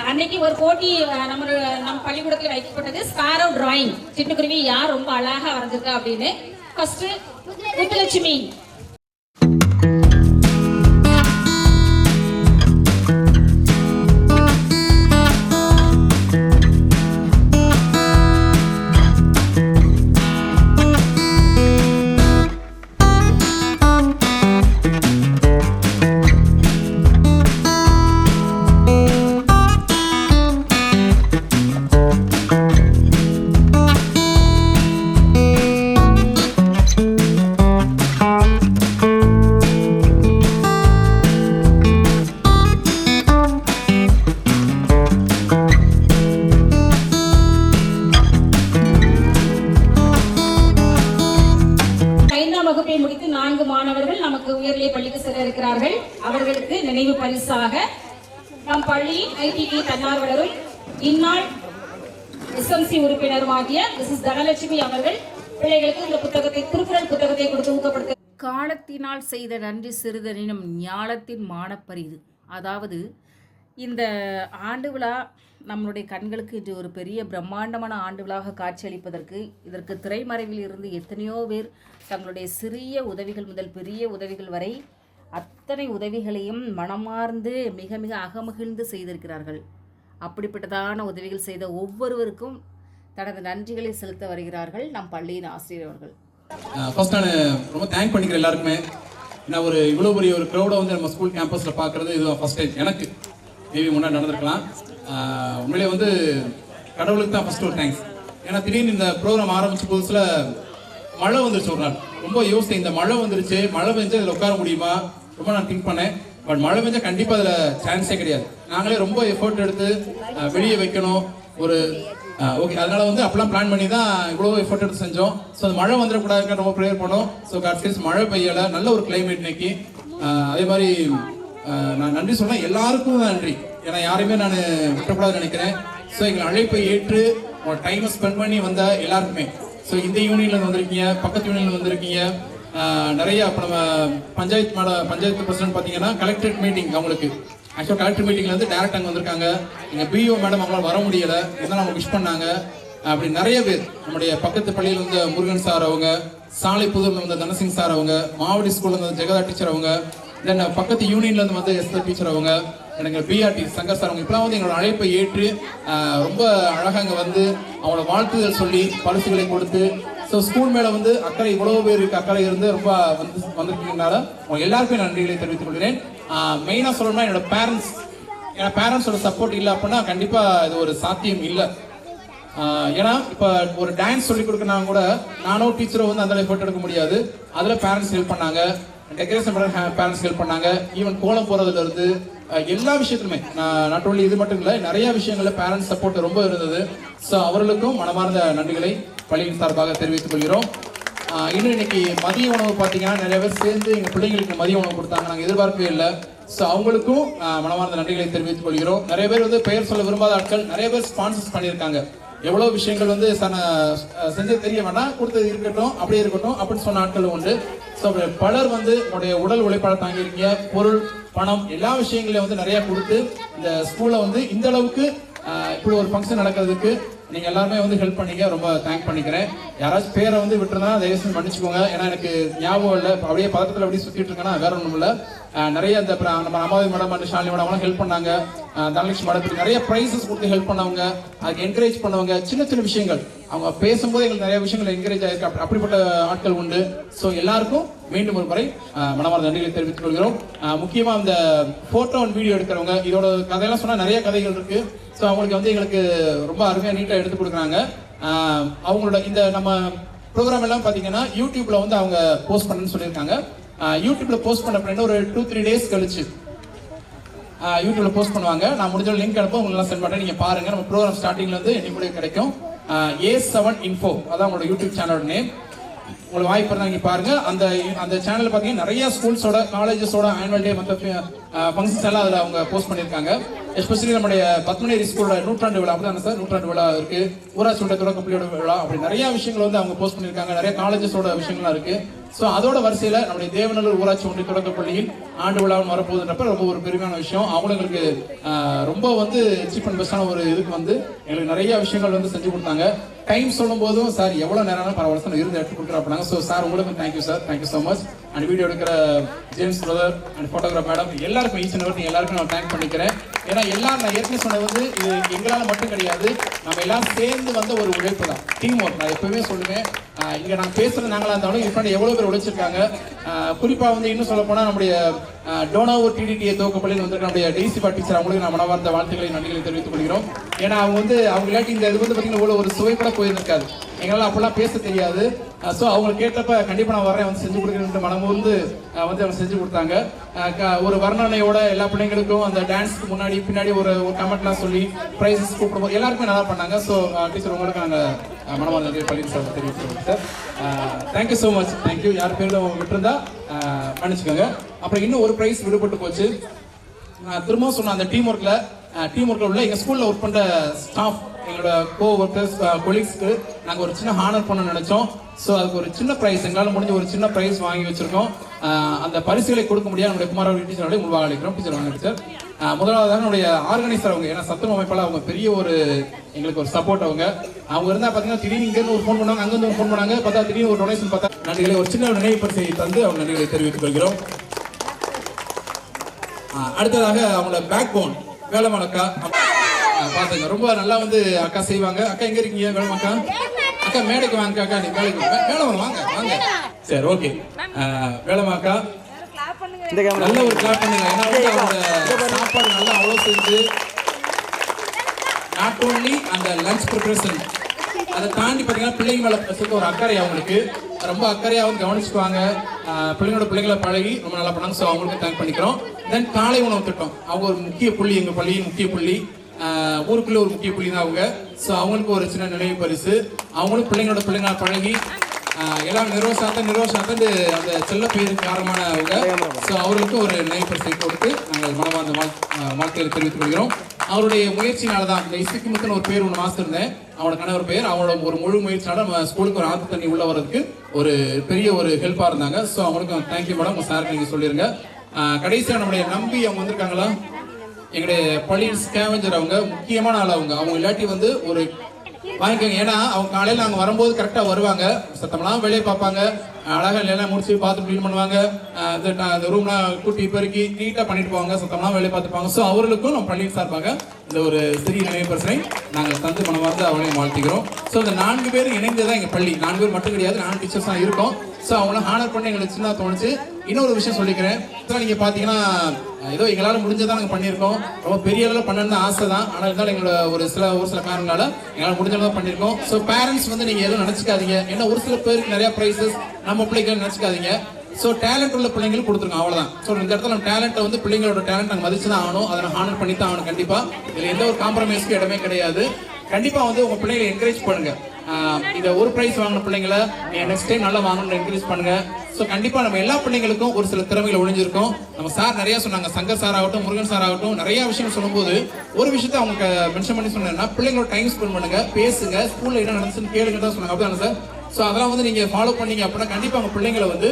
அன்னைக்கு ஒரு போட்டி நம்ம பள்ளிக்கூடத்தில் வைக்கப்பட்டது. ஸ்பாரோ டிராயிங், சிட்டுக்குருவி யார் ரொம்ப அழகா வரைஞ்சிருக்கா அப்படின்னு. ஃபர்ஸ்ட் முத்துலட்சுமி. முடித்து 4 மாணவர்கள் நமக்கு உயர்நிலை பள்ளிக்கு செல்ல இருக்கிறார்கள். அவர்களுக்கு நினைவு பரிசாக நம் பள்ளியின் ஐடிடி தன்னார்வலரும் இந்நாள் எஸ்எம்சி உறுப்பினருமாகிய மிஸ்ஸஸ் தனலட்சுமி அவர்கள் பிள்ளைகளுக்கு இந்த புத்தகத்தை, திருக்குறள் புத்தகத்தை கொடுத்து ஊக்கப்படுத்த. காலத்தினால் செய்த நன்றி சிறிதனினும் ஞாலத்தின் மானப்பரிது. அதாவது இந்த ஆண்டு விழா நம்மளுடைய கண்களுக்கு இது ஒரு பெரிய பிரம்மாண்டமான ஆண்டு விழாக காட்சியளிப்பதற்கு இதற்கு திரைமறைவில் இருந்து எத்தனையோ பேர் தங்களுடைய சிறிய உதவிகள் முதல் பெரிய உதவிகள் வரை அத்தனை உதவிகளையும் மனமார்ந்து மிக மிக அகமகிழ்ந்து செய்திருக்கிறார்கள். அப்படிப்பட்டதான உதவிகள் செய்த ஒவ்வொருவருக்கும் தனது நன்றிகளை செலுத்த வருகிறார்கள் நம் பள்ளியின் ஆசிரியர் அவர்கள். ஃபர்ஸ்ட் நான் ரொம்ப தேங்க் பண்ணிக்கிறேன் எல்லாருக்குமே. ஏன்னா ஒரு இவ்வளோ பெரிய ஒரு க்ரௌடை வந்து நம்ம ஸ்கூல் கேம்பஸில் பார்க்குறது இது ஃபர்ஸ்ட் டைம் எனக்கு. மேபி முன்னாடி நடந்திருக்கலாம். உண்மையிலே வந்து கடவுளுக்கு தான் ஃபர்ஸ்ட் ஒரு தேங்க்ஸ். ஏன்னா திடீர்னு இந்த ப்ரோக்ராம் ஆரம்பிச்ச புதுசில் மழை வந்துருச்சு. ஒரு நாள் ரொம்ப யோசித்தேன், இந்த மழை வந்துருச்சு, மழை பெஞ்சா இதில் உட்கார முடியுமா ரொம்ப நான் திங்க் பண்ணேன். பட் மழை பெஞ்சா கண்டிப்பாக அதில் சான்ஸே கிடையாது. நாங்களே ரொம்ப எஃபோர்ட் எடுத்து வெளியே வைக்கணும் ஒரு ஓகே, அதனால வந்து அப்பெல்லாம் பிளான் பண்ணி தான் இவ்வளோ எஃபோர்ட் எடுத்து செஞ்சோம். ஸோ அந்த மழை வந்துடக்கூடாதுன்னு ரொம்ப ப்ரேயர் பண்ணோம். ஸோ காட் சேஸ் மழை பெய்யலை, நல்ல ஒரு கிளைமேட் இன்னைக்கு. அதே மாதிரி நான் நன்றி சொல்றேன், எல்லாருக்கும் நன்றி. ஏன்னா யாரையுமே நான் விட்டக்கூடாதுன்னு நினைக்கிறேன். ஸோ எங்களை அழைப்பை ஏற்று ஒரு டைமை ஸ்பெண்ட் பண்ணி வந்த எல்லாருக்குமே. ஸோ இந்த யூனியன்ல வந்திருக்கீங்க, பக்கத்து யூனியன்ல வந்திருக்கீங்க, நிறைய. இப்போ நம்ம பஞ்சாயத்து பிரசிடன்ட் பார்த்தீங்கன்னா கலெக்டரேட் மீட்டிங், அவங்களுக்கு ஆக்சுவலாக கலெக்டர் மீட்டிங்ல வந்து டேரக்ட் அங்கே வந்திருக்காங்க. எங்கள் பிஓ மேடம் அவங்களால வர முடியலை, இருந்தாலும் அவங்க விஷ் பண்ணாங்க. அப்படி நிறைய பேர் நம்முடைய பக்கத்து பள்ளியில் வந்து முருகன் சார் அவங்க, சாலை புதூர்ல வந்து தனசிங் சார் அவங்க, மாவடி ஸ்கூல்ல வந்து ஜெகதா டீச்சர் அவங்க, தென் பக்கத்து யூனியன்ல இருந்து வந்து எஸ்தர் டீச்சர் அவங்க, எனக்கு பிஆர்டி சங்கர் சார் அவங்க, இப்பெல்லாம் வந்து எங்களோட அழைப்பை ஏற்று ரொம்ப அழகாக அங்கே வந்து அவங்களோட வாழ்த்துதல் சொல்லி பரிசுகளை கொடுத்து. ஸோ ஸ்கூல் மேலே வந்து அக்கறை, இவ்வளோ பேருக்கு அக்கறை இருந்து ரொம்ப வந்துருக்கீங்கனால அவங்க எல்லாருக்கும் நன்றிகளை தெரிவித்துக் கொள்கிறேன். மெயினாக சொல்லணும்னா என்னோட பேரண்ட்ஸோட சப்போர்ட் இல்லை அப்படின்னா கண்டிப்பாக இது ஒரு சாத்தியம் இல்லை. ஏன்னா இப்போ ஒரு டான்ஸ் சொல்லி கொடுக்கணும் கூட நானோ டீச்சரோ வந்து அந்த எஃபோர்ட் எடுக்க முடியாது. அதில் பேரண்ட்ஸ் ஹெல்ப் பண்ணாங்க, டெக்கரேஷன் பண்ண பேரண்ட்ஸ் ஹெல்ப் பண்ணாங்க, ஈவன் கோலம் போகிறதுல இருந்து எல்லா விஷயத்துலுமே. நாட் ஓன்லி இது மட்டும் இல்லை, நிறைய விஷயங்கள்ல பேரண்ட்ஸ் சப்போர்ட் ரொம்ப இருந்தது. ஸோ அவர்களுக்கும் மனமார்ந்த நன்றிகளை பள்ளியின் சார்பாக தெரிவித்துக் கொள்கிறோம். இன்னும் இன்னைக்கு மதிய உணவு பார்த்தீங்கன்னா நிறைய பேர் சேர்ந்து எங்கள் பிள்ளைங்களுக்கு மதிய உணவு கொடுத்தாங்க, நாங்கள் எதிர்பார்க்கவே இல்லை. ஸோ அவங்களுக்கும் மனமார்ந்த நன்றிகளை தெரிவித்துக் கொள்கிறோம். நிறைய பேர் வந்து பெயர் சொல்ல விரும்பாத ஆட்கள் நிறைய பேர் ஸ்பான்சர்ஸ் பண்ணியிருக்காங்க. எவ்வளோ விஷயங்கள் வந்து செஞ்சது தெரிய வேண்டாம், கொடுத்தது இருக்கட்டும், அப்படியே இருக்கட்டும் அப்படின்னு சொன்ன ஆட்கள் உண்டு. ஸோ பலர் வந்து உங்களுடைய உடல் உழைப்பாள தாங்கியிருக்கீங்க, பொருள் பணம் எல்லா விஷயங்களையும் வந்து நிறைய கொடுத்து இந்த ஸ்கூலை வந்து இந்த அளவுக்கு இப்படி ஒரு ஃபங்க்ஷன் நடக்கிறதுக்கு நீங்க எல்லாருமே வந்து ஹெல்ப் பண்ணீங்க, ரொம்ப தேங்க் பண்ணிக்கிறேன். யாராச்சும் பேரை வந்து விட்டுருந்தா தயவுசெய்து மன்னிச்சுக்கோங்க. ஏன்னா எனக்கு ஞாபகம் இல்லை, அப்படியே பதட்டத்தில் அப்படியே சுற்றிட்டு இருக்கேன்னா வேற ஒன்றும் இல்லை. நிறைய இந்த நம்ம அம்மாவி மேடம் அண்ட் ஷாலினி மேடம் அவங்களாம் ஹெல்ப் பண்ணாங்க. தனலட்சுமி மேடத்துக்கு நிறைய ப்ரைஸஸ் கொடுத்து ஹெல்ப் பண்ணவங்க, அதுக்கு என்கரேஜ் பண்ணவங்க. சின்ன சின்ன விஷயங்கள் அவங்க பேசும்போது எங்களுக்கு நிறைய விஷயங்கள் என்கரேஜ் ஆயிருக்கு. அப்படிப்பட்ட ஆட்கள் உண்டு. ஸோ எல்லாருக்கும் மீண்டும் ஒரு முறை மனமார்ந்த நன்றிகளை தெரிவித்துக் கொள்கிறோம். முக்கியமாக இந்த போட்டோ அண்ட் வீடியோ எடுக்கிறவங்க, இதோட கதையெல்லாம் சொன்னால் நிறைய கதைகள் இருக்கு. ஸோ அவங்களுக்கு வந்து எங்களுக்கு ரொம்ப அருமையாக நீட்டாக எடுத்து கொடுக்குறாங்க. அவங்களோட இந்த நம்ம ப்ரோக்ராம் எல்லாம் பார்த்தீங்கன்னா யூடியூப்ல வந்து அவங்க போஸ்ட் பண்ணணும்னு சொல்லியிருக்காங்க. யூடியூப்ல போஸ்ட் பண்ண அப்படின்னா ஒரு 2-3 டேஸ் கழிச்சு யூடியூப்ல போஸ்ட் பண்ணுவாங்க. நான் முடிஞ்ச லிங்க் அனுப்ப உங்களுக்கு சென்ட் பண்றேன். நீங்க பாருங்க. நம்ம ப்ரோக்ராம் ஸ்டார்டிங்ல இருந்து இன்னைக்கு கிடைக்கும். A7 Info அதான் உங்களோட யூடியூப் சேனலோட நேம். உங்களுக்கு வாய்ப்பு இருந்தா நீங்க பாருங்க. அந்த சேனல்ல பாத்தீங்கன்னா நிறைய ஸ்கூல்ஸோட காலேஜஸோட ஆனுவல் டே மற்ற ஃபங்க்ஷன்ஸ் எல்லாம் அதுல அவங்க போஸ்ட் பண்ணிருக்காங்க. எஸ்பெஷலி நம்முடைய பத்மநேரி ஸ்கூலோட நூற்றாண்டு விழா அப்படிதான் சார், நூற்றாண்டு விழா இருக்கு, ஊராட்சி ஒன்றிய தொடக்கப்பள்ளியோட விழா, அப்படி நிறைய விஷயங்கள் வந்து அவங்க போஸ்ட் பண்ணிருக்காங்க. நிறைய காலேஜஸோட விஷயங்கள்லாம் இருக்கு. ஸோ அதோட வரிசையில நம்முடைய தேவநல்லூர் ஊராட்சி ஒன்றிய தொடக்கப்பள்ளியின் ஆண்டு விழாவும் வரப்போகுதுன்றப்ப ரொம்ப ஒரு பெருமையான விஷயம். அவங்களுக்கு ரொம்ப வந்து சீப் அண்ட் பெஸ்டான ஒரு இதுக்கு வந்து எங்களுக்கு நிறைய விஷயங்கள் வந்து செஞ்சு கொடுத்தாங்க. டைம் சொல்லும் போதும் சார் எவ்வளவு நேரம் பரவாயில்ல சார் இருந்து எடுத்து கொடுக்குறாங்க. ஸோ சார் உங்களுக்கு thank you sir, thank you so much. And video எடுக்கிற James brother and photograph madam எல்லாருக்கும் ஈச் அண்ட் எவரி எல்லாருக்கும் நான் தேங்க் பண்ணிக்கிறேன். ஏன்னா எல்லாரும் நான் ஏற்கனவே சொன்னது வந்து இது எங்களால் மட்டும் கிடையாது, நம்ம எல்லாம் சேர்ந்து வந்த ஒரு உழைப்பு தான், டீம் ஒர்க். நான் எப்பவுமே சொல்லுவேன், இங்க நான் பேசுறது நாங்களா இருந்தாலும் இப்போ எவ்வளவு பேர் உழைச்சிருக்காங்க. குறிப்பா வந்து இன்னும் சொல்ல போனா நம்முடைய டோனாவூர் டிடிடிஏ துவக்கப்பள்ளியில் வந்து நம்முடைய டெய்சிபா டீச்சர் அவங்களுக்கு நான் மனவார்ந்த வாழ்த்துக்களை நன்றிகளை தெரிவித்துக் கொள்கிறோம். ஏன்னா அவங்க வந்து அவங்க இல்லாட்டி இந்த இது வந்து பார்த்தீங்கன்னா ஒரு சுவை கூட போயிருக்காது, எங்களால் அப்பெல்லாம் பேச தெரியாது. ஸோ அவங்க கேட்டப்ப கண்டிப்பாக நான் வரேன் வந்து செஞ்சு கொடுக்குறேன் மனம் வந்து அவங்க செஞ்சு கொடுத்தாங்க. ஒரு வர்ணனையோட எல்லா பிள்ளைங்களுக்கும் அந்த டான்ஸ்க்கு முன்னாடி பின்னாடி ஒரு கமெண்ட்லாம் சொல்லி ப்ரைஸஸ் கூப்பிடும்போது எல்லாருக்குமே நல்லா பண்ணாங்க. ஸோ டீச்சர் உங்களுக்கு நாங்கள் மனவார்ந்த பள்ளி சார் தெரிவித்துக்கிறோம் sir. Thank you so much, thank you. யார் பேரும் விட்டுருந்தா மன்னிச்சுக்கோங்க. அப்புறம் இன்னும் ஒரு ப்ரைஸ் விடுபட்டு போச்சு. நான் திரும்பவும் சொன்னேன், அந்த டீம் ஒர்க்கில் உள்ள எங்கள் ஸ்கூலில் ஒர்க் பண்ணுற ஸ்டாஃப், எங்களோட கோ ஒர்க்கர்ஸ் கொலீக்ஸ்க்கு நாங்கள் ஒரு சின்ன ஹானர் பண்ண நினைச்சோம். ஸோ அதுக்கு ஒரு சின்ன ப்ரைஸ் எங்களால் முடிஞ்ச ஒரு சின்ன ப்ரைஸ் வாங்கி வச்சிருக்கோம். அந்த பரிசுகளை கொடுக்க முடியாது நம்முடைய குமாரவழி டீச்சரோட உருவாக அழைக்கிறோம். டீச்சர் வாங்க டீச்சர். முதலாவதாக நம்முடைய ஆர்கனைசர் அவங்க, ஏன்னா சத்துணவு அமைப்பால் அவங்க பெரிய ஒரு எங்களுக்கு ஒரு சப்போர்ட். அவங்க இருந்தால் பார்த்தீங்கன்னா திடீர்னு இங்கேருந்து ஒரு ஃபோன் பண்ணாங்க, அங்கேருந்து ஒரு ஃபோன் பண்ணாங்க, பார்த்தா திடீர்னு ஒரு டொனேஷன் பார்த்தா நன்றிகளை ஒரு சின்ன நினைவு பரிசை தந்து அவங்க நன்றிகளை தெரிவித்துக் கொள்கிறோம். அடுத்ததாக அவங்களோட பேக் போன் வேலம்மாள் அக்கா பாத்துங்க, ரொம்ப நல்லா வந்து அக்கா செய்வாங்க. அக்கா எங்க இருக்கீங்க? வேலம்மாள் அக்கா, அக்கா மேடைக்கு வாங்க அக்கா, நீ மேடைக்கு வாங்க வாங்க. சரி, ஓகே. வேலம்மாள் அக்கா நல்ல ஒரு கிளாப் பண்ணுங்க. ஏன்னா அவங்களோட சாப்பாடு நல்லா அவ்வளோ செஞ்சு நாட் ஓன்லி அந்த லஞ்ச் ப்ரிப்பரேஷன், அதை தாண்டி பார்த்தீங்கன்னா பிள்ளைங்க மேலே சொல்லிட்டு ஒரு அக்கறை, அவங்களுக்கு ரொம்ப அக்கறையாக வந்து கவனிச்சுக்குவாங்க. பிள்ளைங்களை பழகி ரொம்ப நல்லா பண்ணாங்க. ஸோ அவங்களுக்கு தேங்க் பண்ணிக்கிறோம். தென் காலை உணவு திட்டம் அவங்க ஒரு முக்கிய புள்ளி, எங்கள் பள்ளியின் முக்கிய புள்ளி, ஊருக்குள்ளே ஒரு முக்கிய புள்ளி தான் அவங்க. ஸோ அவங்களுக்கு ஒரு சின்ன நினைவு பரிசு. அவங்களும் பிள்ளைங்கள பழகி எல்லாம் நிர்வாகத்தை அந்த செல்ல பெயருக்கு காரணமான அவங்க. ஸோ அவர்களுக்கு ஒரு நினைவு பரிசை கொடுத்து நாங்கள் மனமார்ந்த வாழ்க்கையை தெரிவித்துக் கொள்கிறோம். அவருடைய முயற்சினால தான் இந்த இசுக்குமுத்துன்னு ஒரு பேர் ஒன்று மாசிருந்தேன், அவனோட கணவர் பேர். அவனோட ஒரு முழு முயற்சினால நம்ம ஸ்கூலுக்கு ஒரு ஆற்று தண்ணி உள்ள வர்றதுக்கு ஒரு பெரிய ஒரு ஹெல்ப்பாக இருந்தாங்க. ஸோ அவங்களுக்கு தேங்க்யூ மேடம். உங்கள் சாருக்கு நீங்கள் சொல்லிடுங்க. கடைசியாக நம்முடைய நம்பி அவங்க வந்திருக்காங்களா, எங்களுடைய பள்ளியின் ஸ்கேவஞ்சர், அவங்க முக்கியமான ஆள். அவங்க இல்லாட்டி வந்து ஒரு வாங்கிக்கோங்க. ஏன்னா அவங்க காலையில் நாங்கள் வரும்போது கரெக்டாக வருவாங்க, சத்தமெல்லாம் வேலையை பார்ப்பாங்க, அழகாக எல்லாம் முடிச்சு பார்த்து க்ளீன் பண்ணுவாங்க, அந்த ரூம்லாம் கூட்டி பெருக்கி நீட்டாக பண்ணிட்டு போவாங்க, சத்தமெல்லாம் வேலையை பார்த்துப்பாங்க. ஸோ அவர்களுக்கும் நம்ம பள்ளியின் சார்பாக இந்த ஒரு சிறிய நினைவு பரிசனை நாங்கள் தந்து மனமார்ந்து அவளையும் வாழ்த்துக்கிறோம். ஸோ இந்த 4 பேர் இணைந்து தான் எங்கள் பள்ளி, 4 பேர் மட்டும் கிடையாது, 4 டீச்சர்ஸ் தான் இருக்கோம். ஸோ அவங்கள ஹானர் பண்ணி எங்களுக்கு சின்ன தோணுச்சு. இன்னொரு விஷயம் சொல்லிக்கிறேன், நீங்கள் பார்த்தீங்கன்னா ஏதோ எங்களால் முடிஞ்சதான் நாங்கள் பண்ணியிருக்கோம். ரொம்ப பெரிய அளவில் பண்ணணும்னு ஆசை தான், ஆனால் இருந்தாலும் எங்களோட ஒரு சில காரணங்களால எங்களால் முடிஞ்சளவு பண்ணியிருக்கோம். ஸோ பேரண்ட்ஸ் வந்து நீங்கள் எதுவும் நினச்சிக்காதீங்க, ஏன்னா ஒரு சில பேருக்கு நிறையா ப்ரைஸஸ் நம்ம பிள்ளைகள் நினச்சிக்காதீங்க. ஸோ டேலண்ட் உள்ள பிள்ளைங்களுக்கு கொடுத்துருக்கோம், அவ்வளோதான். ஸோ இந்த இடத்துல நம்ம டேலண்ட்டை வந்து பிள்ளைங்களோட டேலண்ட் நாங்கள் மதிச்சு தான் ஆகணும், அதை ஹானர் பண்ணி தான் ஆகணும். கண்டிப்பாக இதில் எந்த ஒரு காம்ப்ரமைஸ்க்கு இடமே கிடையாது. கண்டிப்பாக வந்து உங்கள் பிள்ளைங்களை என்கரேஜ் பண்ணுங்க. இதை ஒரு ப்ரைஸ் வாங்கின பிள்ளைங்களை நெக்ஸ்ட் டைம் நல்லா வாங்கணும்னு என்கரேஜ் பண்ணுங்க. ஸோ கண்டிப்பாக நம்ம எல்லா பிள்ளைங்களுக்கும் ஒரு சில திறமைகள் ஒழிஞ்சிருக்கும். நம்ம சார் நிறைய சொன்னாங்க, சங்கர் சார் ஆகட்டும், முருகன் சார் ஆகட்டும், நிறைய விஷயம் சொல்லும்போது ஒரு விஷயத்த அவங்க மென்ஷன் பண்ணி சொன்னா, பிள்ளைங்களோட டைம் ஸ்பெண்ட் பண்ணுங்க, பேசுங்க, ஸ்கூல்ல என்ன நடந்துச்சுன்னு கேளுங்க தான் சொன்னாங்க. அப்படிதானே சார்? ஸோ அதெல்லாம் வந்து நீங்கள் ஃபாலோ பண்ணீங்க அப்படின்னா கண்டிப்பாக உங்கள் பிள்ளைங்களை வந்து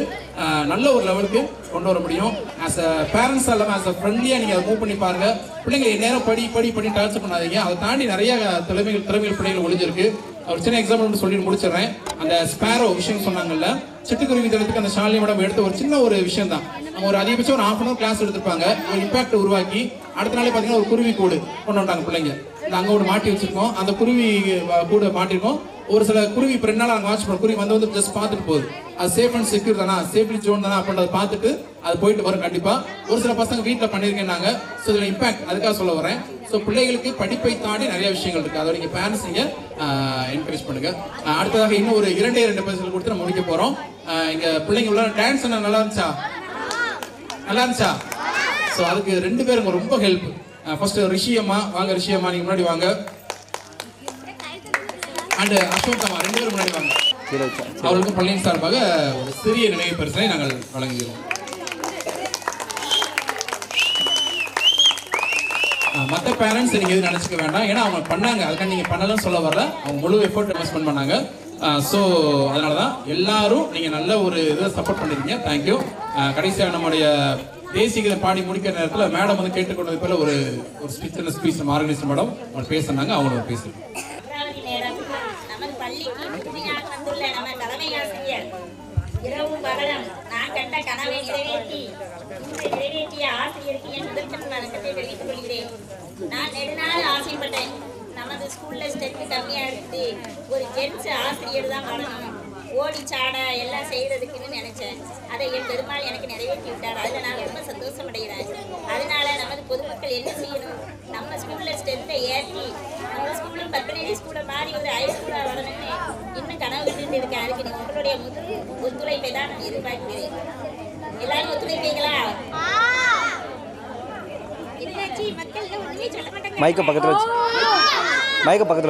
நல்ல ஒரு லெவலுக்கு கொண்டு வர முடியும். ஆஸ் அ பேரண்ட்ஸாக இல்லாமல் ஆஸ் அ ஃப்ரெண்ட்லியாக நீங்கள் அதை மூவ் பண்ணி பாருங்க. பிள்ளைங்களை நேரம் படி டார்ச்சர் பண்ணாதீங்க. அதை தாண்டி நிறைய திறமைகள் பிள்ளைகள் ஒழிஞ்சிருக்கு. ஒரு சின்ன எக்ஸாம்பிள் சொல்லி முடிச்சிடுறேன். அந்த ஸ்பேரோ விஷயம் சொன்னாங்கல்ல, சிட்டுக்குருவி தினத்துக்கு அந்த ஷாலினி மேடம் எடுத்த ஒரு சின்ன ஒரு விஷயம் தான். நம்ம ஒரு அதிகபட்சம் ஒரு 1/2 hour கிளாஸ் எடுத்துருப்பாங்க, ஒரு இம்பாக்ட் உருவாக்கி அடுத்த நாளே பார்த்தீங்கன்னா ஒரு குருவி கூடு கொண்டு வந்தாங்க பிள்ளைங்க. அங்கே ஒன்று மாட்டி வச்சிருக்கோம், அந்த குருவி கூடு மாட்டிருக்கோம். ஒரு சில குருவி இப்போ 2 நாள் அங்கே வாட்ச் பண்ண குருவி வந்து ஜஸ்ட் பார்த்துட்டு போகுது, அது சேஃப் அண்ட் செக்யூர் தானா, சேஃப்டி ஜோன் தானா அப்படின்றத பார்த்துட்டு அது போயிட்டு வரும். கண்டிப்பாக ஒரு சில பசங்க வீட்டில் பண்ணியிருக்கேன்னாங்க. ஸோ இதில் இம்பாக்ட் அதுக்காக சொல்ல வரேன். ஸோ பிள்ளைகளுக்கு படிப்பை தாண்டி நிறைய விஷயங்கள் இருக்குது, அதை நீங்கள் பேரண்ட்ஸ் நீங்கள் என்கரேஜ் பண்ணுங்கள். அடுத்ததாக இன்னும் ஒரு 2 பரிசுகள் கொடுத்து நம்ம முடிக்க போகிறோம். இங்கே பிள்ளைங்க உள்ள டான்ஸ் நல்லா இருந்துச்சா? நல்லா இருந்துச்சா? ஸோ அதுக்கு 2 பேருங்க ரொம்ப ஹெல்ப். ஃபர்ஸ்ட் ரிஷி அம்மா வாங்க, ரிஷி அம்மா நீங்க முன்னாடி வாங்க. அண்ட் அசோக் அம்மா 2 பேரும் முன்னாடி வாங்க. அவர்களுக்கும் பள்ளியின் சார்பாக ஒரு சிறிய நினைவு பரிசனை நாங்கள் வழங்குகிறோம். மற்ற பேரண்ட்ஸ் நீங்க எதுவும் நினைச்சுக்க வேண்டாம், ஏன்னா அவங்க பண்ணாங்க, அதுக்காக நீங்க பண்ணலன்னு சொல்ல வரல. அவங்க முழு எஃபோர்ட் இன்வெஸ்ட்மெண்ட் பண்ணாங்க. ஸோ அதனால தான் எல்லாரும் நீங்க நல்ல ஒரு இதை சப்போர்ட் பண்ணிருக்கீங்க. தேங்க்யூ. கடைசியாக நம்முடைய தேசிய கீதம் பாடி முடிக்கிற நேரத்தில் மேடம் வந்து கேட்டுக்கொண்டது போல ஒரு ஸ்பீச் நம்ம ஆர்கனைசர் மேடம் அவங்க பேசுனாங்க. அவங்களோட பேசுறோம். நமது பள்ளிக்கு புதிதாக வந்துள்ள நம்ம தலைமை ஆசிரியர் இரவும் பகலும் நான் கண்ட கனவை நிறைவேற்றிய ஆசிரியருக்கு என் முதற்கண் வணக்கத்தை தெரிவித்துக் கொள்கிறேன். நான் நெடுநாள் ஆசைப்பட்டேன், நமது ஸ்கூல்ல ஸ்ட்ரென்த் கம்மியா இருக்குது, ஒரு ஜென்ஸ் ஆசிரியர் தான் வரணும், ஓடி சாட எல்லாம் செய்யறதுக்குன்னு நினைச்சேன். அதை என் பெருமாள் எனக்கு நிறைவேற்றி விட்டார். அதில் நான் ரொம்ப சந்தோஷம் அடைகிறேன். அதனால நமது பொதுமக்கள் என்ன செய்யணும், நம்ம ஸ்கூல்ல ஸ்ட்ரென்த்தை ஏற்றி நம்ம ஸ்கூலும் பத்மநிதி ஸ்கூலை மாறி ஒரு ஹை ஸ்கூலாக வரணும்னு இன்னும் கனவு கண்டுட்டு இருக்கேன். அதுக்கு நீ உங்களுடைய ஒத்துழைப்பை தான் நான் எதிர்பார்க்கிறேன். எல்லாரும் ஒத்துழைப்பீங்களா? மைக்க பக்கத்துல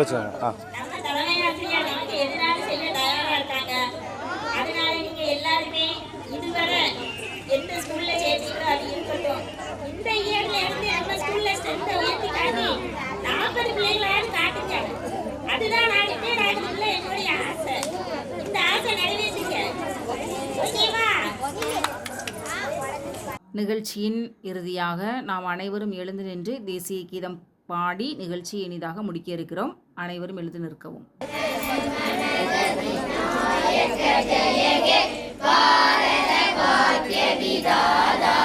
வச்சுக்கோங்க. நம்ம தலைமை ஆசிரியர் நமக்கு எதிராக செய்ய தயாரா இருக்காங்க. அதனால நீங்க எல்லாருமே இதுவரை எந்த ஸ்கூல்ல சேர்த்தீங்களோ அது இருக்கட்டும். இந்த இயர்ல இருந்து நம்ம ஸ்கூல்ல ஸ்ட்ரென்த்தை உயர்த்தி காட்டி 40 பிள்ளைகளாவது காட்டுங்க. அதுதான் நான் ரிட்டையர்ட் ஆகிறதுல என்னுடைய ஆசை. இந்த ஆசை நிறைவேற்றுங்க. ஓகேவா? நிகழ்ச்சியின் இறுதியாக நாம் அனைவரும் எழுந்து நின்று தேசிய கீதம் பாடி நிகழ்ச்சியை இனிதாக முடிக்க இருக்கிறோம். அனைவரும் எழுந்து நிற்கவும். பாரத பாக்கிய விதாதா